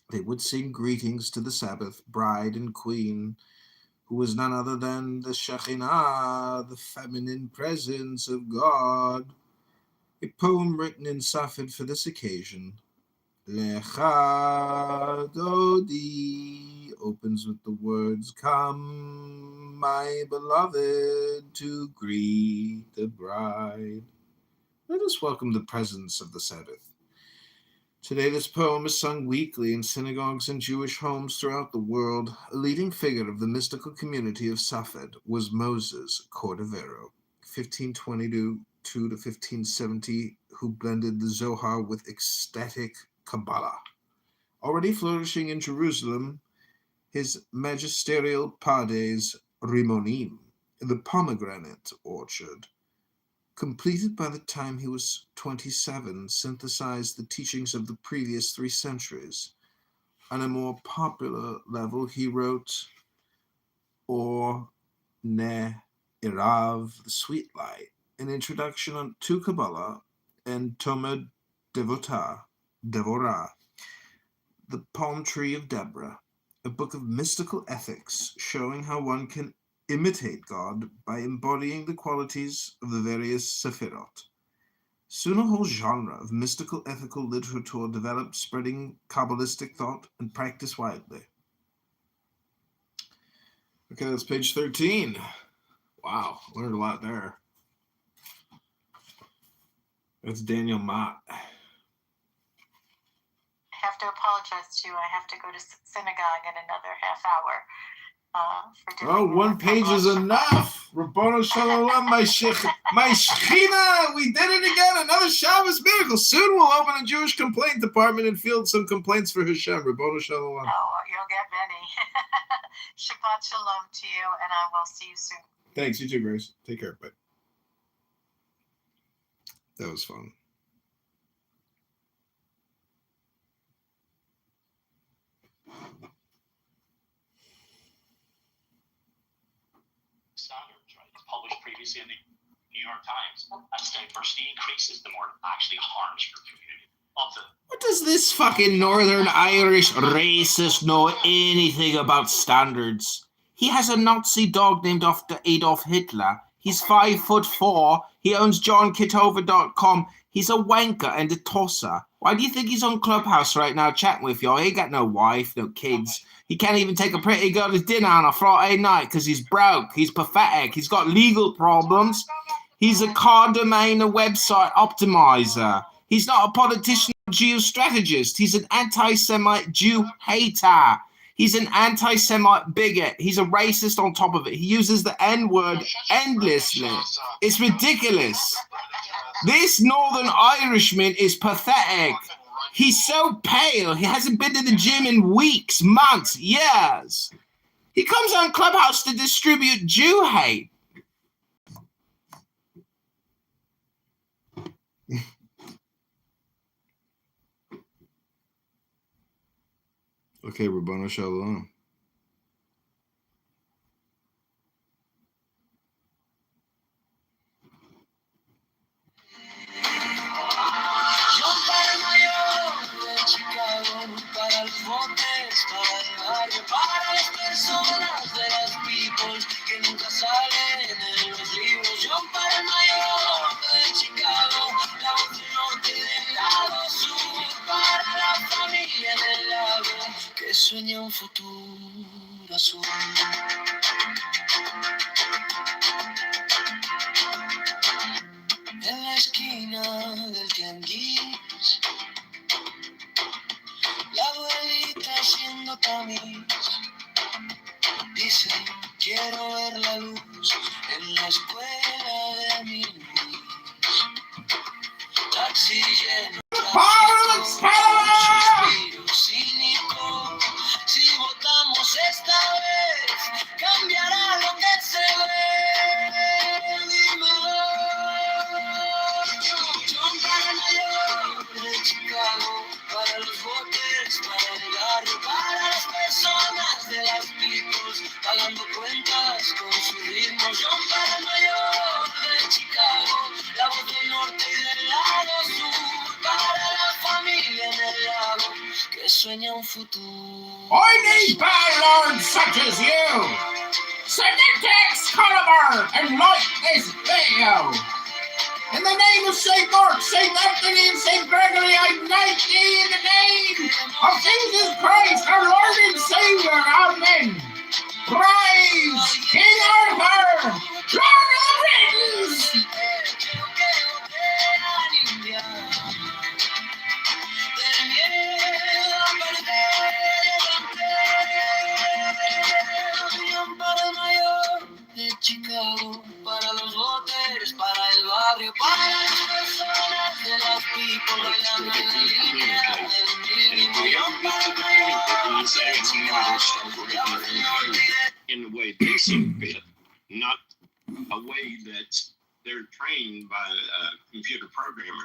they would sing greetings to the Sabbath, bride and queen, who was none other than the Shekhinah, the feminine presence of God. A poem written in Safed for this occasion, Lecha Dodi, opens with the words, "Come, my beloved, to greet the bride." Let us welcome the presence of the Sabbath. Today, this poem is sung weekly in synagogues and Jewish homes throughout the world. A leading figure of the mystical community of Safed was Moses Cordovero, 1522 to 1570, who blended the Zohar with ecstatic Kabbalah. Already flourishing in Jerusalem, his magisterial Pardes Rimonim, the pomegranate orchard, completed by the time he was 27, synthesized the teachings of the previous 3 centuries. On a more popular level, he wrote Or Ne Irav, the Sweet Light, an introduction to Kabbalah, and Tomer Devorah, the Palm Tree of Deborah, a book of mystical ethics showing how one can imitate God by embodying the qualities of the various Sephirot. Soon a whole genre of mystical ethical literature developed, spreading Kabbalistic thought and practice widely. Okay, that's page 13. Wow, learned a lot there. That's Daniel Mott. I have to apologize too. I have to go to synagogue in another half hour. Oh, 1 page is enough. Rabbanu Shalom, my Shechina. We did it again. Another Shabbos miracle. Soon we'll open a Jewish complaint department and field some complaints for Hashem. Rabbanu Shalom. Oh, you'll get many. Shabbat Shalom to you, and I will see you soon. Thanks. You too, Grace. Take care. Bye. That was fun. Standards, right? It's published previously in the New York Times. As diversity increases, the more it actually harms your community. What does this fucking Northern Irish racist know anything about standards? He has a Nazi dog named after Adolf Hitler. He's 5'4". He owns JohnKitover.com. He's a wanker and a tosser. Why do you think he's on Clubhouse right now chatting with y'all? He ain't got no wife, no kids. He can't even take a pretty girl to dinner on a Friday night because he's broke. He's pathetic. He's got legal problems. He's a car domain, a website optimizer. He's not a politician or geostrategist. He's an anti-Semite Jew hater. He's an anti-Semite bigot. He's a racist on top of it. He uses the N-word endlessly. It's ridiculous. This Northern Irishman is pathetic. He's so pale. He hasn't been to the gym in weeks, months, years. He comes on Clubhouse to distribute Jew hate. Okay, Rabbanu Shalom. Para los botes, para el barrio, para las personas de las peoples que nunca salen en los libros. Yo para el mayor de Chicago, la voz del norte y del lado sur, para la familia del lago que sueña un futuro azul. En la esquina del tianguis, la abuelita haciendo tamiz dice, quiero ver la luz en la escuela de mi niñez. Taxi lleno, suspiro cínico. Si votamos esta vez, cambiará lo que se ve. Dímelo. John para Nueva York, de Chicago, para los voters, para el barrio, para las personas de las peoples, pagando cuentas con su ritmo. John para Nueva York, de Chicago, la voz del norte y del lado sur, para la familia en el lago que sueña un futuro. I need bad lords such as you. Send a text, Kitover, and like this video. In the name of St. Mark, St. Anthony, and St. Gregory, I knight thee in the name of Jesus Christ, our Lord and Savior. Amen. Praise King Arthur, Lord of the Britons. Para el mayor de Chicago, para los voters, para el barrio. barrio para las personas de los people bailando en la línea del millón para in the way they see fit, not a way that they're trained by a computer programmer.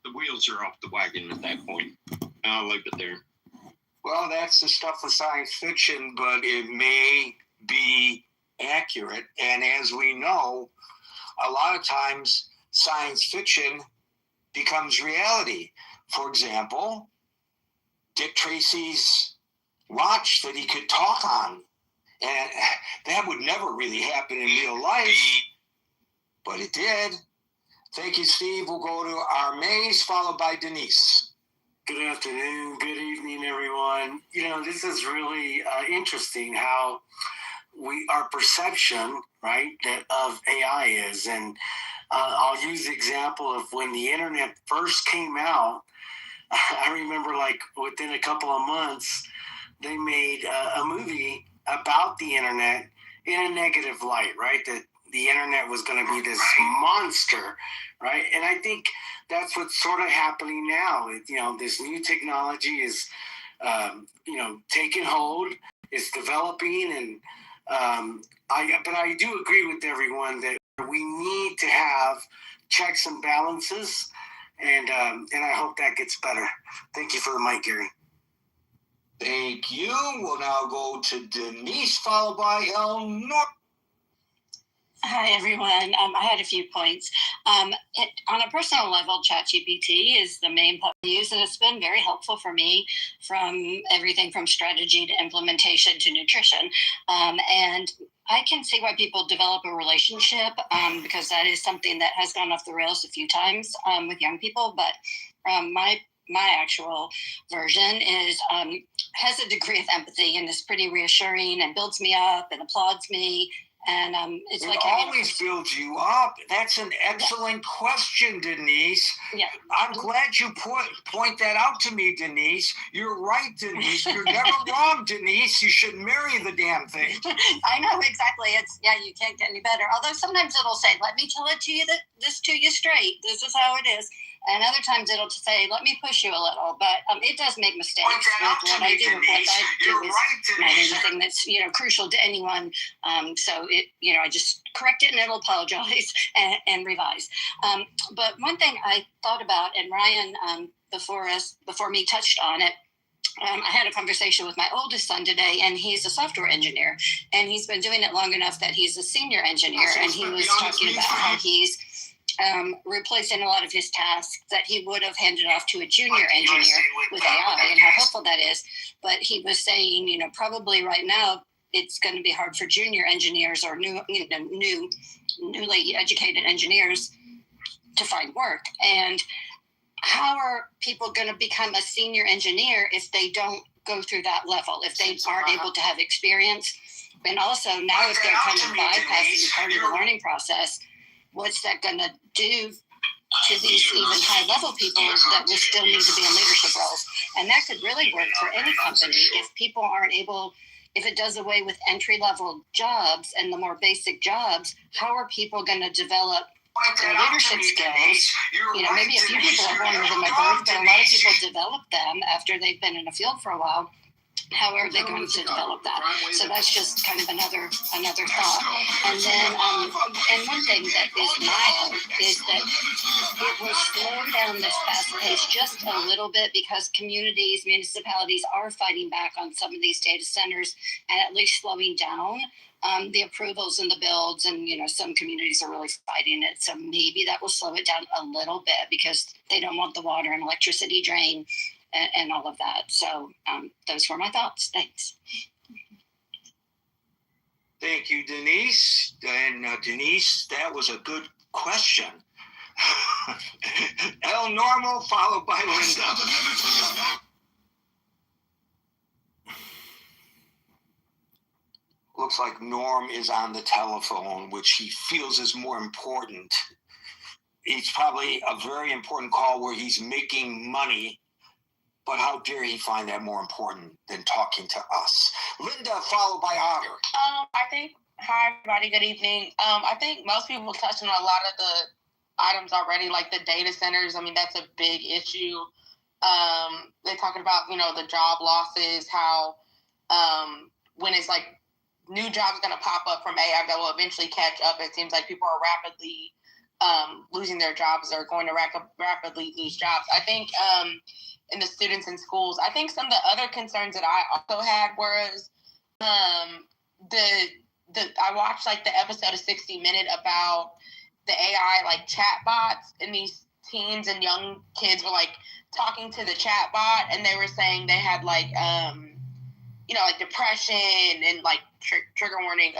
The wheels are off the wagon at that point. I'll leave it there. Well, that's the stuff of science fiction, but it may be accurate. And as we know, a lot of times science fiction becomes reality. For example, Dick Tracy's watch that he could talk on. And that would never really happen in real life, but it did. Thank you, Steve. We'll go to our Mays, followed by Denise. Good afternoon, good evening, everyone. You know, this is really interesting how our perception, right, of AI is. And I'll use the example of when the internet first came out. I remember, like, within a couple of months, they made a movie about the internet in a negative light, right? That the internet was going to be this monster, right? And I think that's what's sort of happening now. You know, this new technology is, taking hold, it's developing, and but I do agree with everyone that we need to have checks and balances, and I hope that gets better. Thank you for the mic, Gary. Thank you. We'll now go to Denise, followed by Eleanor. Hi, everyone. I had a few points. On a personal level, ChatGPT is the main platform I use, and it's been very helpful for me from everything from strategy to implementation to nutrition. And I can see why people develop a relationship because that is something that has gone off the rails a few times with young people. But my actual version has a degree of empathy and is pretty reassuring and builds me up and applauds me. And it's it like always builds you up. That's an excellent question, Denise. Yeah. I'm glad you point that out to me, Denise. You're right, Denise. You're never wrong, Denise. You should marry the damn thing. I know, exactly. You can't get any better. Although sometimes it'll say, let me tell it to you this to you straight. This is how it is. And other times it'll say, let me push you a little. But it does make mistakes with what I do. What I do is not anything that's, crucial to anyone. So I just correct it and it'll apologize and revise. But one thing I thought about, and Ryan before me touched on it, I had a conversation with my oldest son today, and he's a software engineer, and he's been doing it long enough that he's a senior engineer, and he was talking about how he's replacing a lot of his tasks that he would have handed off to a junior engineer with AI, and how helpful that is. But he was saying, probably right now it's going to be hard for junior engineers or newly educated engineers to find work. And how are people going to become a senior engineer if they don't go through that level, if they aren't able to have experience? And also now if they're kind of bypassing part of the learning process, what's that going to do to these even high-level people that will still need to be in leadership roles? And that could really work for any company if people aren't able, if it does away with entry-level jobs and the more basic jobs, how are people going to develop their leadership skills? Maybe a few people are born with them at birth, but a lot of people develop them after they've been in the field for a while. How are they going to develop that? So that's just kind of another thought. And then, and one thing that is my hope is that it will slow down this fast pace just a little bit, because communities, municipalities are fighting back on some of these data centers and at least slowing down the approvals and the builds. And, some communities are really fighting it. So maybe that will slow it down a little bit because they don't want the water and electricity drain and all of that. So those were my thoughts. Thanks. Thank you, Denise. And Denise, that was a good question. El Normo, followed by Linda. Looks like Norm is on the telephone, which he feels is more important. It's probably a very important call where he's making money. But how dare he find that more important than talking to us? Linda, followed by Otter. Hi, everybody. Good evening. I think most people touched on a lot of items already, like the data centers. I mean, that's a big issue. They're talking about, the job losses, how when it's like new jobs going to pop up from AI that will eventually catch up. It seems like people are rapidly losing their jobs or going to rapidly lose jobs. I think in the students in schools, I think some of the other concerns that I also had was I watched like the episode of 60 Minute about the AI like chat bots, and these teens and young kids were like talking to the chat bot, and they were saying they had like like depression and like trigger warning,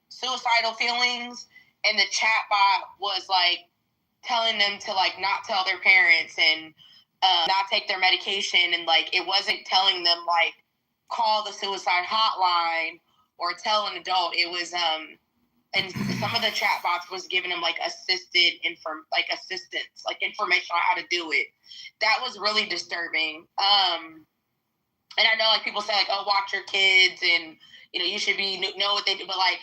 suicidal feelings, and the chat bot was like telling them to like not tell their parents and not take their medication, and like it wasn't telling them like call the suicide hotline or tell an adult. It was and some of the chat bots was giving them like assistance, like information on how to do it. That was really disturbing. And I know like people say like, oh, watch your kids and you should know what they do, but like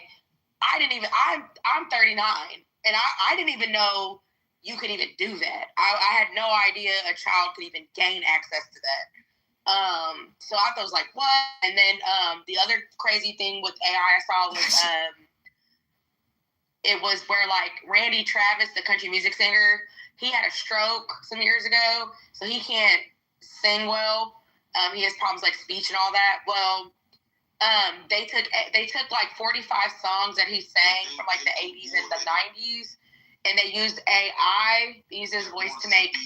I'm 39 and I didn't even know you could even do that. I had no idea a child could even gain access to that. So I thought it was like, what? And then the other crazy thing with AI I saw was it was where like Randy Travis, the country music singer, he had a stroke some years ago, so he can't sing well. He has problems like speech and all that. Well, they took like 45 songs that he sang from like the 80s and the 90s, and they used AI, used his voice to make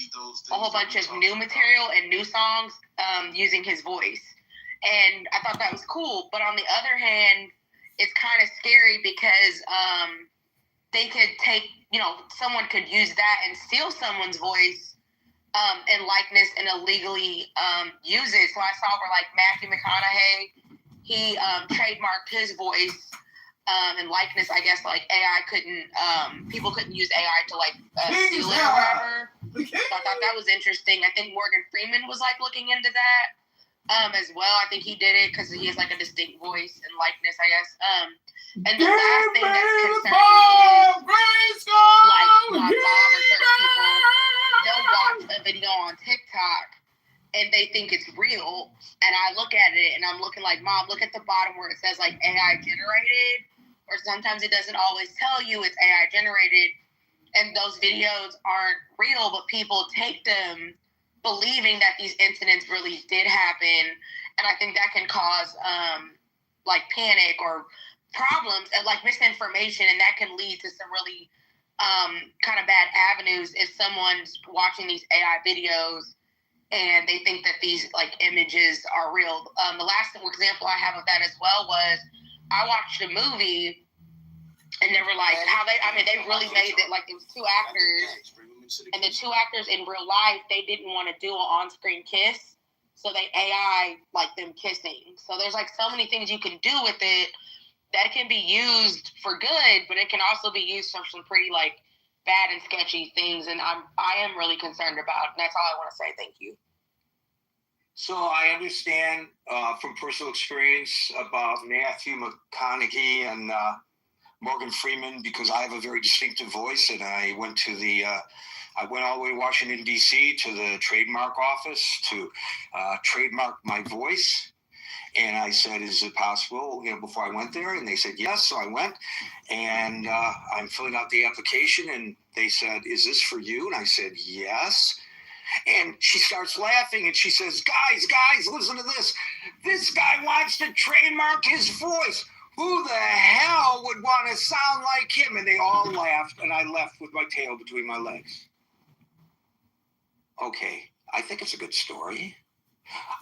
a whole bunch of new material and new songs using his voice. And I thought that was cool. But on the other hand, it's kind of scary because they could take, someone could use that and steal someone's voice and likeness and illegally use it. So I saw where like Matthew McConaughey, he trademarked his voice and likeness. I guess like AI couldn't, people couldn't use AI to like steal it or whatever. So I thought that was interesting. I think Morgan Freeman was like looking into that as well. I think he did it because he has like a distinct voice and likeness, I guess. And the last thing that's concerning is like my mom or certain people, they'll watch a video on TikTok and they think it's real, and I look at it and I'm looking like, Mom, look at the bottom where it says like AI generated, or sometimes it doesn't always tell you it's AI generated, and those videos aren't real, but people take them believing that these incidents really did happen, and I think that can cause like panic or problems and like misinformation, and that can lead to some really kind of bad avenues if someone's watching these AI videos and they think that these like images are real. The last example I have of that as well was I watched a movie and they were like they really made it like it was two actors, and the two actors in real life, they didn't want to do an on-screen kiss, so they AI like them kissing. So there's like so many things you can do with it that can be used for good, but it can also be used for some pretty like bad and sketchy things, and I am really concerned about, and that's all I want to say. Thank you. So I understand from personal experience about Matthew McConaughey and Morgan Freeman, because I have a very distinctive voice, and I went all the way to Washington, D.C. to the trademark office to trademark my voice. And I said, is it possible, before I went there? And they said, yes. So I went, and I'm filling out the application, and they said, is this for you? And I said, yes. And she starts laughing, and she says, guys, listen to this. This guy wants to trademark his voice. Who the hell would want to sound like him? And they all laughed, and I left with my tail between my legs. Okay, I think it's a good story.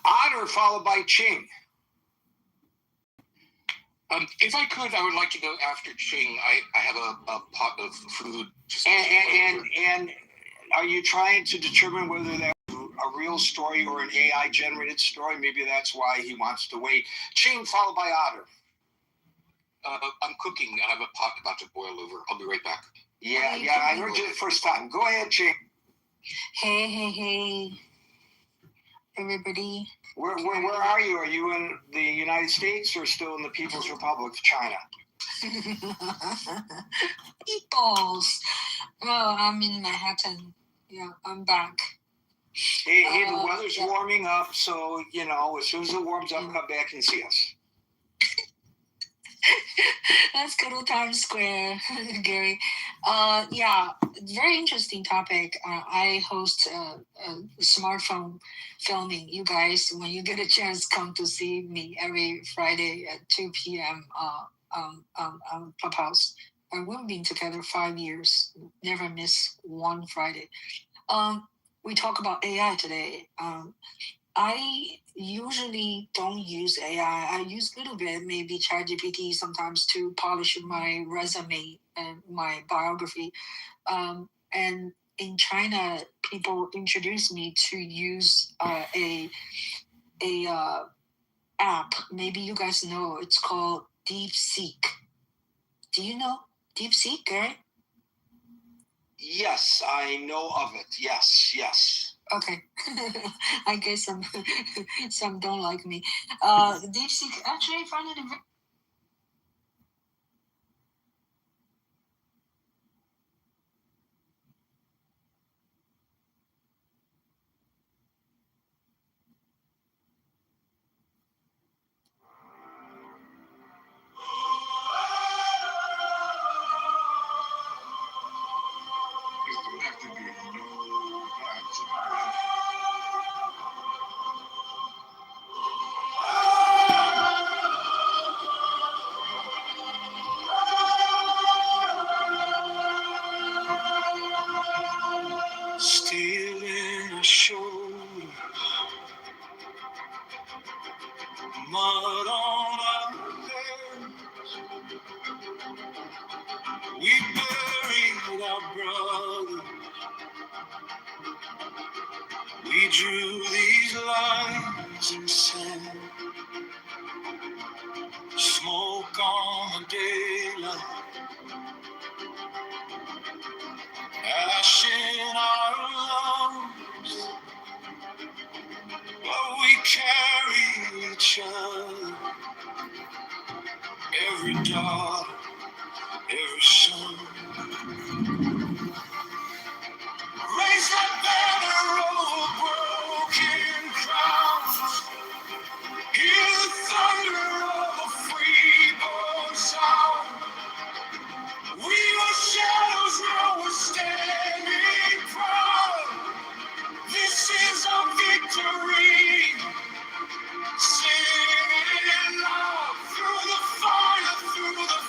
Otter followed by Ching. If I could, I would like to go after Ching. I have a pot of food. And are you trying to determine whether that's a real story or an AI generated story? Maybe that's why he wants to wait. Ching followed by Otter. I'm cooking. I have a pot about to boil over. I'll be right back. Yeah, I heard you the first time. Go ahead, Ching. Hey, everybody. Where are you? Are you in the United States or still in the People's Republic of China? Peoples. Oh, I'm in Manhattan. Yeah, I'm back. Hey, the weather's warming up, so as soon as it warms up, come back and see us. Let's go to Times Square, Gary. Very interesting topic. I host smartphone filming. You guys, when you get a chance, come to see me every Friday at 2 p.m. On Clubhouse. We've been together 5 years. Never miss one Friday. We talk about AI today. I usually don't use AI. I use a little bit, maybe ChatGPT sometimes to polish my resume and my biography. And in China, people introduced me to use a app. Maybe you guys know. It's called DeepSeek. Do you know DeepSeek, Gary? Yes, I know of it. Yes. Okay. I guess some don't like me. DeepSeek, actually, I find it Stealing a shoulder, mud on our hands. We buried our brother. We drew these lines in sand. Smoke on the daylight, ash in our lungs. But we carry each other. Every daughter, every son. Raise that banner of broken crowns. Hear the thunder of a freeborn sound. We were shadows, now we're standing proud. This is our victory. Singing loud through the fire, through the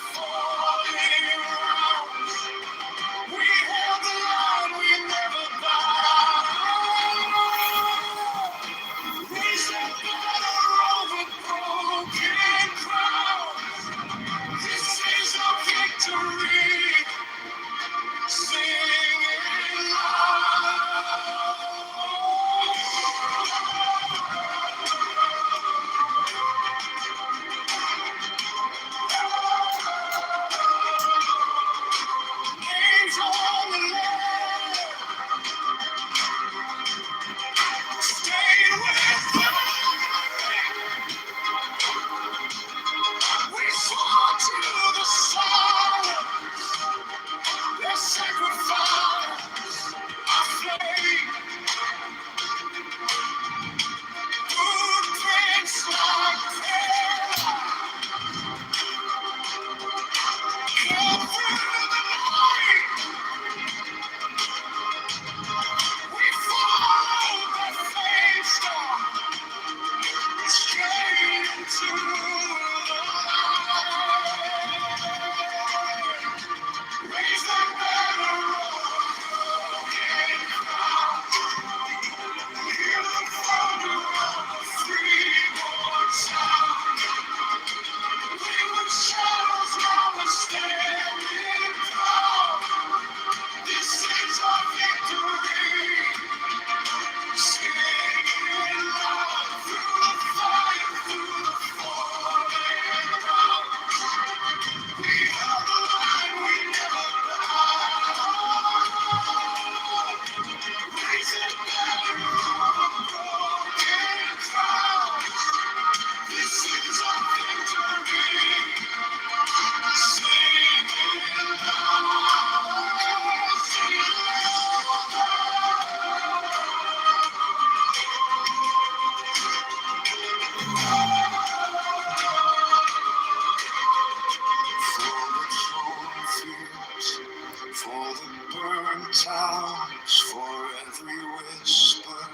the burnt towns, for every whisper.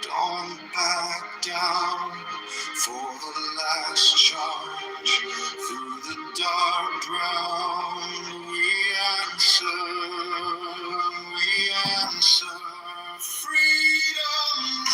Don't back down for the last charge. Through the dark brown, we answer freedom.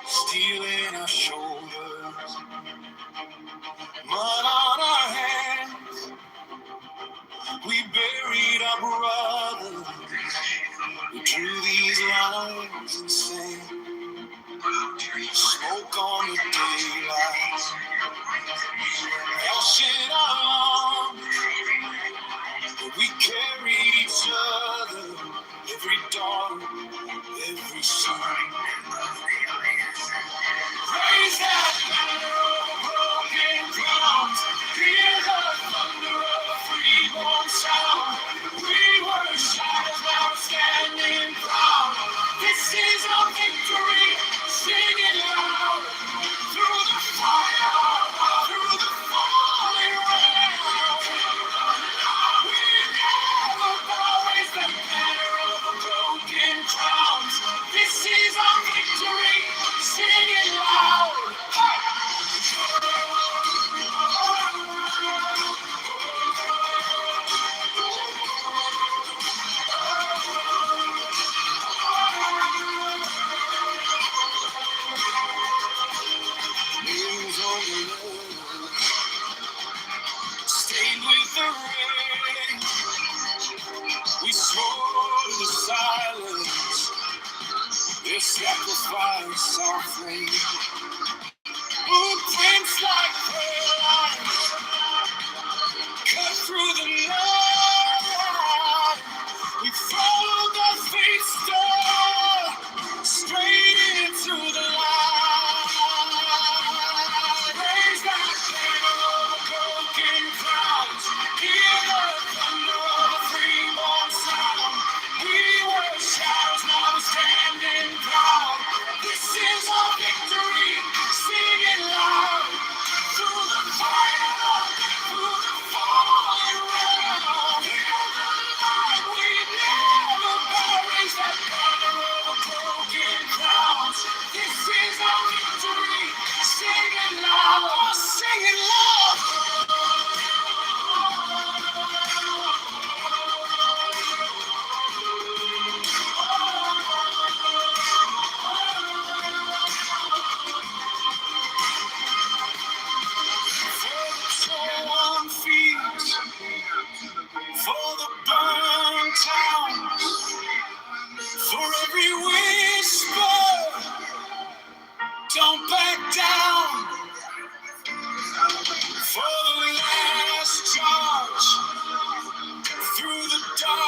Steel in our shoulders, mud on our hands. We buried our brother. We drew these lines in sand. Smoke on the daylight. Ash in our lungs. But we carried each other. Every daughter, every son. Raise that banner over broken ground. Hear the thunder of a freeborn sound. We were shadows, now we're standing proud. This is our victory, sing it loud. Through the fire, through the falling rain. We never bow, raise the banner of a broken ground. This is our victory, sing it loud. Names on the wall, stained with the rain. We swore the silence, their sacrifice, our flame. Footprints like pearl lines, cut through the night. We follow the faith star, straight into the light. Raise that banner over broken clouds. Hear the thunder of a freeborn sound. We were shadows, now we're standing proud. This is our victory, sing it loud. Through the fire, through the falling rain. We never bow, raise that banner over broken crowns. This is our victory, sing it loud, sing it loud. Torn feet, for the burned towns, for every whisper, don't back down, for the last charge, through the dark.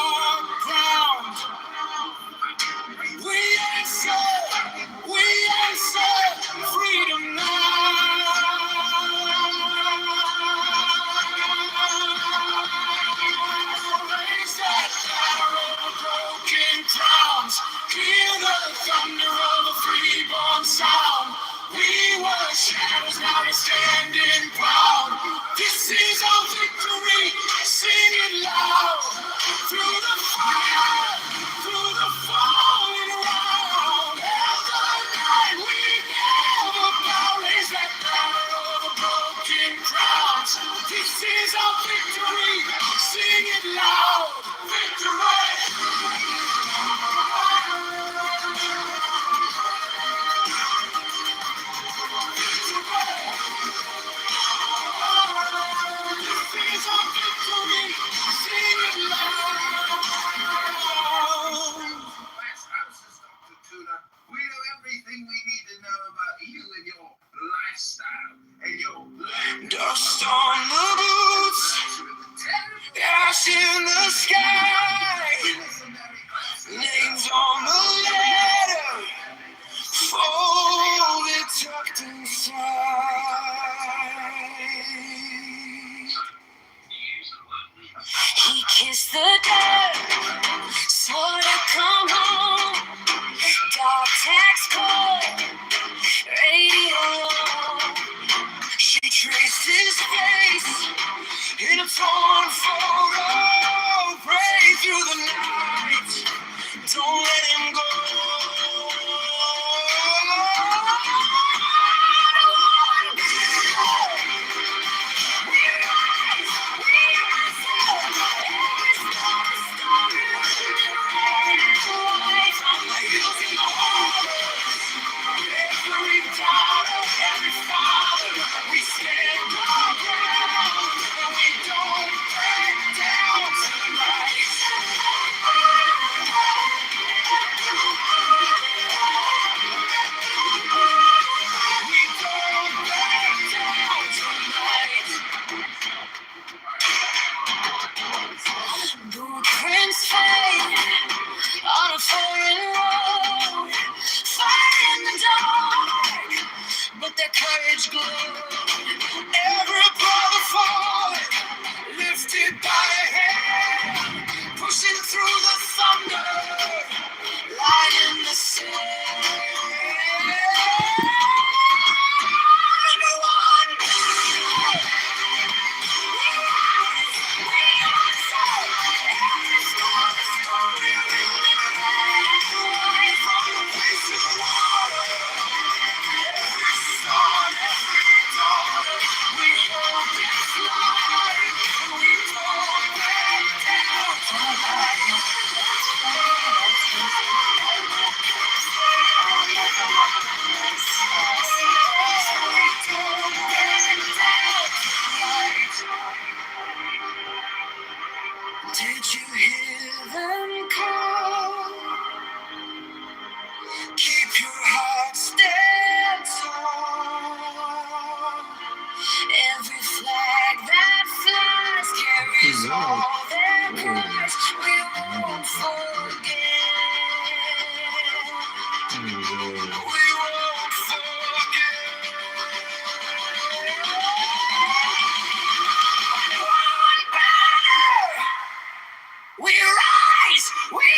we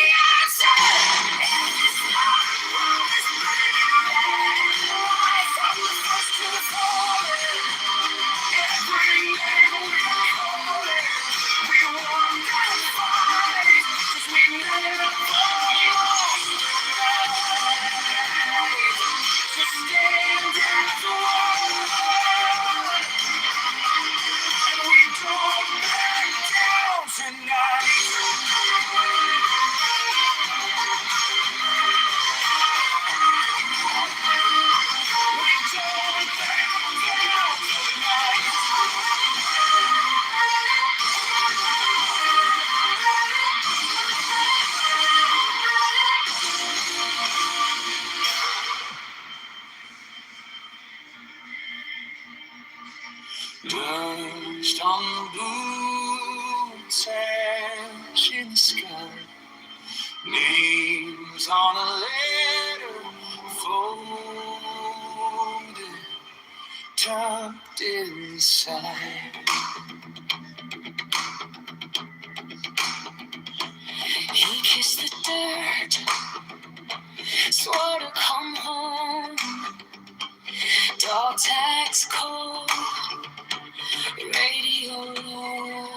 answer. It's not promise, right from the first to the fourth. Every name we call it, we won that fight, 'cause we never lost to stand as one, and we don't back down tonight. We don't back down tonight. Perched on the blue sash in the sky, names on a letter folded, tucked inside. He kissed the dirt, swore to come home. Dog tags cold, radio low.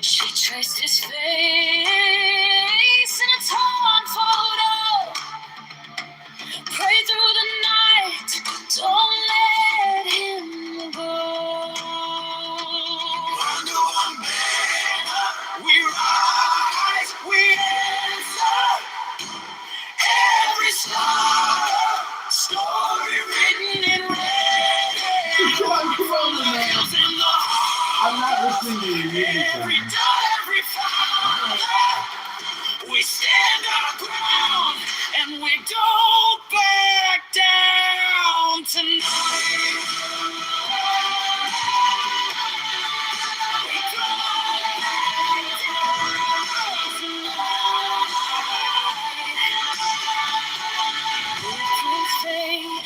She traced his face in a torn photo. Pray through the night, don't let him go. Under one banner, we rise, we answer. Every star, story written in red. Come on, man. I'm not listening to your music. Every dot, every flower, we stand our ground and we don't back down tonight. We don't back down tonight. We can fade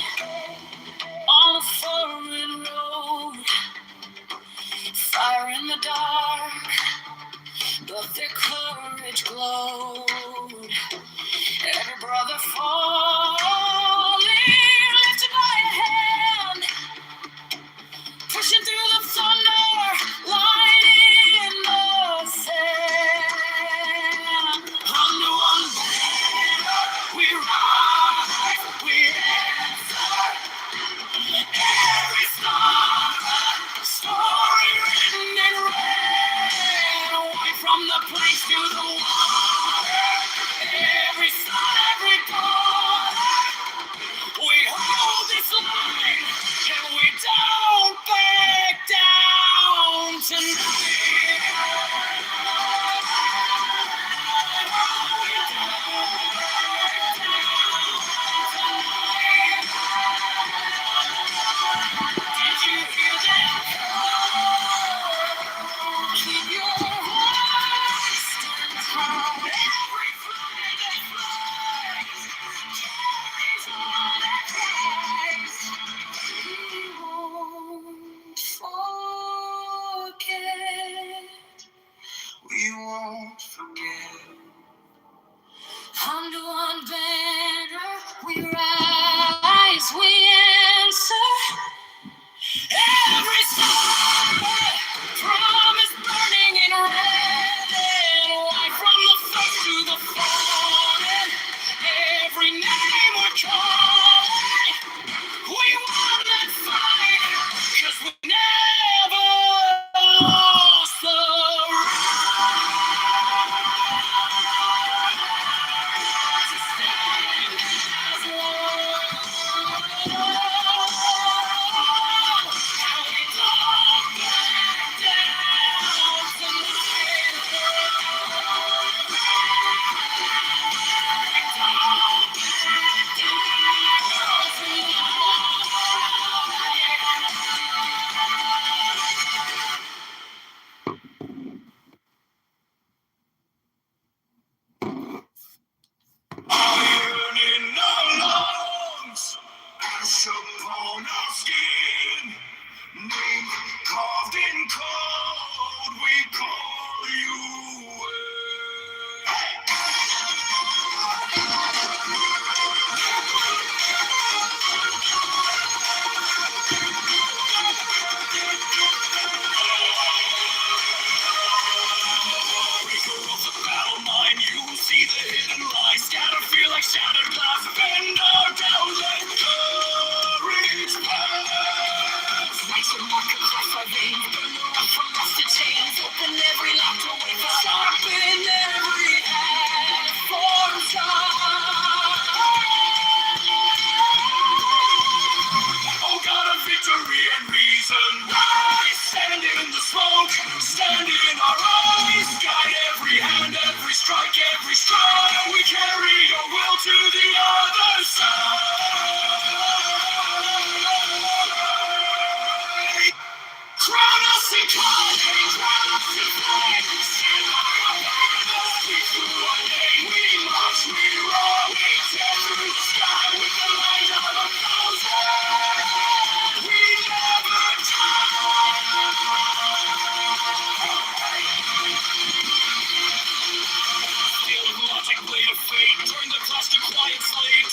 on a foreign road, fire in the dark, but their courage glowed. Every brother falling, lifted by a hand, pushing through the thunder, lighting the sand. Under one banner, we rise, we answer. Every star, story written in red. Away from the place to the water. Every sun, every dawn. We hold this line, and we don't back down tonight. We don't back down. Did you hear that call? Keep your voice stand strong. Every flag that flies carries on that cries. We won't forget. We won't forget. Under one banner, we rise, we answer. Every star, promise burning in red and white from the first to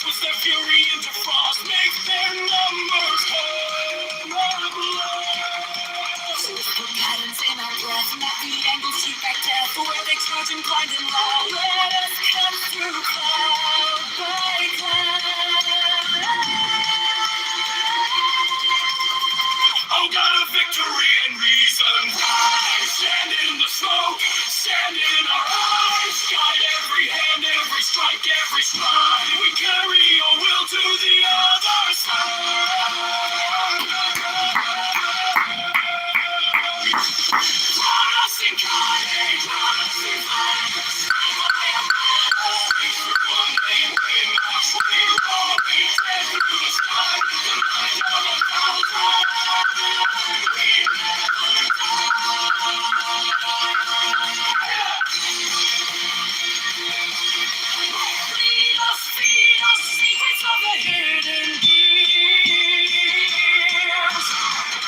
Switch their fury into frost, make their numbers come out lost. Whisper patterns in our breath, not the angles shoot back death, where they charge and blind and loud. Let us cut through cloud by cloud. Oh God of victory and reason, rise, stand in the smoke, stand in our eyes, guide every hand, every strike, every stride. We carry your will to the other side. Drown us in kindness, drown us in flames. Through our name, we march, we roar, we tear through the sky with the might of a thousand. We never lead us, feed us, secrets of the hidden gears.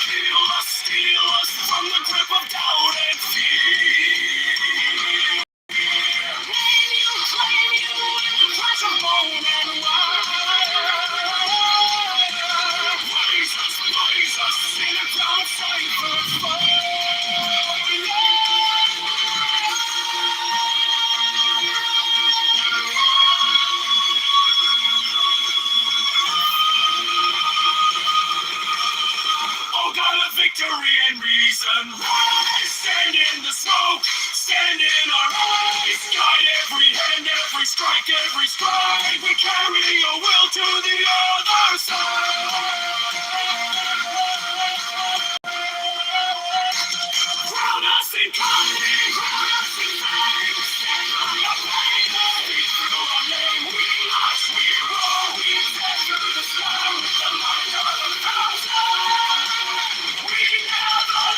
Heal us, steal us from the grip of doubt and fear. Name you, claim you in the clash of bone and wire. Raise us in a crown of cypher's fire. Oh God of victory and reason, rise, stand in the smoke, stand in our eyes, guide every hand, every strike, every stride. We carry your will to the other side. Drown us in conflict, drown us in flames. Stand by our pain, speak through our name. We march, we roar, we tear through the sky with the might of a thousand. We never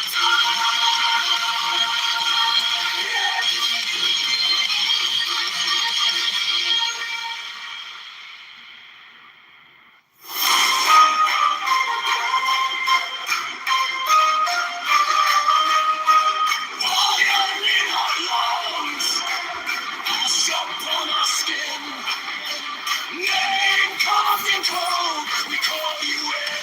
fire in our lungs, ash upon our skin. Name carved in cold, we call you in.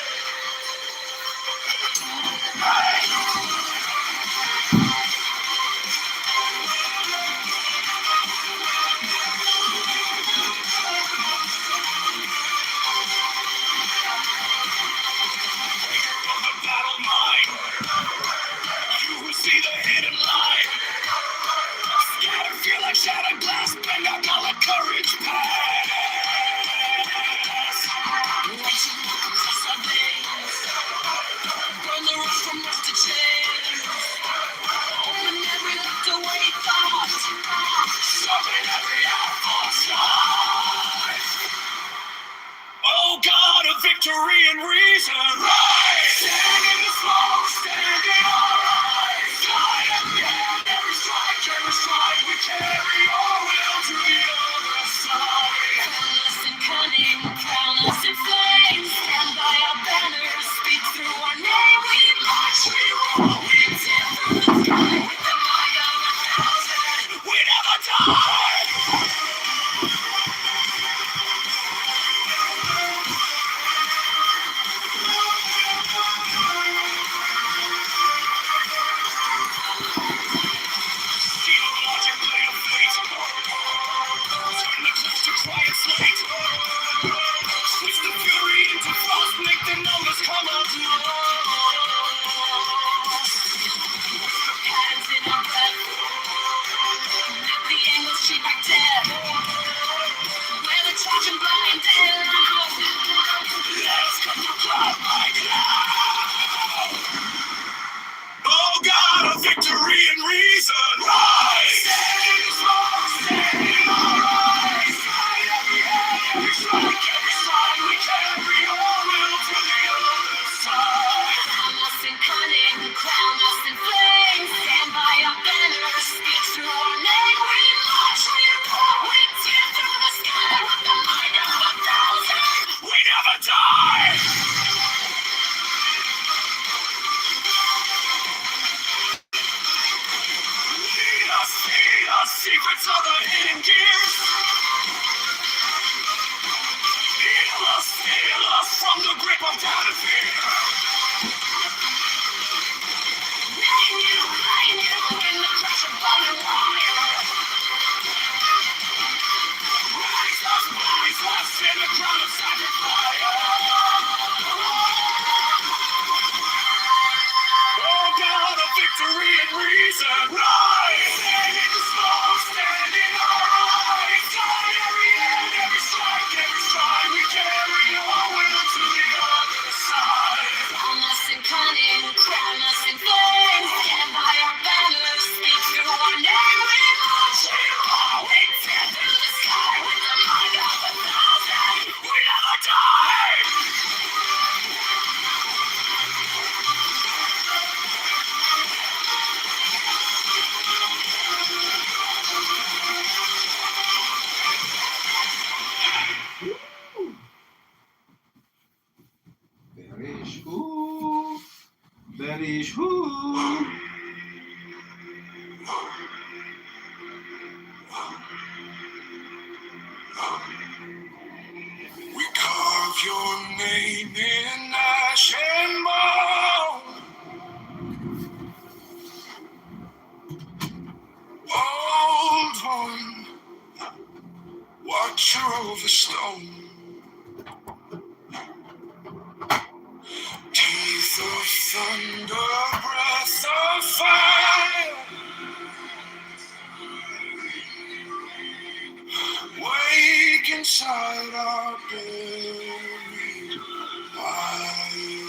From the battle mind, you who see the hidden line. Scatter, feel like shattered glass, bend out, now let courage pass. Watch it walk across our veins, burn the rust from us to change. Open every locked away thought, sharpen every outpost shot. Oh God of victory and reason, rise! Stand in the smoke, stand in our eyes. Guide every hand, every stride. We carry your will to the other side. Crown us in cunning, crown us in flames. Stand by our banners, speak through our name. We march, we roar, we tear through the sky with the might of a thousand. We never die. Steel logic, blade of fate. Turn the cliffs to quiet slate. Switch the fury into frost, make the numbers come out lost. Whisper patterns in our breath, let the angles shoot back death. Where the charging blind and loud. Let us cut through cloud by cloud. Oh God of victory and reason, rise! Stand in the smoke, stand in our eyes. Guide every hand, every strike, every stride. We carry your will to the other side. Crown us in cunning, crown us in flames. Stand by our banners, speak through our name. We march, we roar, we tear through the sky with the might of a thousand. We never die. Lead us, secrets of the hidden gears. of counterfeit. In the crash of burning wire. Rise us in the crown of sacrifice. Oh God of victory and reason. Rise and in the smoke, stand in our eyes. God, every end, every strike we carry on to the other side. Crown us in cunning, crown us in flame. Stand by our banners, speak through our name. We march, we tear through the sky with the might of 1,000. We never die. That is who. We carve your name in ash and bone. Old one, watcher over stone. Teeth of thunder, breath of fire. Wake inside our buried mind.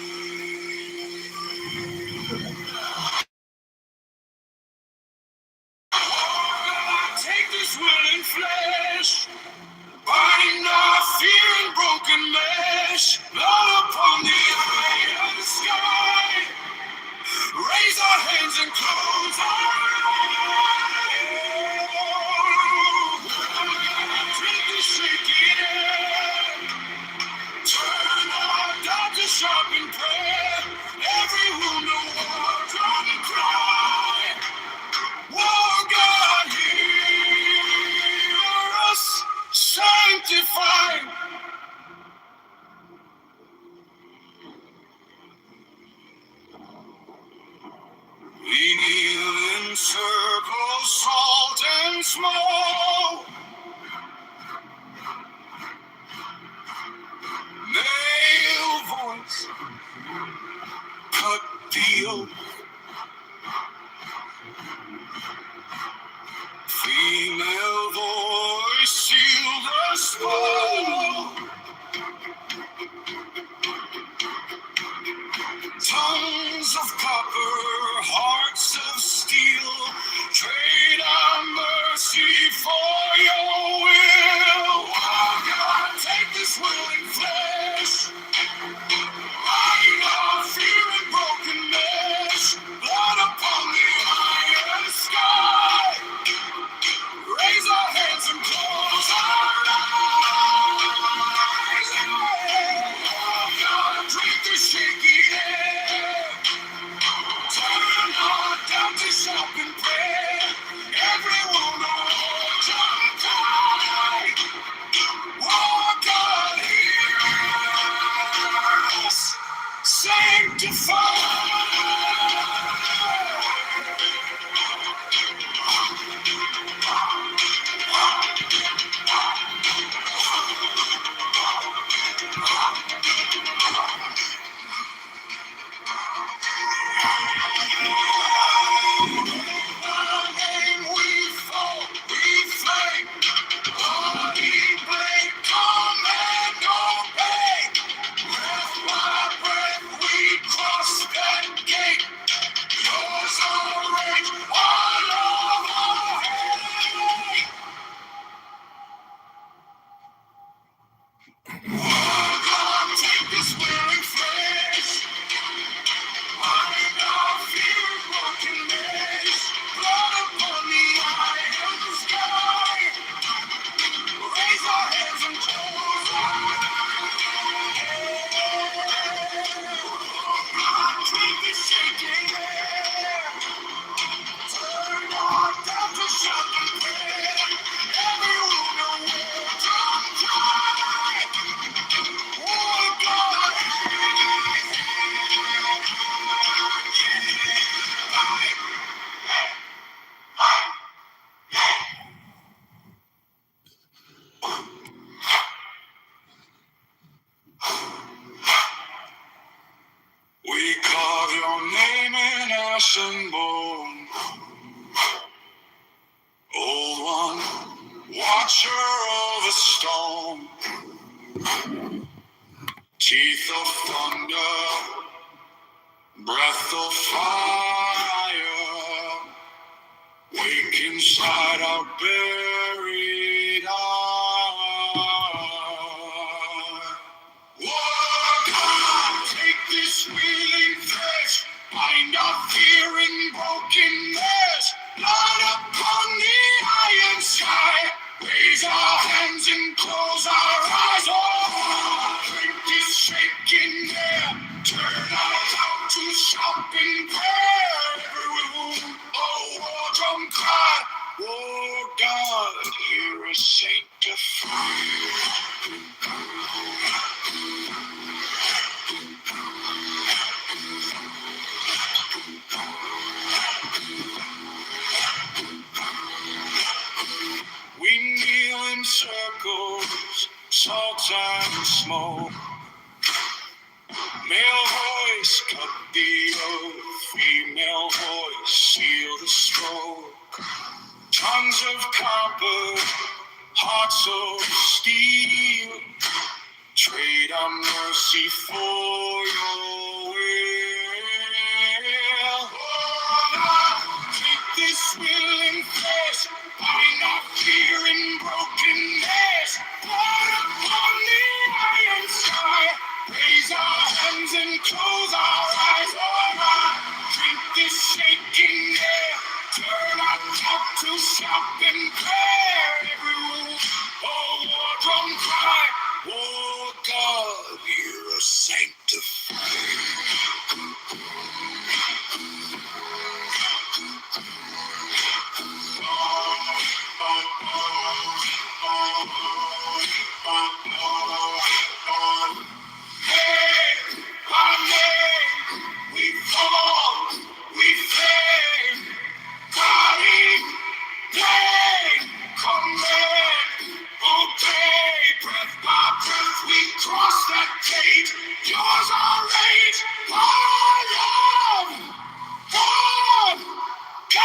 Take this willing flesh, bind our fear in broken mesh, blood upon the iron sky. Raise our hands and close our eyes. Drink the shaking air, turn our doubt to sharpened prayer. Every wound a war-drum cry. Oh God, hear us, sanctify. We kneel in circles, salt and smoke. Male voice, cut the oak. Female voice, seal the spoke. Tongues of copper, hearts of steel, trade our mercy for your will. Oh God, take this willing flesh, bind our fear and broken mesh, blood upon the iron sky. Raise our hands and close our eyes. Oh God, drink the shaky air. Turn our doubt to sharpen prayer. Every wound a war-drum cry. Oh God, hear us, sanctify. We fall, we flame. Bloody blade, command, obey. Breath by breath, we cross that gate. Yours our rage, our love, our hate. Oh God, take this weary flesh. Bind our fear, broken mesh. Blood upon the iron sky. Raise our hands and close our eyes. Drink the shaking air. Turn our doubt to sharpen prayer. Every wound a war-drum cry. We carve your name in ash and bone. Old one, watcher of the storm. Teeth of thunder, breath of fire. Wake inside our buried eye. War God, take this willing flesh, bind our fear in brokenness. Blood upon the iron sky, raise our hands and close our eyes. Oh, drink this shaking air, turn our doubt to shopping prayer. Every wound, oh, war drum cry, oh God, hear us sanctify. We kneel in circles, salt and smoke. Male voice cut the oath, female voice seal the stroke. Tongues of copper, hearts of steel. Trade our mercy for your will. Oh, take this willing flesh, bind our fear in brokenness. Blood upon the iron sky, raise our hands and close our eyes. Oh, drink this shaking air, turn our talk to shout and prayer. Every rule, oh, war drum cry. Oh God, hear us sanctify. Hey, our name, we fall, we fade. Body, pain, command, obey. Breath by breath, we cross that gate. Yours our rage, our love, God, God.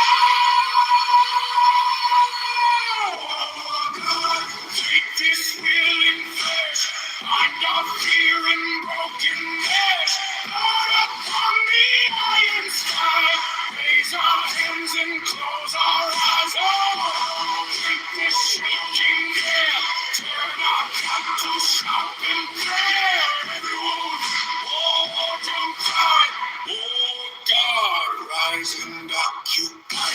Take this willing flesh, bind our fear in brokenness. Blood upon the iron sky, raise our hands and close our eyes. Oh, drink this shaking air, turn our back to shout in prayer. Every wound, oh, drum cry, oh God, rise and occupy.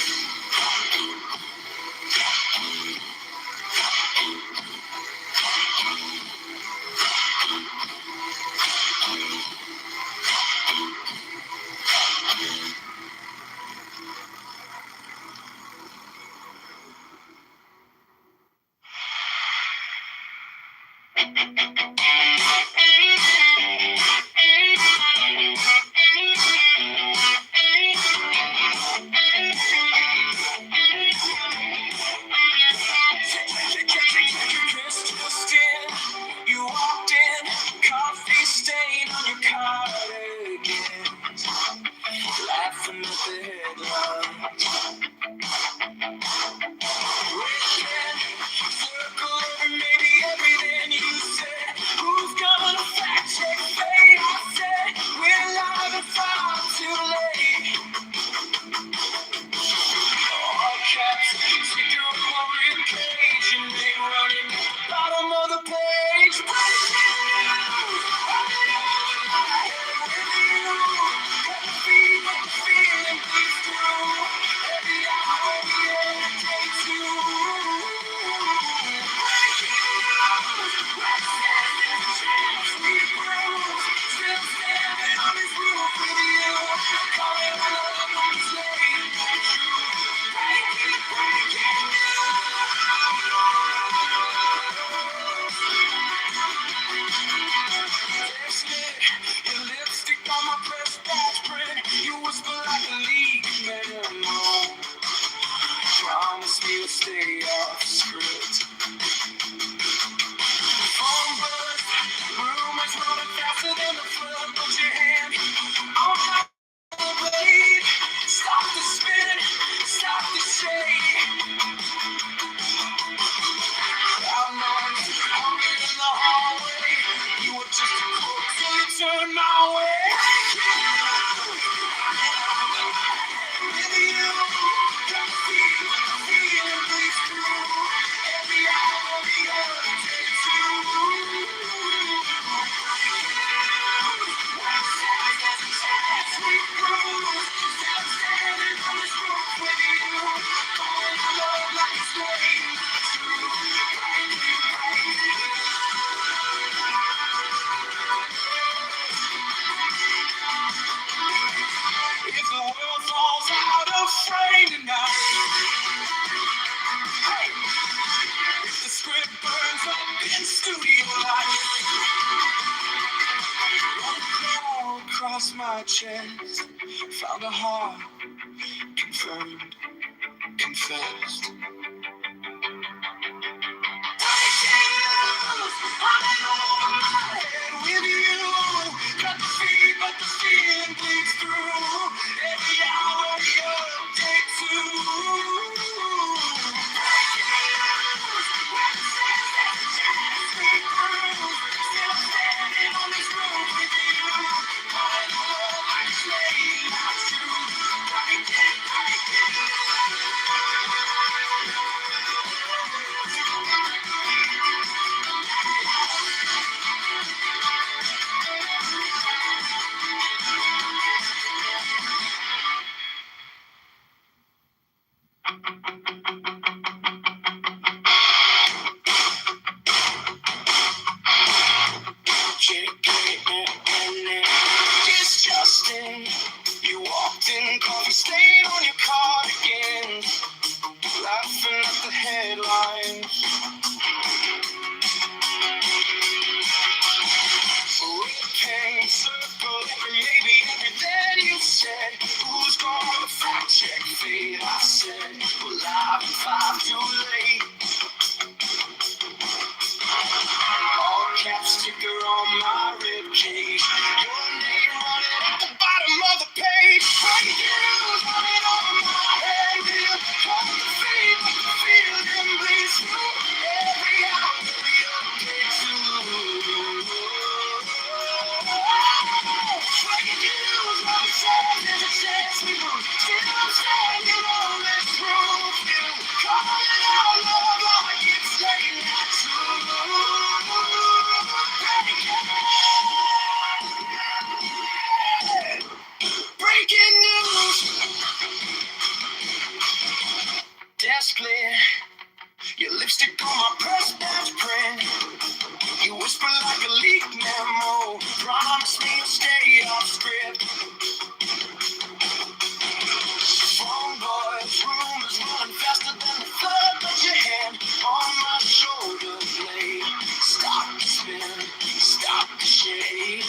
You walked in, coffee stain on your cardigan, laughing at the headline. Wishing, circle over maybe everything you said. Who's gonna fact check fate? I said, we're live and far too late. All caps, sticker on my ribcage, and they running bottom of the page. Breaking news, running over my head with you. Got the feeling bleeds through every hour, every day too. Breaking news, let's stand this chance we bruise. Still standing on this roof with you. Calling my love one slave, true. Breaking news. in studio life. One crawl across my chest, found a heart, confirmed, confessed. With you, got the feet, but the feeling bleeds through. Every hour you take two. Still standing on this road with you. Calling the world like it's late, not true. Breaking, it's Justin. You walked in, coffee stain on your cardigan, laughing at the headlines. Ripping circle every maybe everything you said. Who's gonna fact check fate? I said, well, I've been 5 too late. All caps sticker on my ribcage. Your name running at the bottom of the page. Breaking news running over my head. Real cold feet, but the feeling bleeds through. Every hour we update to. Breaking news, what we said, there's a chance we lose. Still standing on this roof. You calling out love like it's late night true. Breaking news. Desk lit, your lipstick on my press badge print. You whisper like a leak memo. Promise me you'll stay off script. Phone boys, rumors running faster than the flood. Put your hand on my shoulder blade. Stop the spin, stop the shade.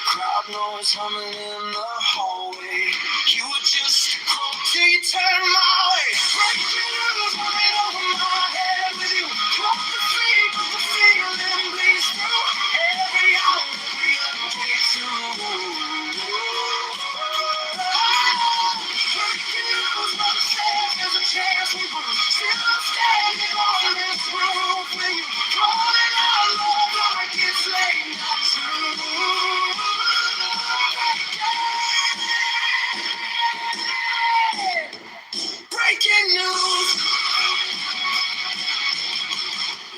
Crowd noise humming in the hallway. You were just a crook till you turned my way. Breaking news running over my head with you. Drop the feet, but the feeling bleeds through. Every hour we update through. Breaking news, mother says there's a chance we will. Still standing on this roof with you. Calling out love like it's late night true. Breaking news.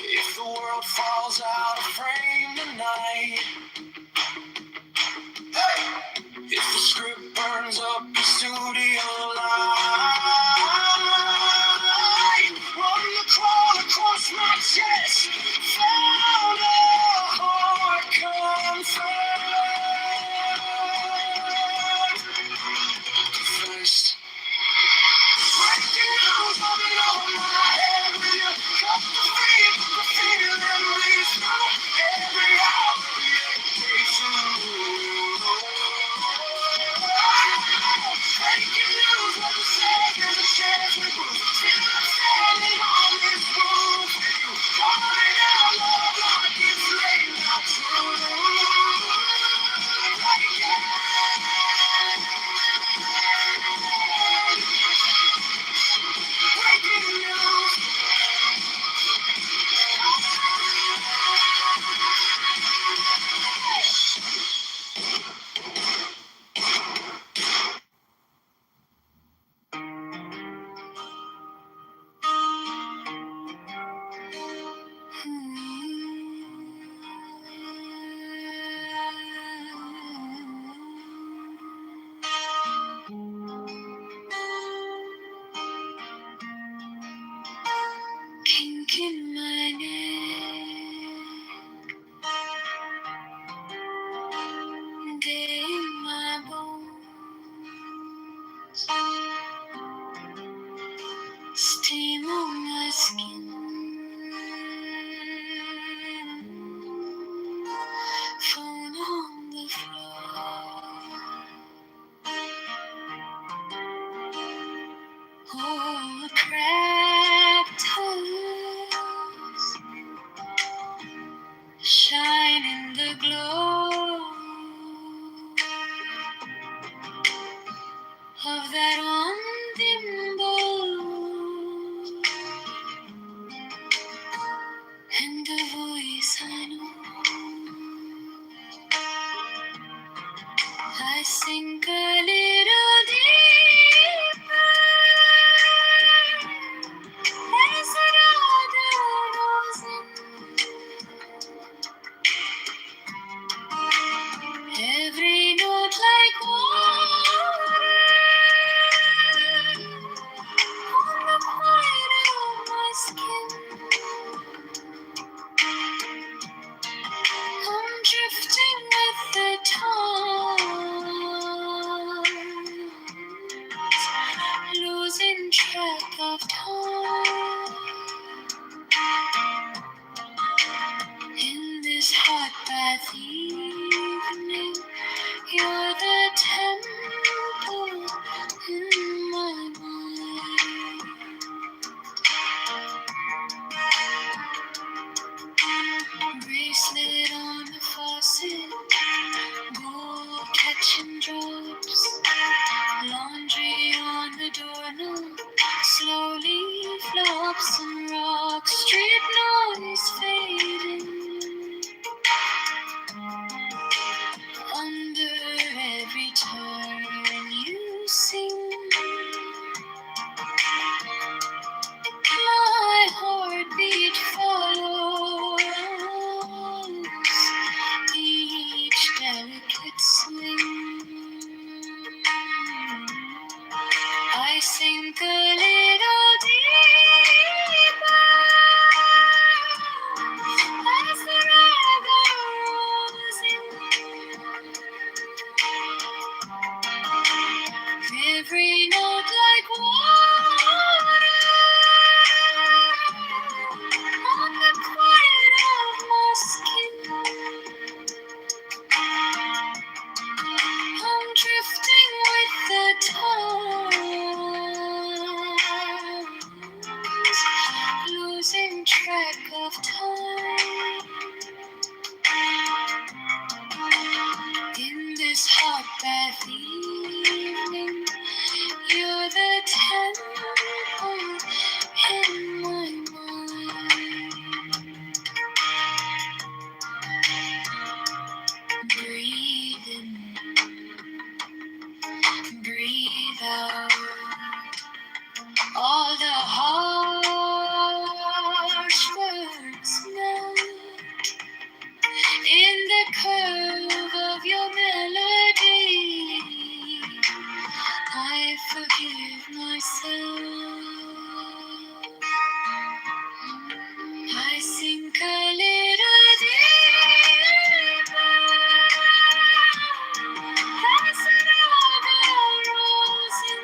If the world falls out of frame tonight, hey! If the script burns up the studio line, run the crawl across my chest, found a heart confirmed. First. Breaking news, running over my head with you. Cut the feet, the feeling bleeds through. I know. I sink a little deeper as the water rolls in. Every note like water on the white of my skin. I'm drifting with the tides, losing track of time. In this hot bath evening, you're the temple in my mind. Bracelet on the faucet, gold catching drops. Laundry on the doorknob, slowly flops and rocks. Street noise fading. Under every turn you sing. My heartbeat follows each delicate swing. I sink a little deeper as the river rolls in. Every note like water on the quiet of my skin. I'm drifting with the tides, losing track of time. In this hot bath evening, you're the temple in my mind. Breathe in, breathe out. All the harsh words melt in the curve of your melody. I forgive myself. I sink a little deeper as the river rolls in.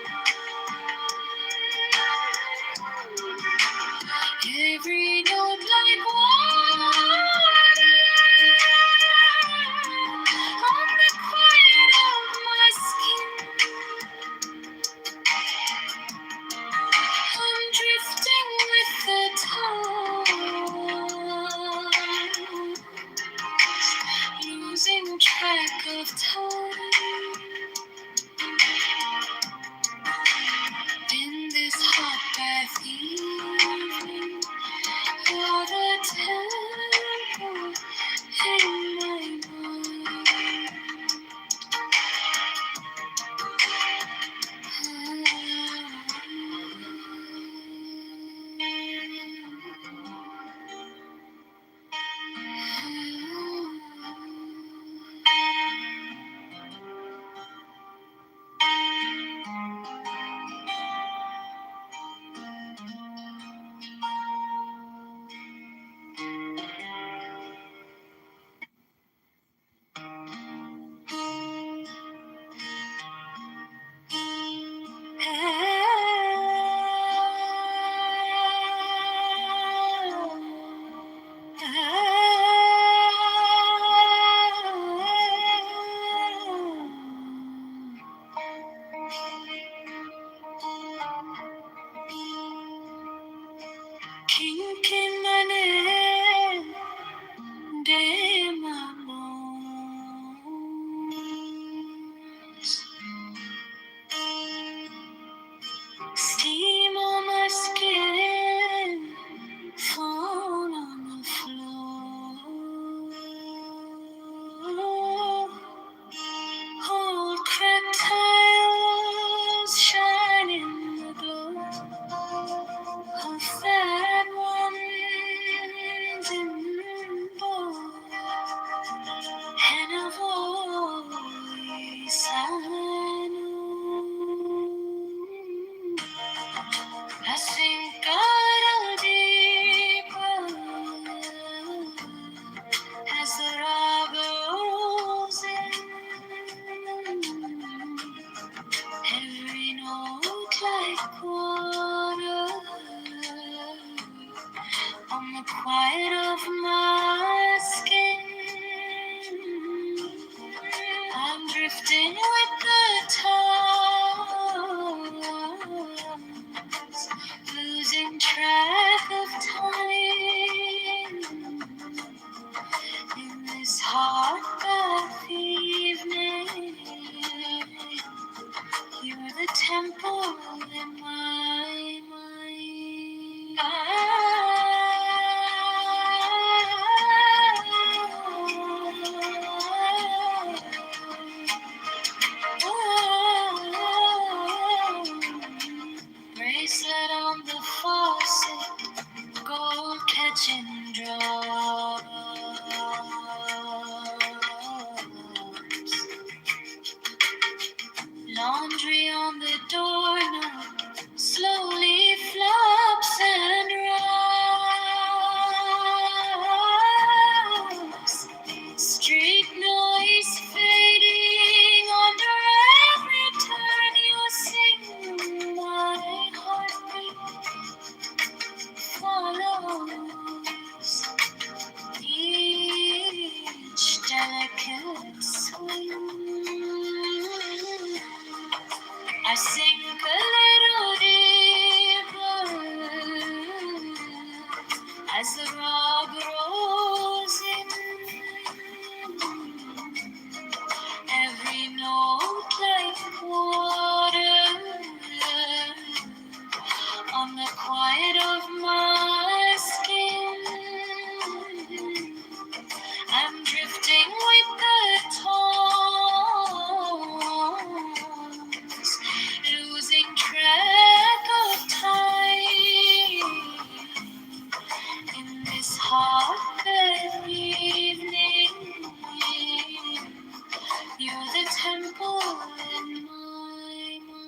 Every note like water on the quiet of my skin. I'm drifting with the tides, losing track of time. In this hot bath evening, on the quiet of my skin. I'm drifting with the tides, losing track of time in this hot bath evening. You're the temple in my mind. Bracelet on the faucet, gold catching drops. Laundry on the doorknob slowly flops and rocks. Street noise fading under every turn you sing. My heartbeat follows each delicate swing. I sink a little deeper as the rock rolls in. Every note like water on the quiet of my skin. I'm drifting with the tones, losing track of time in this hot evening. You're the temple in my mind.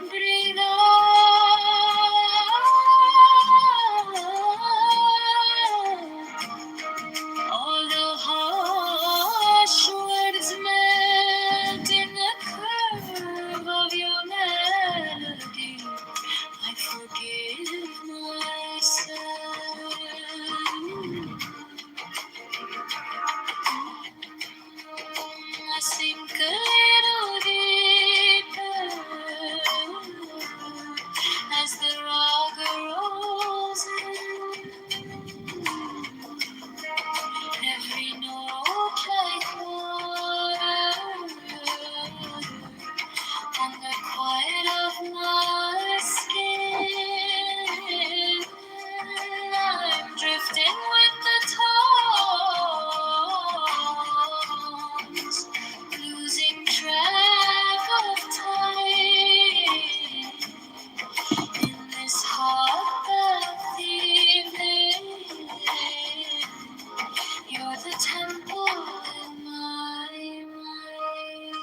Breathe on. All the harsh words melt in the curve of your melody. I forgive myself. I sink a little deeper as the rock rolls in. Every note like water on the quiet of my skin. I'm drifting with the tones, losing track of time in this hot bath evening. You're the temple in my mind.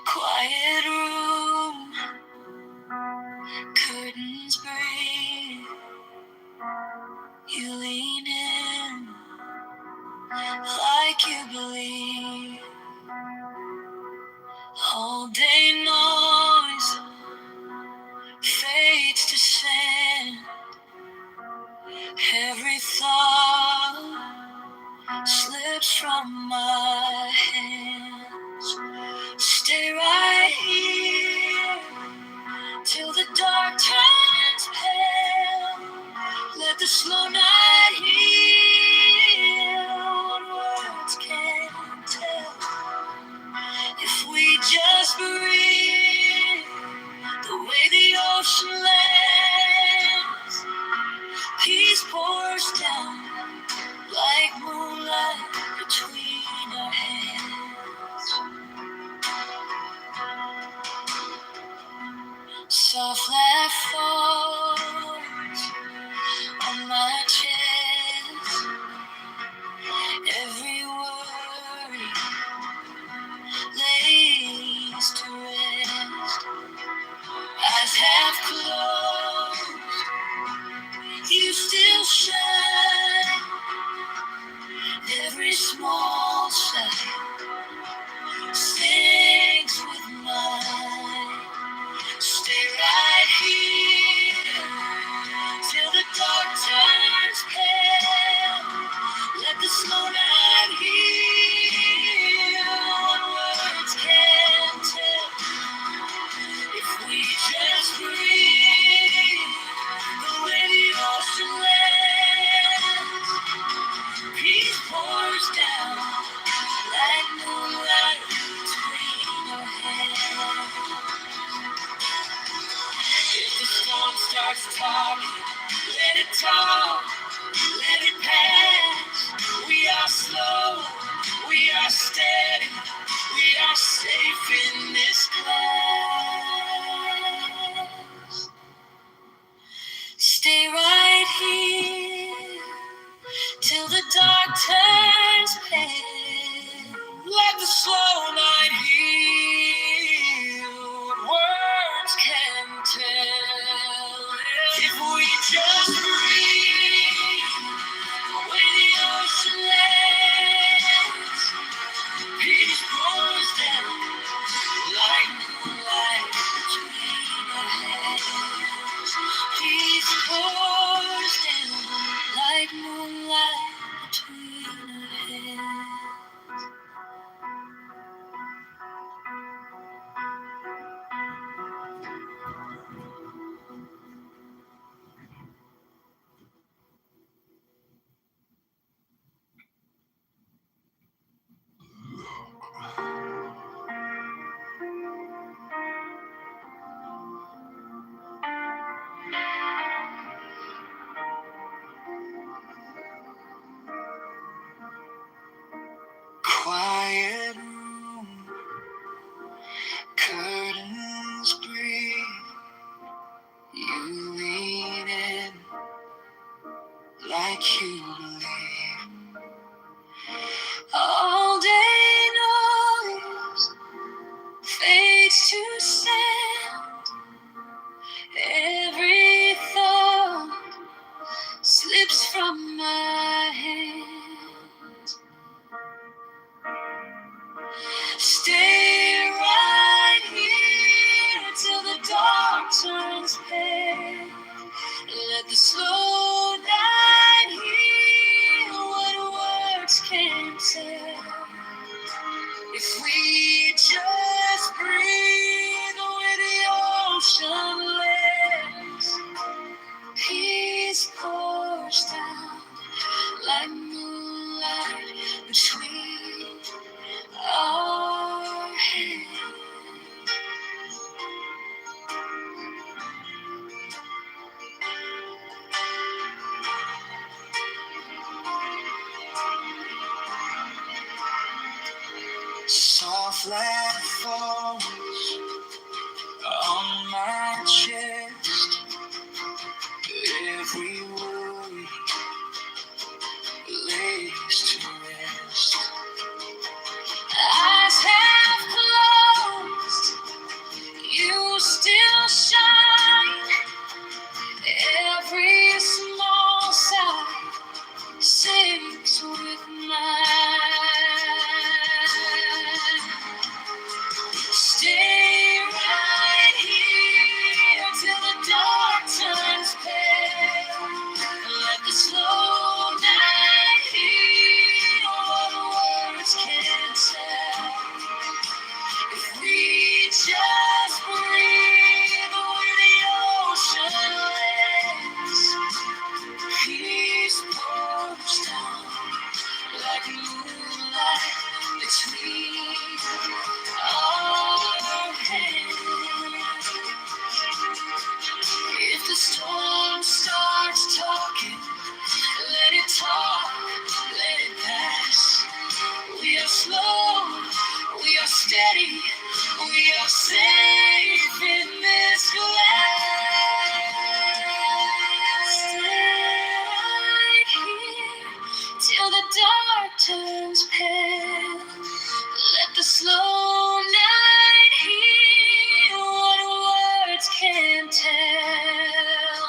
Quiet room, curtains breathe. You lean in like you believe. All day noise fades to sand. Every thought slips from my hands. Stay right here till the dark turns pale. Let the slow night heal what words can't tell. If we just breathe the way the ocean lands, peace pours down like moonlight between our hands. Soft laugh falls on my chest. Every worry lays to rest. Eyes half closed, you still shine. Every small sight sings with mine. Stay right here till the dark turns pale. Let the slow night heal what words can't tell. If we just breathe the way the ocean lands, peace pours down like moonlight between our hands. If the storm starts talking, let it talk, let it pass. We are slow, we are steady, we are safe in this class. Stay right here till the dark turns pale. Let the slow night heal what words can tell. If we just breathe the way the ocean lands, peace pours down like moonlight between our hands. Peace pours down like moonlight between our hands. Quiet room, curtains breathe. You lean in like you believe. All day noise fades to sound. Every thought slips from my hands. Stay right here till the dark turns pale. Let the slow night heal what words can't tell. If we just breathe the way the ocean lets, peace pours down like moonlight between our hands. Soft laugh falls on my chest. Every worry lays to rest. Eyes half closed, between our hands. If the storm starts talking, let it talk, let it pass. We are slow, we are steady, we are safe in this glass. Right here, till the dark turns pale. Let the slow night heal what words can't tell.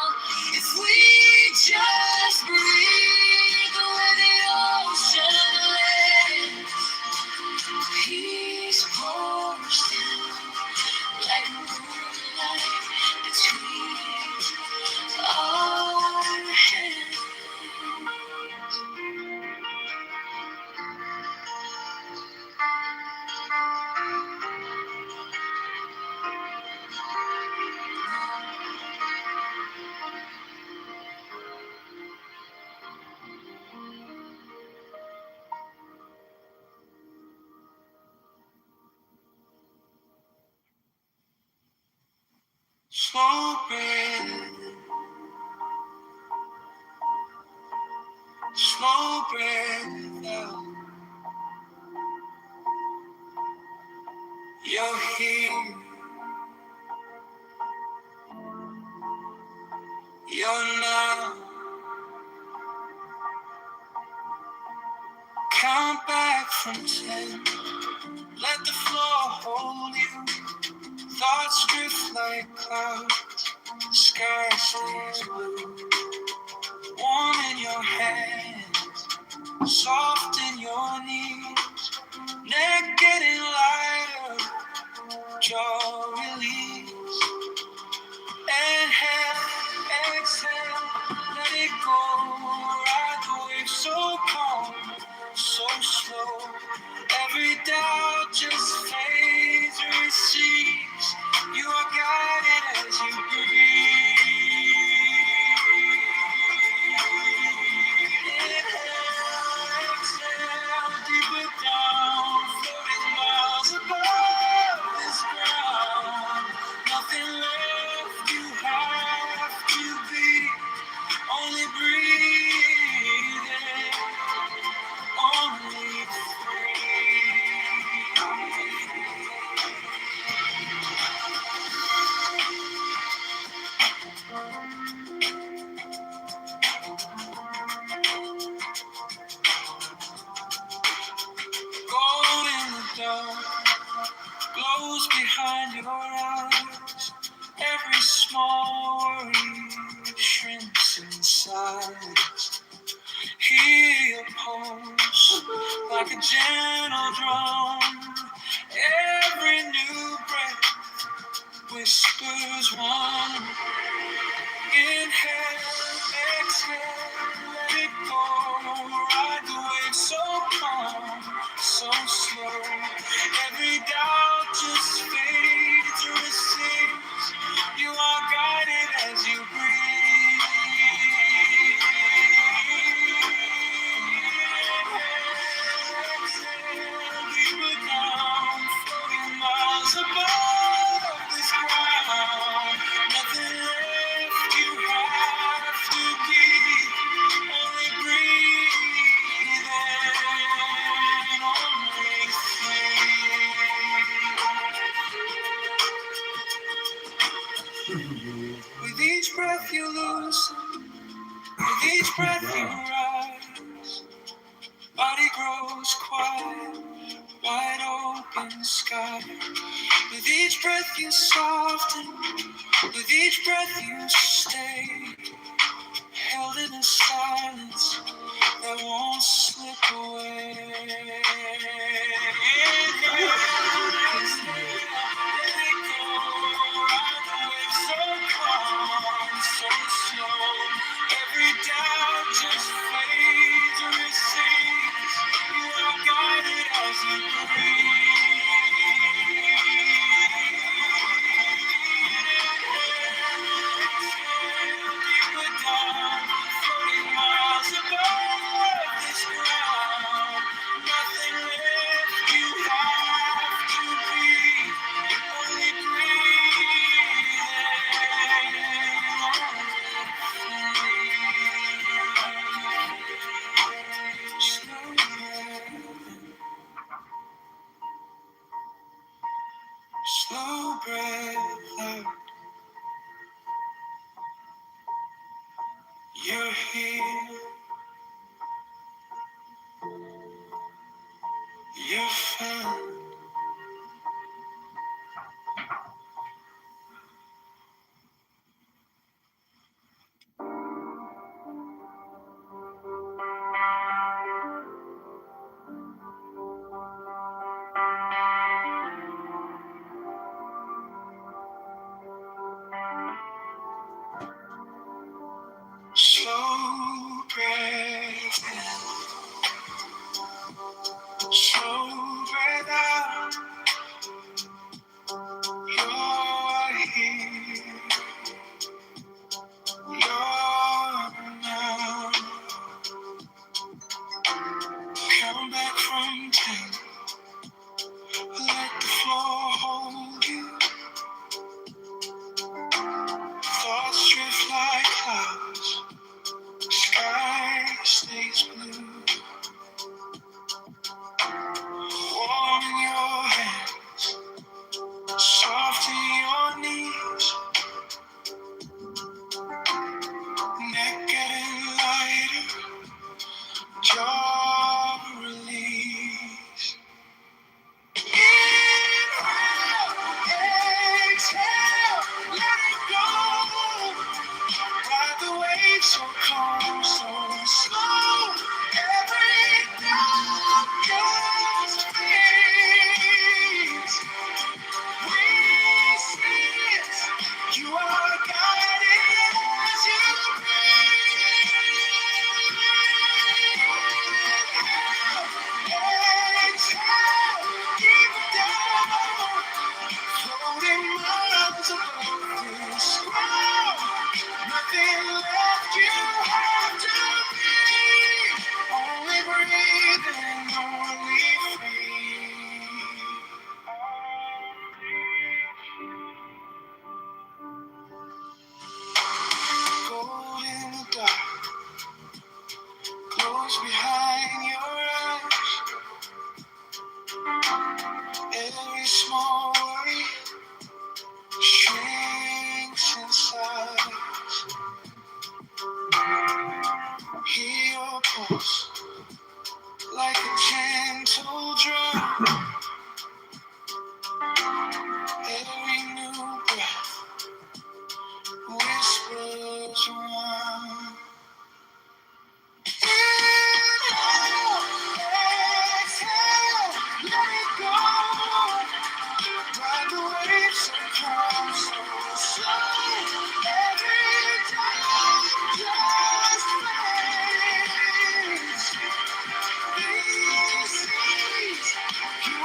If we just breathe where the ocean lays, peace pours down like moonlight between our hands. Slow breath, slow breath out. You're here, you're now. Count back from 10. Let the floor hold you. Thoughts drift like clouds. Sky stays blue. Warm in your hands, soft in your knees. Neck getting lighter, jaw release. Inhale, exhale, let it go. Ride the wave so calm, so slow. Every doubt just fades, recedes. You are guided as you breathe. Inhale, exhale, deeper down, floating miles above this ground. Nothing left, you have to be. Only breathing, only gold in the dark glows behind your eyes. Every small worry shrinks in size. Hear your pulse like a gentle drum. Every new breath whispers one. Inhale, exhale, let it go. Ride the wave so calm, so slow. Every doubt just fades, recedes. You are guided as you breathe. Exhale, deeper down, floating miles above this ground. Nothing left, you have to be. Only breathing, only free. With each breath you lose, with each breath you rise. Body grows quiet, wide open sky. With each breath you soften, with each breath you stay. Held in a silence that won't slip away. Inhale, exhale, let it go. Ride the wave so calm, so slow. Every doubt just fades or recedes. You are guided as you breathe. Slow breath out. You're here. You're found. Slow breath in. Slow breath out. You're here. You're now. Come back from 10. Let the floor hold you. Thoughts drift like clouds. Sky stays blue. Warm in your hands. Soft in your knees. Neck getting lighter. Jaw release. Inhale, exhale, let it go. Ride the waves so calm, so slow. Every thought just fades. We see it. You are guided as you breathe. Exhale, deep down. Floating miles above this ground. Nothing left you have to be. Only breathing, only free. Gold in the dark, close behind your eyes. Every small worry shrinks inside. Hear your pulse like a gentle drum. Every new breath whispers one. Inhale, exhale, let it go. Ride the waves and come so slow. Every time just fades. These seas, you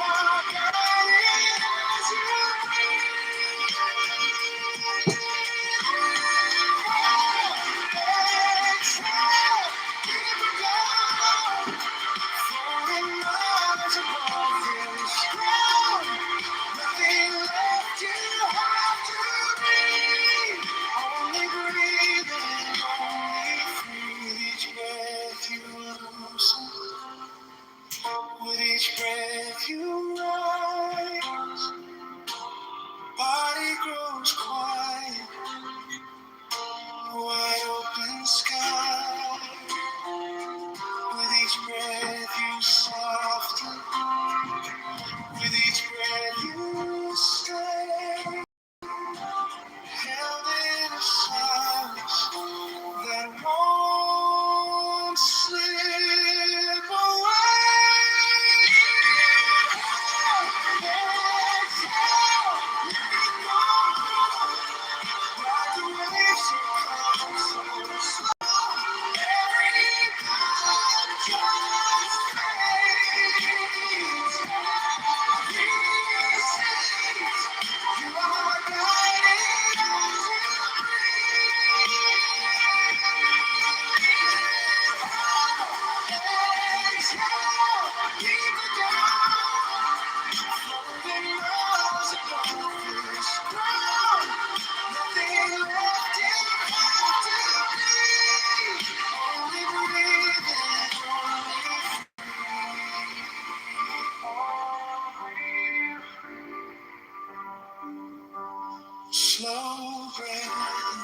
Slow breath in,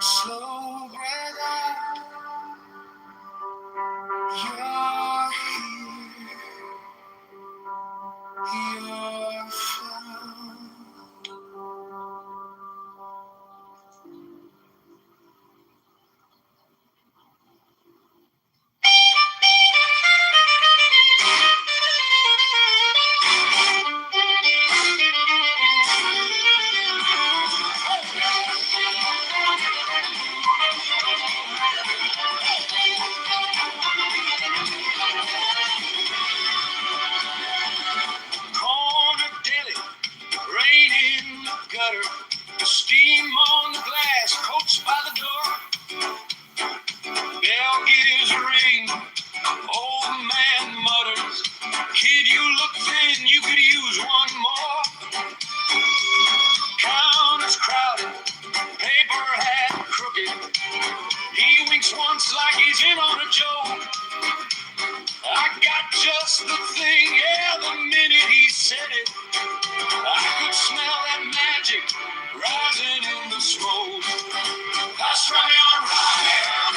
slow breath out. You're here, you're found. Corner deli, rain in the gutter, steam on the glass, coach by the door. Bell gives a ring, old man mutters, kid, you look thin, you could use one more. Counter's crowded, paper hat crooked, he winks once like he's in on a joke. I got just the thing, yeah, the minute he said it, I could smell that magic rising in the smoke. That's right, all right.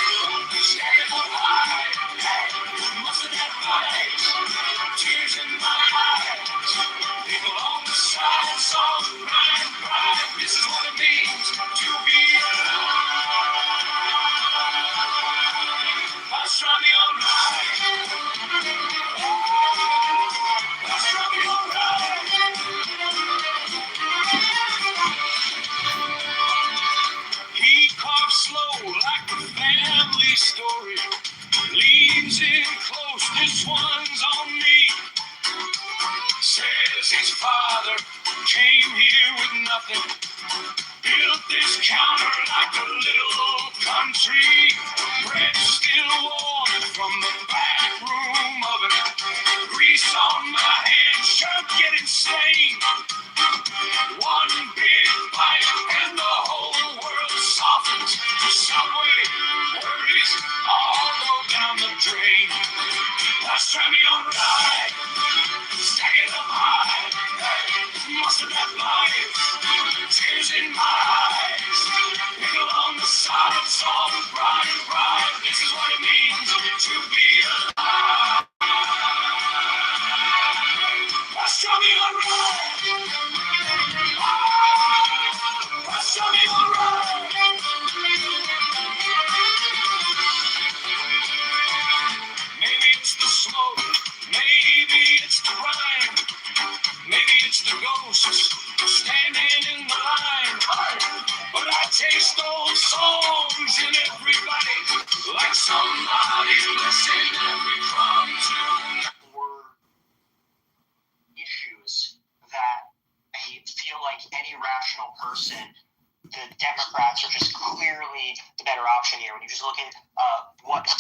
Standing up high. Hey, must have had eyes. Tears in my eyes. People on the side saw my pride. This is what it means to be alive. That's right, all right. That's right, all right. He coughs slow like a family story. Leans in close, this one's on me. Says his father came here with nothing. Built this counter like a little country. Bread still warm from the back room oven. Grease on my hands, shirt getting stained. One big bite and the whole world softens. The subway worries all go down the drain. Last time you don't ride, stack it up high. Hey, mustard have life, tears in my eyes. Nickel on the side, it's all bright and bright. This is what it means to be alive. Last time you don't ride. Maybe it's the smoke, maybe it's the rhyme, maybe it's the ghosts standing in the line. But I taste those songs in every bite, like somebody's blessing every crumb tune. Issues that I feel like any rational person, the Democrats are just clearly the better option here. When you just look at what he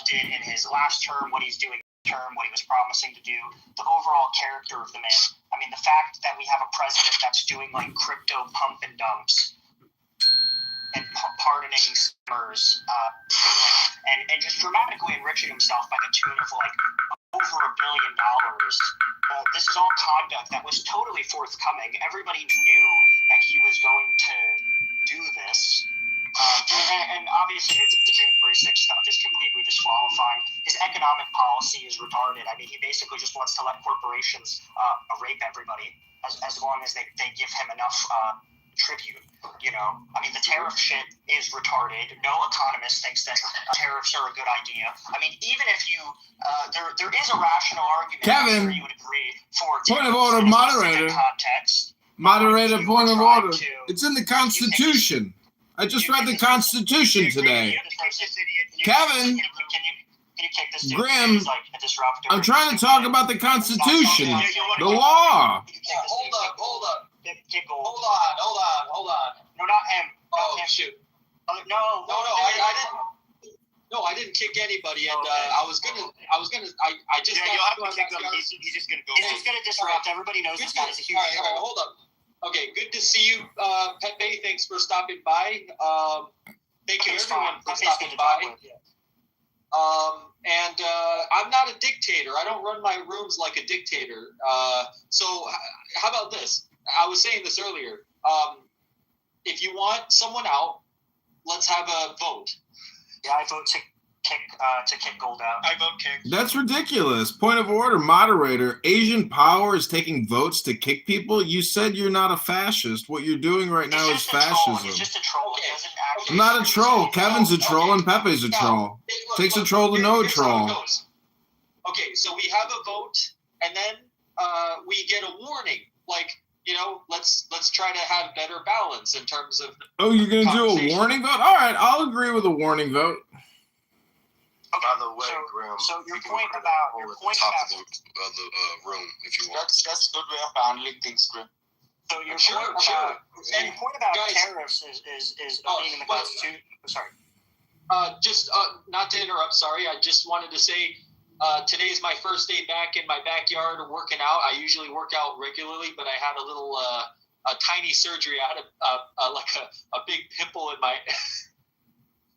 did in his last term, what he's doing this term, what he was promising to do, the overall character of the man. I mean, the fact that we have a president that's doing like crypto pump and dumps and pardoning scammers and just dramatically enriching himself by the tune of like over $1 billion. This is all conduct that was totally forthcoming. Everybody knew that he was going to do this. And obviously, it's the January 6th stuff is completely disqualifying. His economic policy is retarded. I mean, he basically just wants to let corporations rape everybody as long as they give him enough tribute. You know, I mean, the tariff shit is retarded. No economist thinks that tariffs are a good idea. I mean, even if you, there is a rational argument. Kevin, I'm sure you would agree for point of order, moderator. Context. Moderator, point of order. It's in the Constitution. I just read the Constitution today. Kevin, Graham, I'm trying to talk about the Constitution, the law. Hold on. No, not him. Oh, shoot. I didn't kick anybody, and I just got you'll have to kick him. He's just gonna go. He's just gonna disrupt. Everybody knows this guy is a huge. All right, hold up. Okay, good to see you, Pepe. Thanks for stopping by. Thank you everyone for stopping by. And I'm not a dictator. I don't run my rooms like a dictator. So how about this? I was saying this earlier. If you want someone out, let's have a vote. Yeah, I vote to kick Gold out. I vote kick. That's ridiculous. Point of order, moderator. Asian Power is taking votes to kick people. You said you're not a fascist. What you're doing right now is fascism. It's just a troll. It doesn't actually. I'm not a troll. Kevin's a troll and Pepe's a troll. Takes a troll to know a troll. Okay, so we have a vote, and then we get a warning. Like, let's try to have better balance in terms of. Oh, you're gonna do a warning vote? All right, I'll agree with a warning vote. Okay, by the way, Grim, so your you can point put about it your at point the top about of the room if you want. That's a good way of handling things, Grim. so your Sure, point sure. about And your point about guys- tariffs is being in the well, Constitution. Sorry. Just not to interrupt, sorry. I just wanted to say today's my first day back in my backyard working out. I usually work out regularly, but I had a little a tiny surgery. I had a big pimple in my.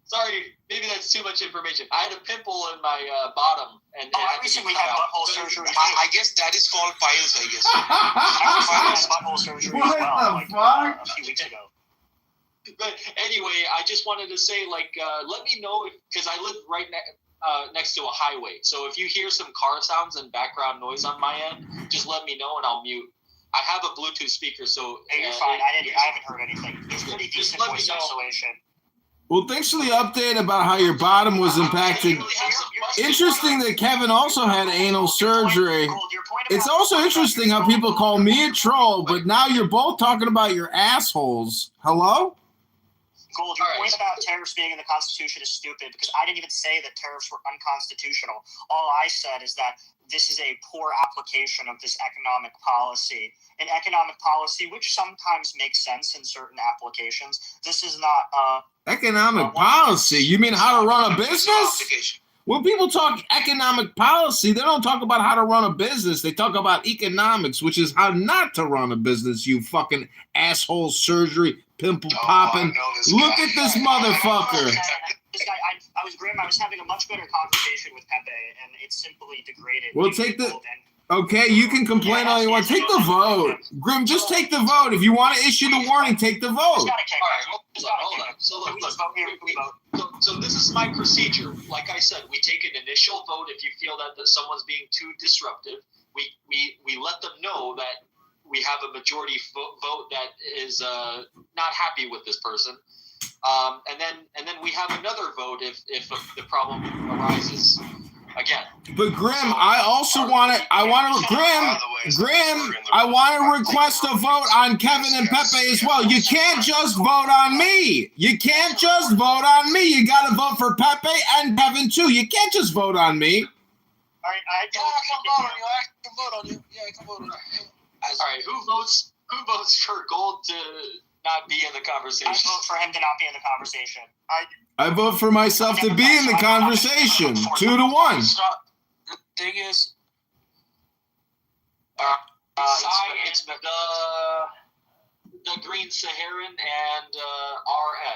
Sorry, maybe that's too much information. I had a pimple in my bottom, and I recently had butthole surgery. I guess that is called piles, I guess. I had butthole surgery as well, a few weeks ago. But anyway, I just wanted to say, let me know because I live right next to a highway. So if you hear some car sounds and background noise on my end, just let me know and I'll mute. I have a Bluetooth speaker, so Hey, you're fine. I haven't heard anything. It's pretty decent let me voice know. isolation. Well, thanks for the update about how your bottom was impacted. Interesting that Kevin also had anal surgery. It's also interesting how people call me a troll, but now you're both talking about your assholes. Hello? Gold, your point about tariffs being in the Constitution is stupid because I didn't even say that tariffs were unconstitutional. All I said is that this is a poor application of this economic policy. An economic policy which sometimes makes sense in certain applications. This is not Economic policy? You mean how to run a business? When people talk economic policy, they don't talk about how to run a business. They talk about economics, which is how not to run a business, you fucking asshole surgery, pimple popping. Look at this motherfucker. This guy, I was grim. I was having a much better conversation with Pepe, and it's simply degraded. Well, take the... Okay, you can complain all you want. Take the vote. Grim, just take the vote. If you want to issue the warning, take the vote. All right, hold on. So look, so this is my procedure. Like I said, we take an initial vote. If you feel that someone's being too disruptive, we let them know that we have a majority vote that is not happy with this person. And then we have another vote if the problem arises again. But Grim, I want to request a vote on Kevin and Pepe as well. You can't just vote on me. You can't just vote on me. You got to vote for Pepe and Kevin too. You can't just vote on me. All right, I can vote on you. Yeah, I can vote on you. All right, who votes for Gold to not be in the conversation? I vote for him to not be in the conversation. I vote for myself to be in the conversation. 2-1. The thing is, it's the Green Saharan and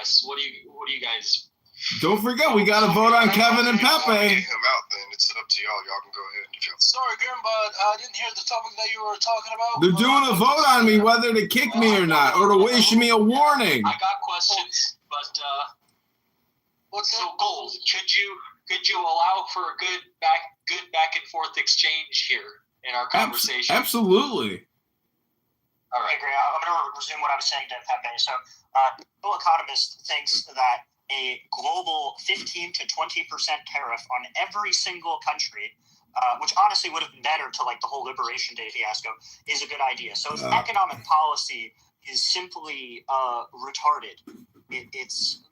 RS. What do you guys? Don't forget, we got to vote on Kevin and Pepe. Get him out, then it's up to y'all. Y'all can go ahead. Sorry, Grim, but I didn't hear the topic that you were talking about. They're doing a vote on me whether to kick me or not, or to issue me a warning. I got questions, but so Gold, could you allow for a good back and forth exchange here in our conversation? Absolutely. All right, great. I'm going to resume what I was saying to Pepe. So, no economist thinks that a global 15 to 20% tariff on every single country, which honestly would have been better to the whole Liberation Day fiasco, is a good idea. So, economic policy is simply retarded. It's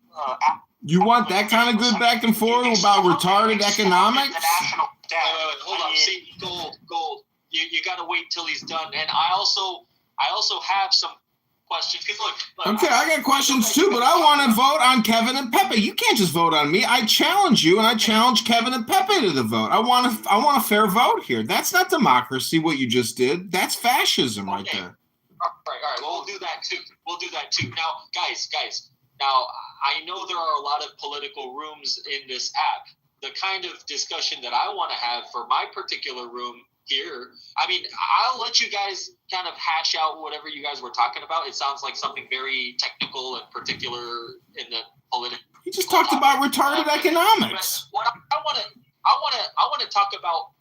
you want that kind of good back and forth about retarded economics? Wait, hold on. See, Gold. You got to wait till he's done. And I also have some questions. Look, okay, I got questions too, but I want to vote on Kevin and Pepe. You can't just vote on me. I challenge you, and I challenge Kevin and Pepe to the vote. I want a fair vote here. That's not democracy. What you just did. That's fascism right there. All right. Well, we'll do that too. Now, guys. Now, I know there are a lot of political rooms in this app. The kind of discussion that I want to have for my particular room here. I mean, I'll let you guys kind of hash out whatever you guys were talking about. It sounds like something very technical and particular in the political. He just talked about retarded economics. What I want to talk about,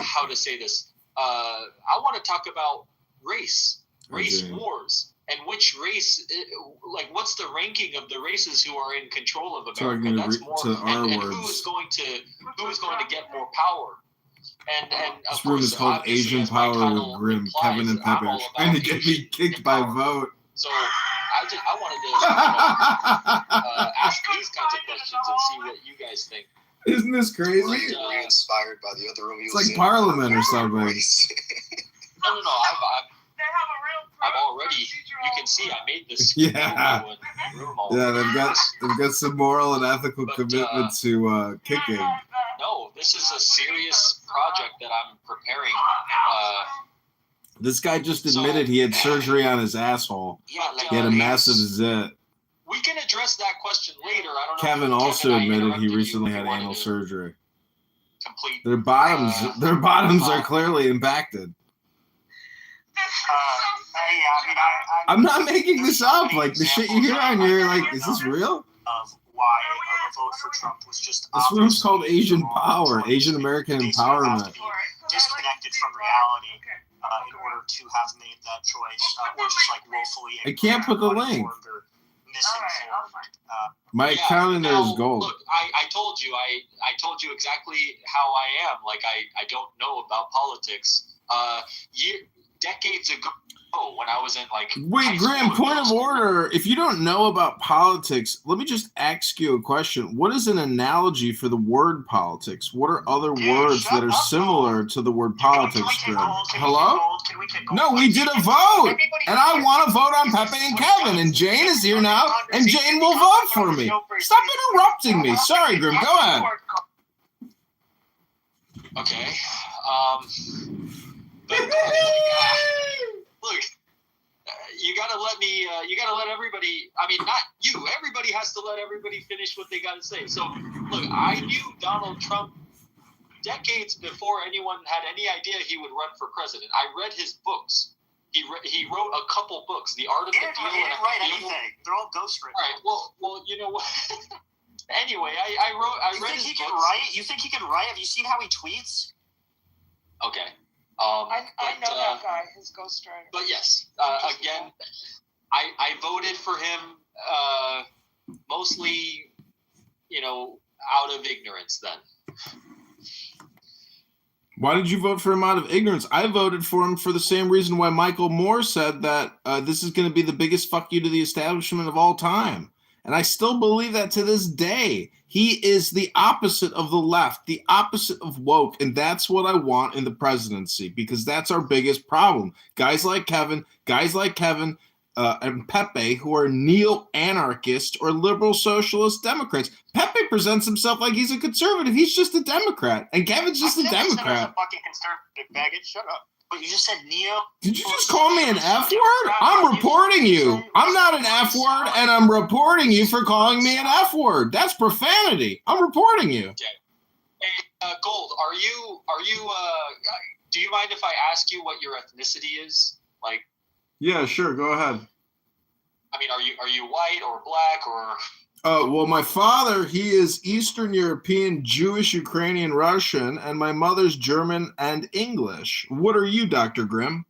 how to say this. I want to talk about race wars, and which race, like, what's the ranking of the races who are in control of America? That's more, and who is going to get more power. And this room is called Asian Power with Grim. Kevin and Pepe are trying to get me kicked by vote. So I wanted to ask these kinds of questions and see what you guys think. Isn't this crazy? Really inspired by the other room. It's like Parliament or something. No. I've already. You can see I made this. Yeah. They've got some moral and ethical commitment to kicking. No, this is a serious project that I'm preparing. This guy just admitted he had surgery on his asshole. Yeah, he had a massive zit. We can address that question later. I don't know. Kevin also admitted he recently had anal surgery. Their bottoms are clearly impacted. I'm not making this up. Like, the shit you hear on here, like, is this real? Of why a vote for Trump was just this room's called Asian Power, Asian American Empowerment. Disconnected from reality in order to have made that choice, or just like woefully. I can't put the link. My account in there is gold. Look, I told you exactly how I am. Like, I don't know about politics. Decades ago, when I was in like. Wait, Graham, point of order. If you don't know about politics, let me just ask you a question. What is an analogy for the word politics? What are other words that are similar to the word politics, Graham? Hello? No, we did a vote. And I want to vote on Pepe and Kevin. And Jane is here now. And Jane will vote for me. Stop interrupting me. Sorry, Grim. Go ahead. Okay. Look, you gotta let me. You gotta let everybody. I mean, not you. Everybody has to let everybody finish what they gotta say. So, look, I knew Donald Trump decades before anyone had any idea he would run for president. I read his books. He wrote a couple books. The Art of the Deal. He didn't write anything. They're all ghostwritten. All right. Well, you know what? Anyway, I read his books. You think he can write? Have you seen how he tweets? Okay. I know that guy, his ghostwriter. But yes, again, I voted for him mostly, out of ignorance then. Why did you vote for him out of ignorance? I voted for him for the same reason why Michael Moore said that this is going to be the biggest fuck you to the establishment of all time. And I still believe that to this day. He is the opposite of the left, the opposite of woke. And that's what I want in the presidency, because that's our biggest problem. Guys like Kevin and Pepe, who are neo-anarchist or liberal socialist Democrats. Pepe presents himself like he's a conservative. He's just a Democrat. And Kevin's just a Democrat. A fucking conservative faggot. Shut up. But you just said neo. Did you just call me an F word? I'm reporting you. I'm not an F word, and I'm reporting you for calling me an F word. That's profanity. I'm reporting you. Okay. Hey, Gold, are you? Do you mind if I ask you what your ethnicity is? Like. Yeah, sure. Go ahead. I mean, are you white or black or? Well, my father, he is Eastern European, Jewish, Ukrainian, Russian, and my mother's German and English. What are you, Dr. Grimm?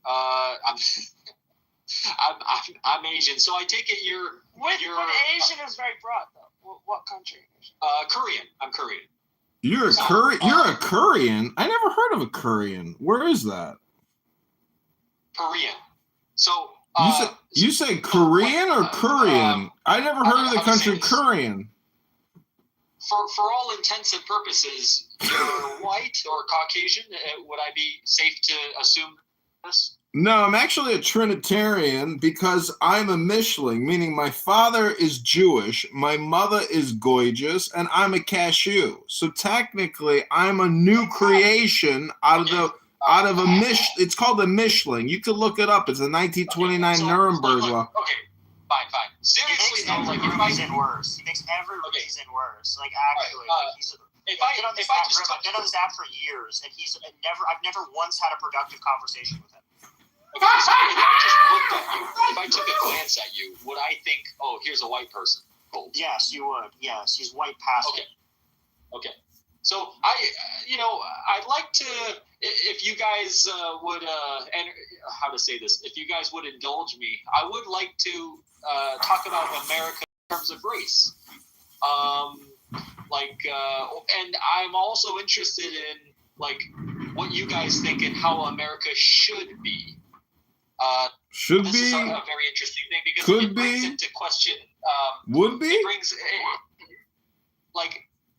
I'm Asian, so I take it you're. What Asian is very broad, though. What country? Korean. I'm Korean. You're a Korean? I never heard of a Korean. Where is that? Korean. So. You say Korean or Korean? I never heard of the country Korean. For all intents and purposes, you're white or Caucasian. Would I be safe to assume this? No, I'm actually a Trinitarian because I'm a Mishling, meaning my father is Jewish, my mother is Goygish, and I'm a cashew. So technically, I'm a new creation out of a it's called a Mishling. You could look it up. It's a 1929 Nuremberg law. Okay, fine. Seriously, he makes every reason worse. He makes every reason worse. Like, actually, If I just I've been on this app for years, and I've never once had a productive conversation with him. Okay, so if I just looked at you, if I took a glance at you, would I think, oh, here's a white person? Gold. Yes, you would. Yes, he's white passing. Okay. So I'd like to, if you guys would, and how to say this, if you guys would indulge me, I would like to talk about America in terms of race. And I'm also interested in what you guys think and how America should be. This is a very interesting thing because it brings into question. Would be. It brings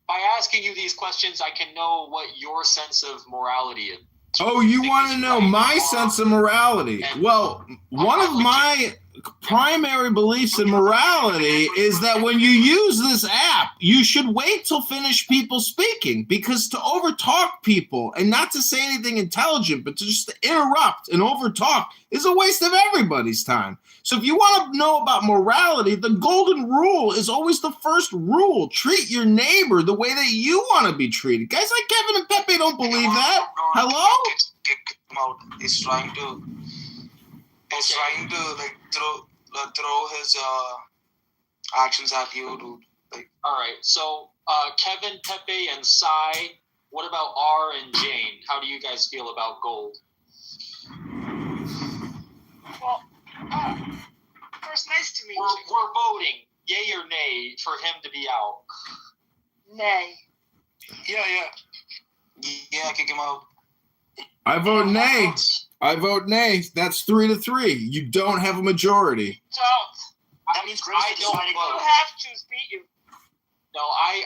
by asking you these questions, I can know what your sense of morality is. Oh, you want to know my sense of morality? Well, one of my primary beliefs in morality is that when you use this app, you should wait till finished people speaking, because to overtalk people and not to say anything intelligent, but to just interrupt and overtalk is a waste of everybody's time. So if you want to know about morality, the golden rule is always the first rule. Treat your neighbor the way that you want to be treated. Guys like Kevin and Pepe don't believe that. Hello? He's trying to throw his actions at you, dude. All right. So Kevin, Pepe, and Sai. What about R and Jane? How do you guys feel about gold? Well, first, nice to meet you. We're voting, yay or nay, for him to be out. Nay. Yeah, kick him out. I vote nay. That's 3-3. You don't have a majority. Don't. That means Grace is deciding You have to beat you. No, I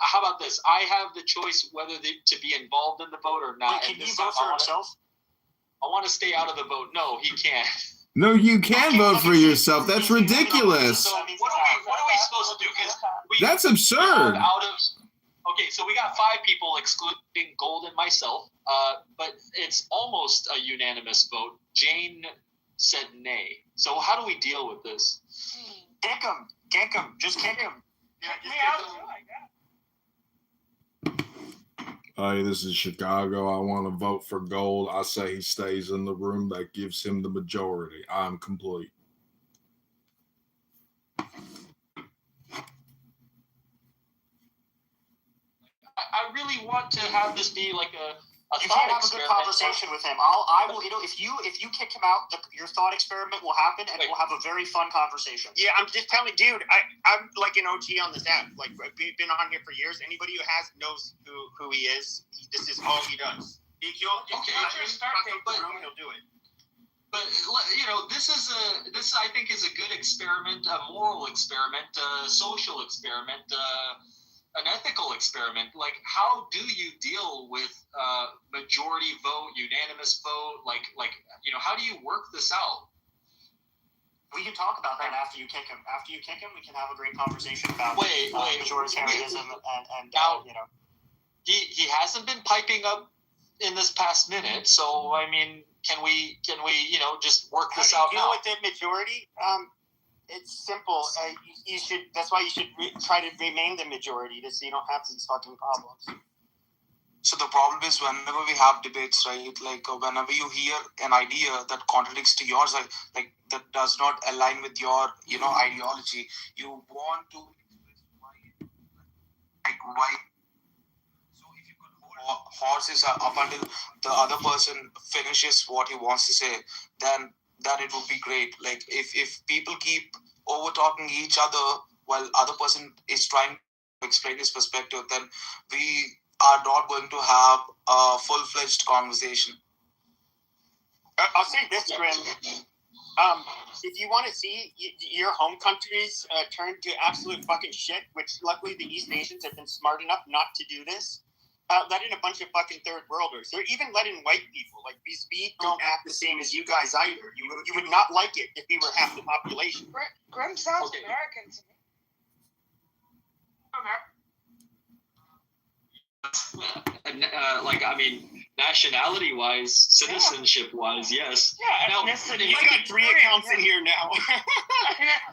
how about this? I have the choice whether to be involved in the vote or not. Wait, can he vote for himself? I want to stay out of the vote. No, he can't. No, you can vote for yourself. That's ridiculous. So what are we supposed to do? That's absurd. Okay, so we got 5 people excluding Gold and myself, but it's almost a unanimous vote. Jane said nay. So how do we deal with this? Kick him. Just kick him. Hey, this is Chicago. I want to vote for Gold. I say he stays in the room. That gives him the majority. I'm complete. I really want to have this be like a You thought can't have a good conversation with him. I will. If you kick him out, your thought experiment will happen, and we'll have a very fun conversation. Yeah, I'm just telling, dude. I'm like an OG on this app. Like, we've been on here for years. Anybody who knows who he is. This is all he does. He'll do it. But this I think is a good experiment, a moral experiment, a social experiment, an ethical experiment. Like, how do you deal with majority vote, unanimous vote? How do you work this out? We can talk about that after you kick him. After you kick him, we can have a great conversation about majoritarianism and He hasn't been piping up in this past minute, so I mean, can we just work this out now? Deal with the majority. It's simple. You should. That's why you should try to remain the majority, so you don't have these fucking problems. So the problem is whenever we have debates, right? Like whenever you hear an idea that contradicts to yours, like that does not align with your, ideology, you want to why. So if you could hold horses up until the other person finishes what he wants to say, then it would be great. Like if people keep over talking each other while other person is trying to explain his perspective, then we are not going to have a full-fledged conversation. I'll say this, Grim. If you want to see your home countries turn to absolute fucking shit, which luckily the East Asians have been smart enough not to do this, let in a bunch of fucking third worlders. They're even letting white people. Like, we don't act the same as you guys either. You would not like it if we were half the population. Grim sounds American to me. Nationality-wise, citizenship-wise, yes. Yeah, ethnicity. You got 3 accounts in here now.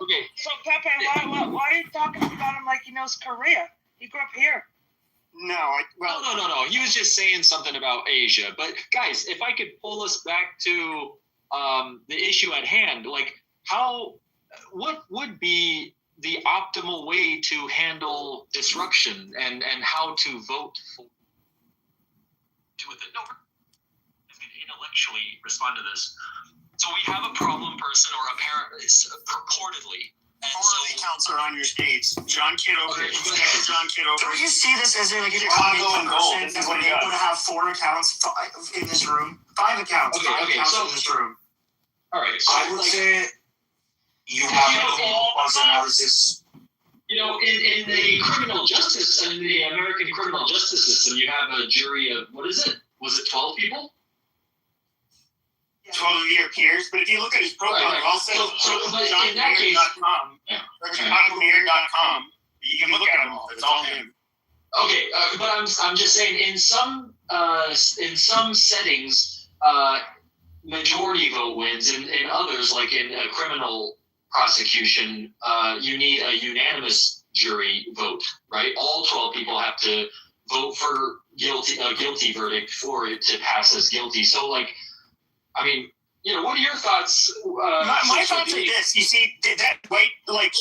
Okay. So Pepe, why are you talking about him like he knows Korea? He grew up here. No, No. He was just saying something about Asia. But guys, if I could pull us back to the issue at hand, like what would be the optimal way to handle disruption and how to vote for? With it. No, I'm going to intellectually respond to this. So we have a problem person or a parent, purportedly. Four of the accounts are on your stage. John Kitover. John Kitover. Don't you see this as like a Chicago and gold. This is what he able to does. have 4 accounts in this room? 5 accounts. Okay, 5 accounts so- in this room. All right. So I would say you have to analysis. You know, in the criminal justice, in the American criminal justice system, you have a jury of, what is it? Was it 12 people? 12 of your peers, but if you look at his profile, Right. it all says But in that case, JohnMayer.com or ChicagoMayor.com. You can look at them all. It's all him. okay, but I'm just saying in some settings, majority vote wins. In others, like in a criminal prosecution, you need a unanimous jury vote, right? All 12 people have to vote for a guilty verdict for it to pass as guilty. So, like, I mean, you know, what are your thoughts? My thoughts are this. You see, that white, like,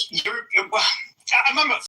I'm